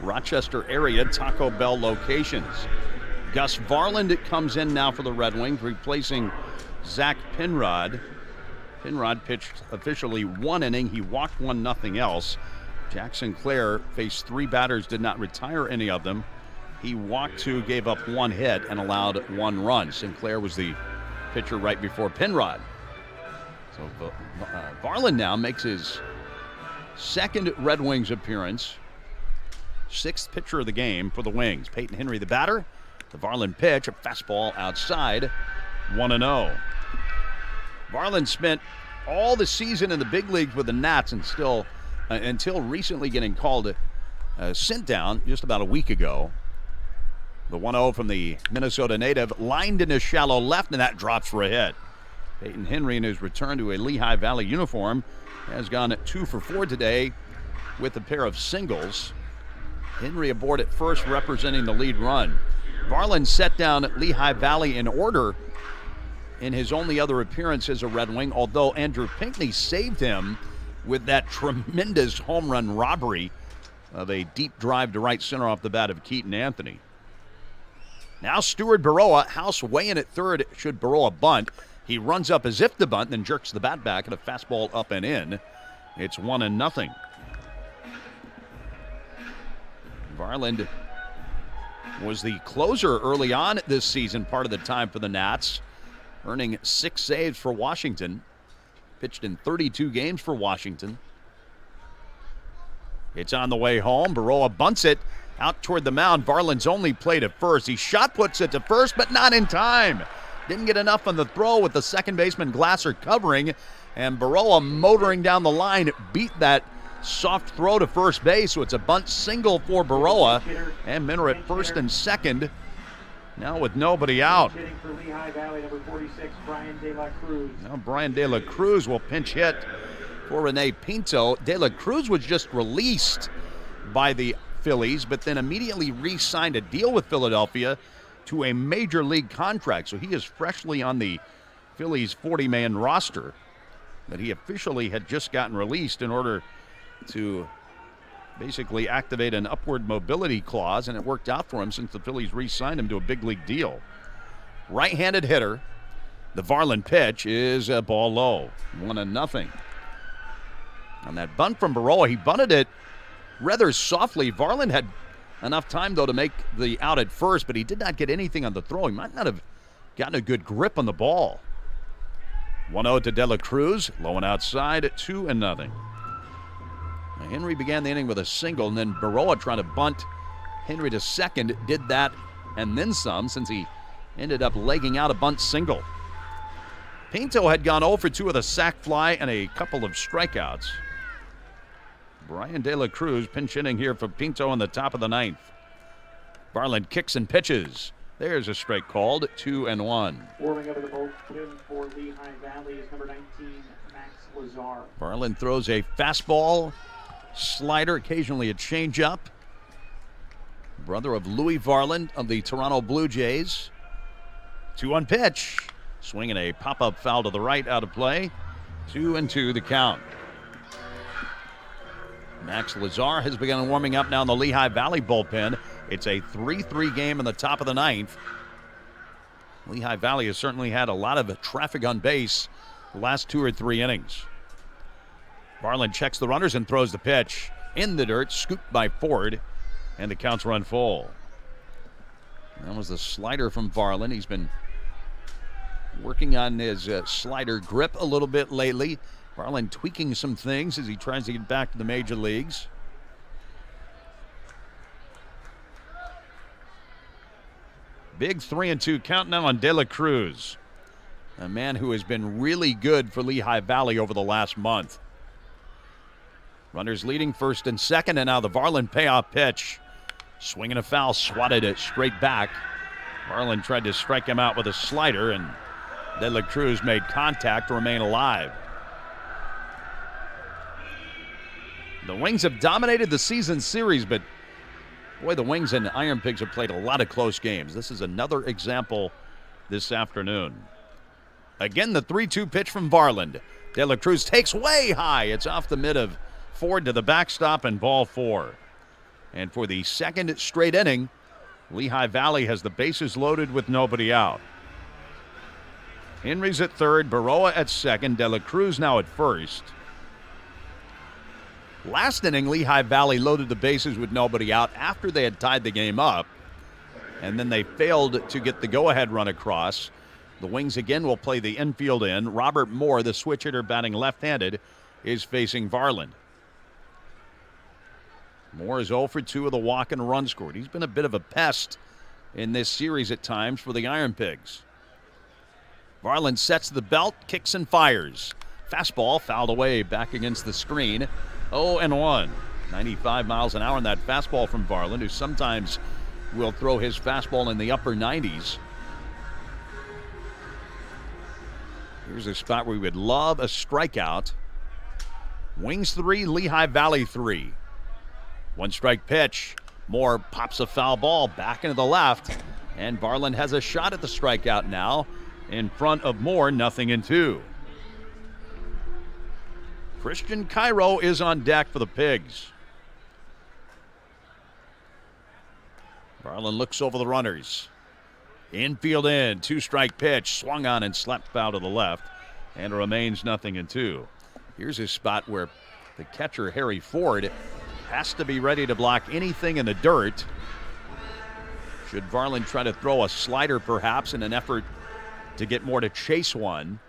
Rochester area Taco Bell locations. Gus Varland comes in now for the Red Wings, replacing Zach Penrod. Penrod pitched officially 1 inning. He walked 1, nothing else. Jack Sinclair faced 3 batters, did not retire any of them. He walked 2, gave up 1 hit, and allowed 1 run. Sinclair was the pitcher right before Penrod. So Varland now makes his 2nd Red Wings appearance. 6th pitcher of the game for the Wings. Peyton Henry the batter. The Varland pitch, a fastball outside, 1-0. Varland spent all the season in the big leagues with the Nats and still, until recently getting called sent down just about a week ago. The 1-0 from the Minnesota native, lined into shallow left, and that drops for a hit. Peyton Henry, in his return to a Lehigh Valley uniform, has gone 2 for 4 today with a pair of singles. Henry aboard at first, representing the lead run. Varland set down Lehigh Valley in order in his only other appearance as a Red Wing, although Andrew Pinckney saved him with that tremendous home run robbery of a deep drive to right center off the bat of Keaton Anthony. Now Stuart Baroa, House way in at third should Baroa bunt. He runs up as if to bunt, then jerks the bat back and a fastball up and in. It's 1-0. Varland was the closer early on this season, part of the time for the Nats, earning 6 saves for Washington. Pitched in 32 games for Washington. It's on the way home. Baroa bunts it out toward the mound. Varland's only played at first. He shot puts it to first, but not in time. Didn't get enough on the throw with the second baseman Glasser covering, and Baroa motoring down the line beat that soft throw to first base, so it's a bunt single for Baroa, and Minner at first and second, now with nobody out. For Lehigh Valley, number 46, Brian De La Cruz. Now Brian De La Cruz will pinch hit for Rene Pinto. De La Cruz was just released by the Phillies, but then immediately re-signed a deal with Philadelphia to a major league contract. So he is freshly on the Phillies 40-man roster, but he officially had just gotten released in order to basically activate an upward mobility clause, and it worked out for him since the Phillies re-signed him to a big league deal. Right-handed hitter. The Varland pitch is a ball low, 1-0. On that bunt from Baroa, he bunted it rather softly. Varland had enough time, though, to make the out at first, but he did not get anything on the throw. He might not have gotten a good grip on the ball. 1-0 to De La Cruz, low and outside, 2-0. Now, Henry began the inning with a single, and then Baroa trying to bunt Henry to second, did that and then some, since he ended up legging out a bunt single. Pinto had gone 0 for 2 with a sac fly and a couple of strikeouts. Brian De La Cruz pinch hitting here for Pinto in the top of the 9th. Varland kicks and pitches. There's a strike called, 2-1. Warming up at the bullpen for Lehigh Valley is number 19, Max Lazar. Varland throws a fastball, slider, occasionally a changeup. Brother of Louis Varland of the Toronto Blue Jays. 2-1 pitch. Swinging a pop-up foul to the right, out of play. 2-2 the count. Max Lazar has begun warming up now in the Lehigh Valley bullpen. It's a 3-3 game in the top of the 9th. Lehigh Valley has certainly had a lot of traffic on base the last 2 or 3 innings. Varland checks the runners and throws the pitch. In the dirt, scooped by Ford, and the count's run full. That was the slider from Varland. He's been working on his slider grip a little bit lately. Varland tweaking some things as he tries to get back to the major leagues. Big 3-2 count now on De La Cruz, a man who has been really good for Lehigh Valley over the last month. Runners leading first and second, and now the Varland payoff pitch. Swinging a foul, swatted it straight back. Varland tried to strike him out with a slider, and De La Cruz made contact to remain alive. The Wings have dominated the season series, but boy, the Wings and IronPigs have played a lot of close games. This is another example this afternoon. Again, the 3-2 pitch from Varland. De La Cruz takes way high. It's off the mid of Ford to the backstop, and ball 4. And for the second straight inning, Lehigh Valley has the bases loaded with nobody out. Henry's at third, Baroa at second, De La Cruz now at first. Last inning, Lehigh Valley loaded the bases with nobody out after they had tied the game up, and then they failed to get the go-ahead run across. The Wings again will play the infield in. Robert Moore, the switch hitter batting left-handed, is facing Varland. Moore is 0 for 2 with a walk and a run scored. He's been a bit of a pest in this series at times for the IronPigs. Varland sets the belt, kicks and fires. Fastball fouled away back against the screen. 0-1. 95 miles an hour on that fastball from Varland, who sometimes will throw his fastball in the upper 90s. Here's a spot where we would love a strikeout. Wings 3, Lehigh Valley 3. 1-strike pitch. Moore pops a foul ball back into the left, and Varland has a shot at the strikeout now. In front of Moore, 0-2. Christian Cairo is on deck for the Pigs. Varland looks over the runners. Infield in, 2-strike pitch, swung on and slapped foul to the left, and it remains 0-2. Here's a spot where the catcher, Harry Ford, has to be ready to block anything in the dirt. Should Varland try to throw a slider perhaps in an effort to get Moore to chase one.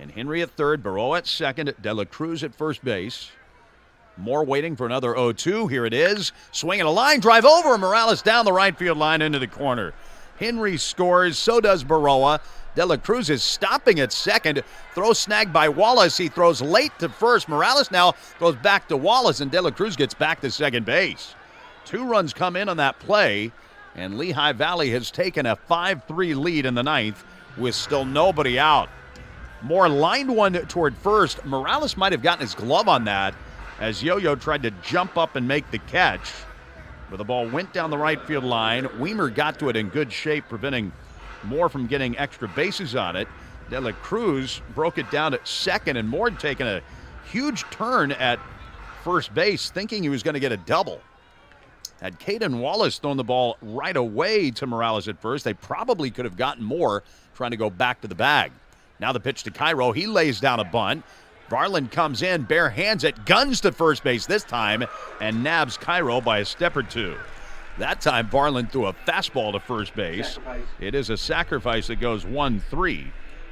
And Henry at third, Baroa at second, De La Cruz at first base. Moore waiting for another 0-2. Here it is. Swinging a line drive over. Morales down the right field line into the corner. Henry scores. So does Baroa. De La Cruz is stopping at second. Throw snagged by Wallace. He throws late to first. Morales now goes back to Wallace, and De La Cruz gets back to second base. 2 runs come in on that play, and Lehigh Valley has taken a 5-3 lead in the 9th with still nobody out. Moore lined one toward first. Morales might have gotten his glove on that as Yo-Yo tried to jump up and make the catch. But the ball went down the right field line. Weimer got to it in good shape, preventing Moore from getting extra bases on it. De La Cruz broke it down at second, and Moore had taken a huge turn at first base, thinking he was going to get a double. Had Caden Wallace thrown the ball right away to Morales at first, they probably could have gotten more trying to go back to the bag. Now the pitch to Cairo. He lays down a bunt. Varland comes in, bare hands it, guns to first base this time, and nabs Cairo by a step or two. That time Varland threw a fastball to first base. It is a sacrifice that goes 1-3.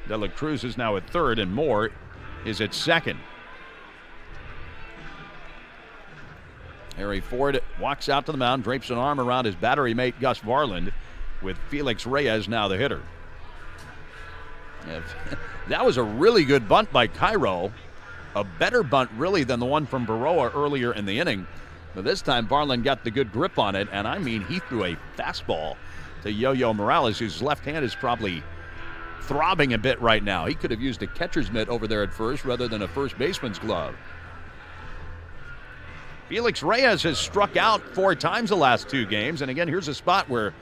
De La Cruz is now at third, and Moore is at second. Harry Ford walks out to the mound, drapes an arm around his battery mate Gus Varland, with Felix Reyes now the hitter. That was a really good bunt by Cairo. A better bunt, really, than the one from Baroa earlier in the inning. But this time, Varland got the good grip on it, and I mean, he threw a fastball to Yo-Yo Morales, whose left hand is probably throbbing a bit right now. He could have used a catcher's mitt over there at first rather than a first baseman's glove. Felix Reyes has struck out 4 times the last 2 games, and again, here's a spot where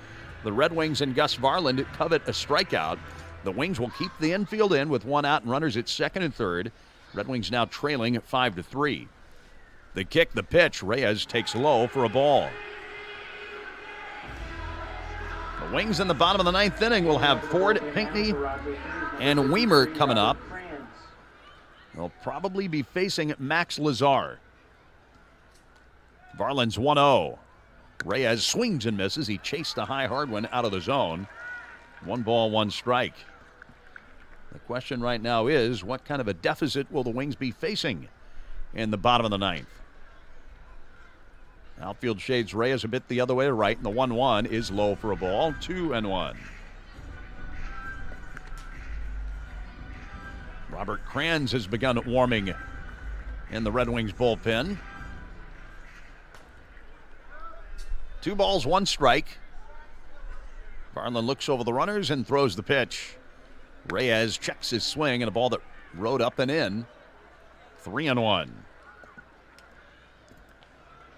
the Red Wings and Gus Varland covet a strikeout. The Wings will keep the infield in with 1 out and runners at second and third. Red Wings now trailing at 5-3. The kick, the pitch, Reyes takes low for a ball. The Wings in the bottom of the 9th inning will have Ford, Pinckney, and Weimer coming up. They'll probably be facing Max Lazar. Varland's 1-0. Reyes swings and misses. He chased the high hard one out of the zone. 1 ball, 1 strike. The question right now is, what kind of a deficit will the Wings be facing in the bottom of the 9th? Outfield shades Reyes a bit the other way to right, and the 1-1 is low for a ball. 2-1. Robert Kranz has begun warming in the Red Wings bullpen. 2 balls, 1 strike. Varland looks over the runners and throws the pitch. Reyes checks his swing, and a ball that rode up and in. 3-1.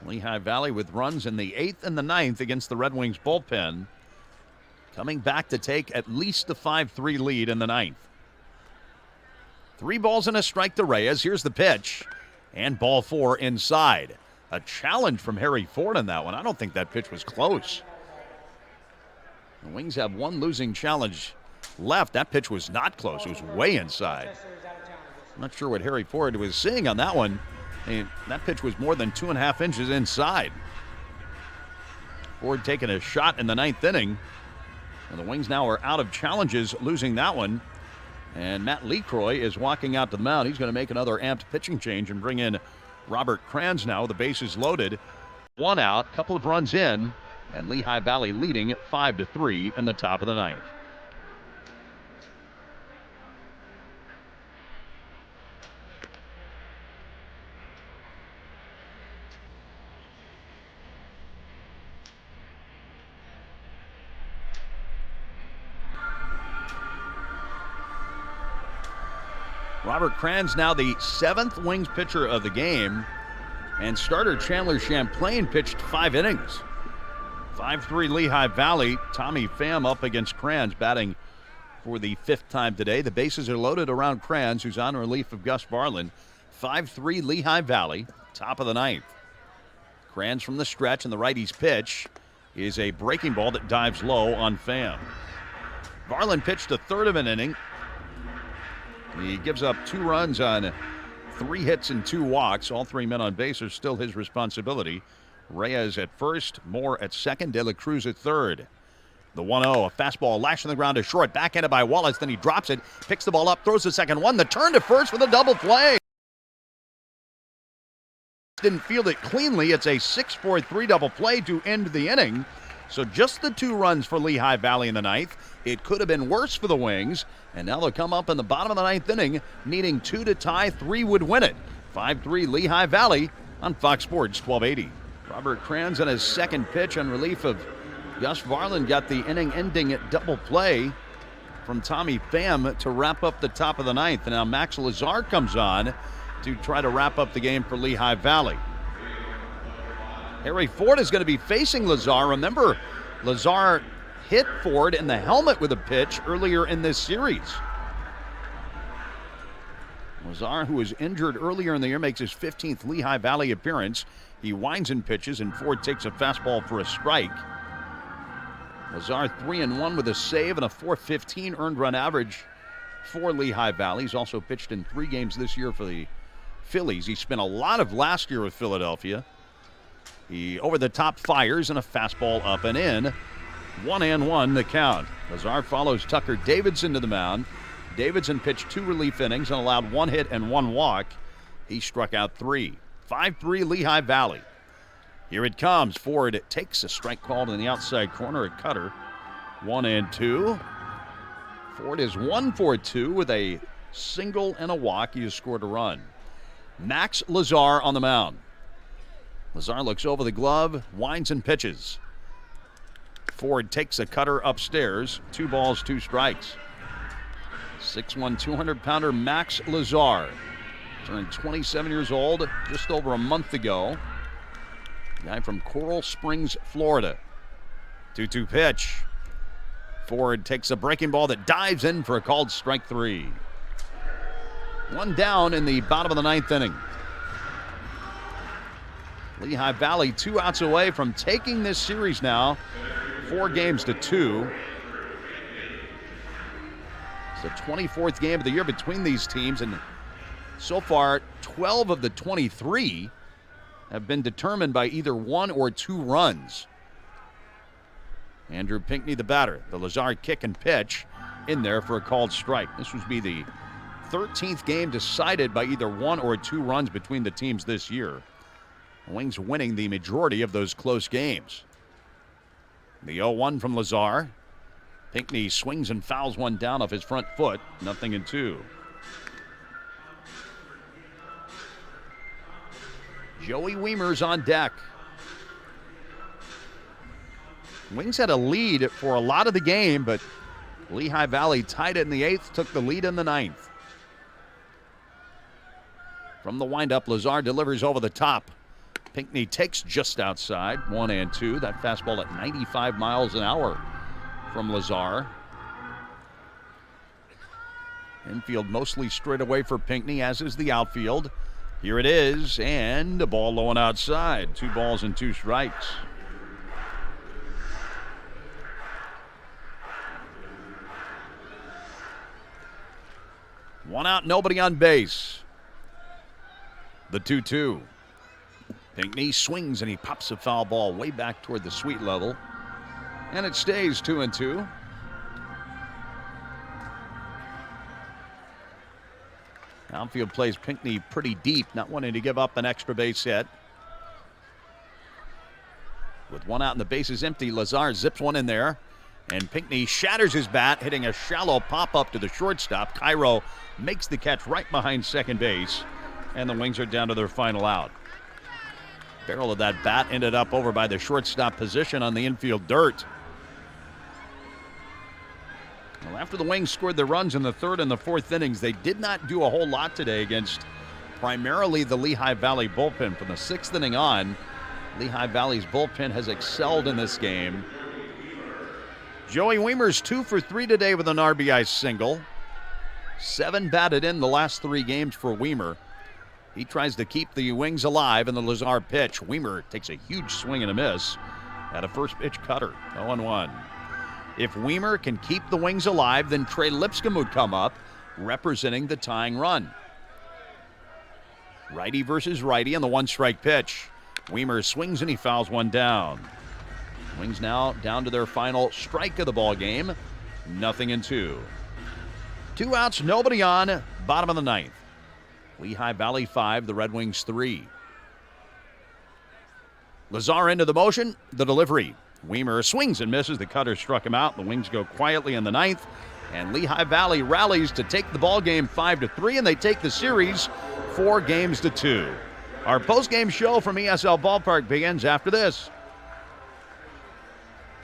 Lehigh Valley with runs in the 8th and the 9th against the Red Wings bullpen, coming back to take at least the 5-3 lead in the 9th. 3 balls and a strike to Reyes. Here's the pitch, and ball 4 inside. A challenge from Harry Ford on that one. I don't think that pitch was close. The Wings have 1 losing challenge left. That pitch was not close. It was way inside. I'm not sure what Harry Ford was seeing on that one. I mean, that pitch was more than 2.5 inches inside. Ford taking a shot in the 9th inning. And the Wings now are out of challenges, losing that one. And Matt Lecroy is walking out to the mound. He's going to make another amped pitching change and bring in Robert Kranz now. The bases loaded. 1 out, couple of runs in, and Lehigh Valley leading at 5-3 in the top of the 9th. Robert Kranz now the 7th Wings pitcher of the game, and starter Chandler Champlain pitched 5 innings. 5-3 Lehigh Valley. Tommy Pham up against Kranz, batting for the 5th time today. The bases are loaded around Kranz, who's on relief of Gus Varland. 5-3 Lehigh Valley, top of the 9th. Kranz from the stretch, and the righty's pitch is a breaking ball that dives low on Pham. Varland pitched a 1/3 of an inning. He gives up 2 runs on 3 hits and 2 walks. All 3 men on base are still his responsibility. Reyes at first, Moore at second, De La Cruz at third. The 1-0, a fastball lashing the ground to short, backhanded by Wallace, then he drops it, picks the ball up, throws the second one, the turn to first with a double play. Didn't field it cleanly. It's a 6-4-3 double play to end the inning. So just the 2 runs for Lehigh Valley in the 9th. It could have been worse for the Wings, and now they'll come up in the bottom of the 9th inning, needing 2 to tie. 3 would win it. 5-3 Lehigh Valley on Fox Sports 1280. Robert Kranz on his second pitch on relief of Gus Varland got the inning-ending double play from Tommy Pham to wrap up the top of the 9th. And now Max Lazar comes on to try to wrap up the game for Lehigh Valley. Harry Ford is going to be facing Lazar. Remember, Lazar hit Ford in the helmet with a pitch earlier in this series. Lazar, who was injured earlier in the year, makes his 15th Lehigh Valley appearance. He winds and pitches, and Ford takes a fastball for a strike. Lazar 3-1 with a save and a .415 earned run average for Lehigh Valley. He's also pitched in 3 games this year for the Phillies. He spent a lot of last year with Philadelphia. He over the top fires and a fastball up and in. 1-1 the count. Lazar follows Tucker Davidson to the mound. Davidson pitched 2 relief innings and allowed 1 hit and 1 walk. He struck out 3. 5-3 Lehigh Valley. Here it comes. Ford takes a strike called in the outside corner at Cutter. 1-2. Ford is 1 for 2 with a single and a walk. He has scored a run. Max Lazar on the mound. Lazar looks over the glove, winds and pitches. Ford takes a cutter upstairs. 2 balls, 2 strikes. 6'1", 200-pounder Max Lazar. Turned 27 years old just over a month ago. Guy from Coral Springs, Florida. 2-2 pitch. Ford takes a breaking ball that dives in for a called strike 3. 1 down in the bottom of the 9th inning. Lehigh Valley 2 outs away from taking this series now 4-2. It's the 24th game of the year between these teams, and so far 12 of the 23 have been determined by either 1 or 2 runs. Andrew Pinckney, the batter. The Lazar kick and pitch in there for a called strike. This would be the 13th game decided by either 1 or 2 runs between the teams this year. The Wings winning the majority of those close games. The 0-1 from Lazar. Pinckney swings and fouls one down off his front foot. 0-2. Joey Weimer's on deck. Wings had a lead for a lot of the game, but Lehigh Valley tied it in the 8th, took the lead in the 9th. From the windup, Lazar delivers over the top. Pinckney takes just outside, 1-2. That fastball at 95 miles an hour from Lazar. Infield mostly straight away for Pinckney, as is the outfield. Here it is, and the ball low and outside. 2 balls and 2 strikes. One out, nobody on base. The 2-2. Pinckney swings and he pops a foul ball way back toward the sweet level. And it stays 2-2. Outfield plays Pinckney pretty deep, not wanting to give up an extra base hit. With 1 out and the bases empty, Lazar zips one in there. And Pinckney shatters his bat, hitting a shallow pop-up to the shortstop. Cairo makes the catch right behind second base. And the Wings are down to their final out. Barrel of that bat ended up over by the shortstop position on the infield dirt. Well, after the Wings scored the runs in the 3rd and the 4th innings, they did not do a whole lot today against primarily the Lehigh Valley bullpen. From the 6th inning on, Lehigh Valley's bullpen has excelled in this game. Joey Weimer's 2 for 3 today with an RBI single. 7 batted in the last 3 games for Weimer. He tries to keep the Wings alive in the Lazar pitch. Weimer takes a huge swing and a miss at a first pitch cutter. 0-1. If Weimer can keep the Wings alive, then Trey Lipscomb would come up, representing the tying run. Righty versus righty on the 1-strike pitch. Weimer swings and he fouls one down. Wings now down to their final strike of the ball game. 0-2. 2 outs, nobody on. Bottom of the 9th. Lehigh Valley 5, the Red Wings 3. Lazar into the motion, the delivery. Weimer swings and misses. The cutter struck him out. The Wings go quietly in the 9th. And Lehigh Valley rallies to take the ball game 5-3, and they take the series 4-2. Our post-game show from ESL Ballpark begins after this.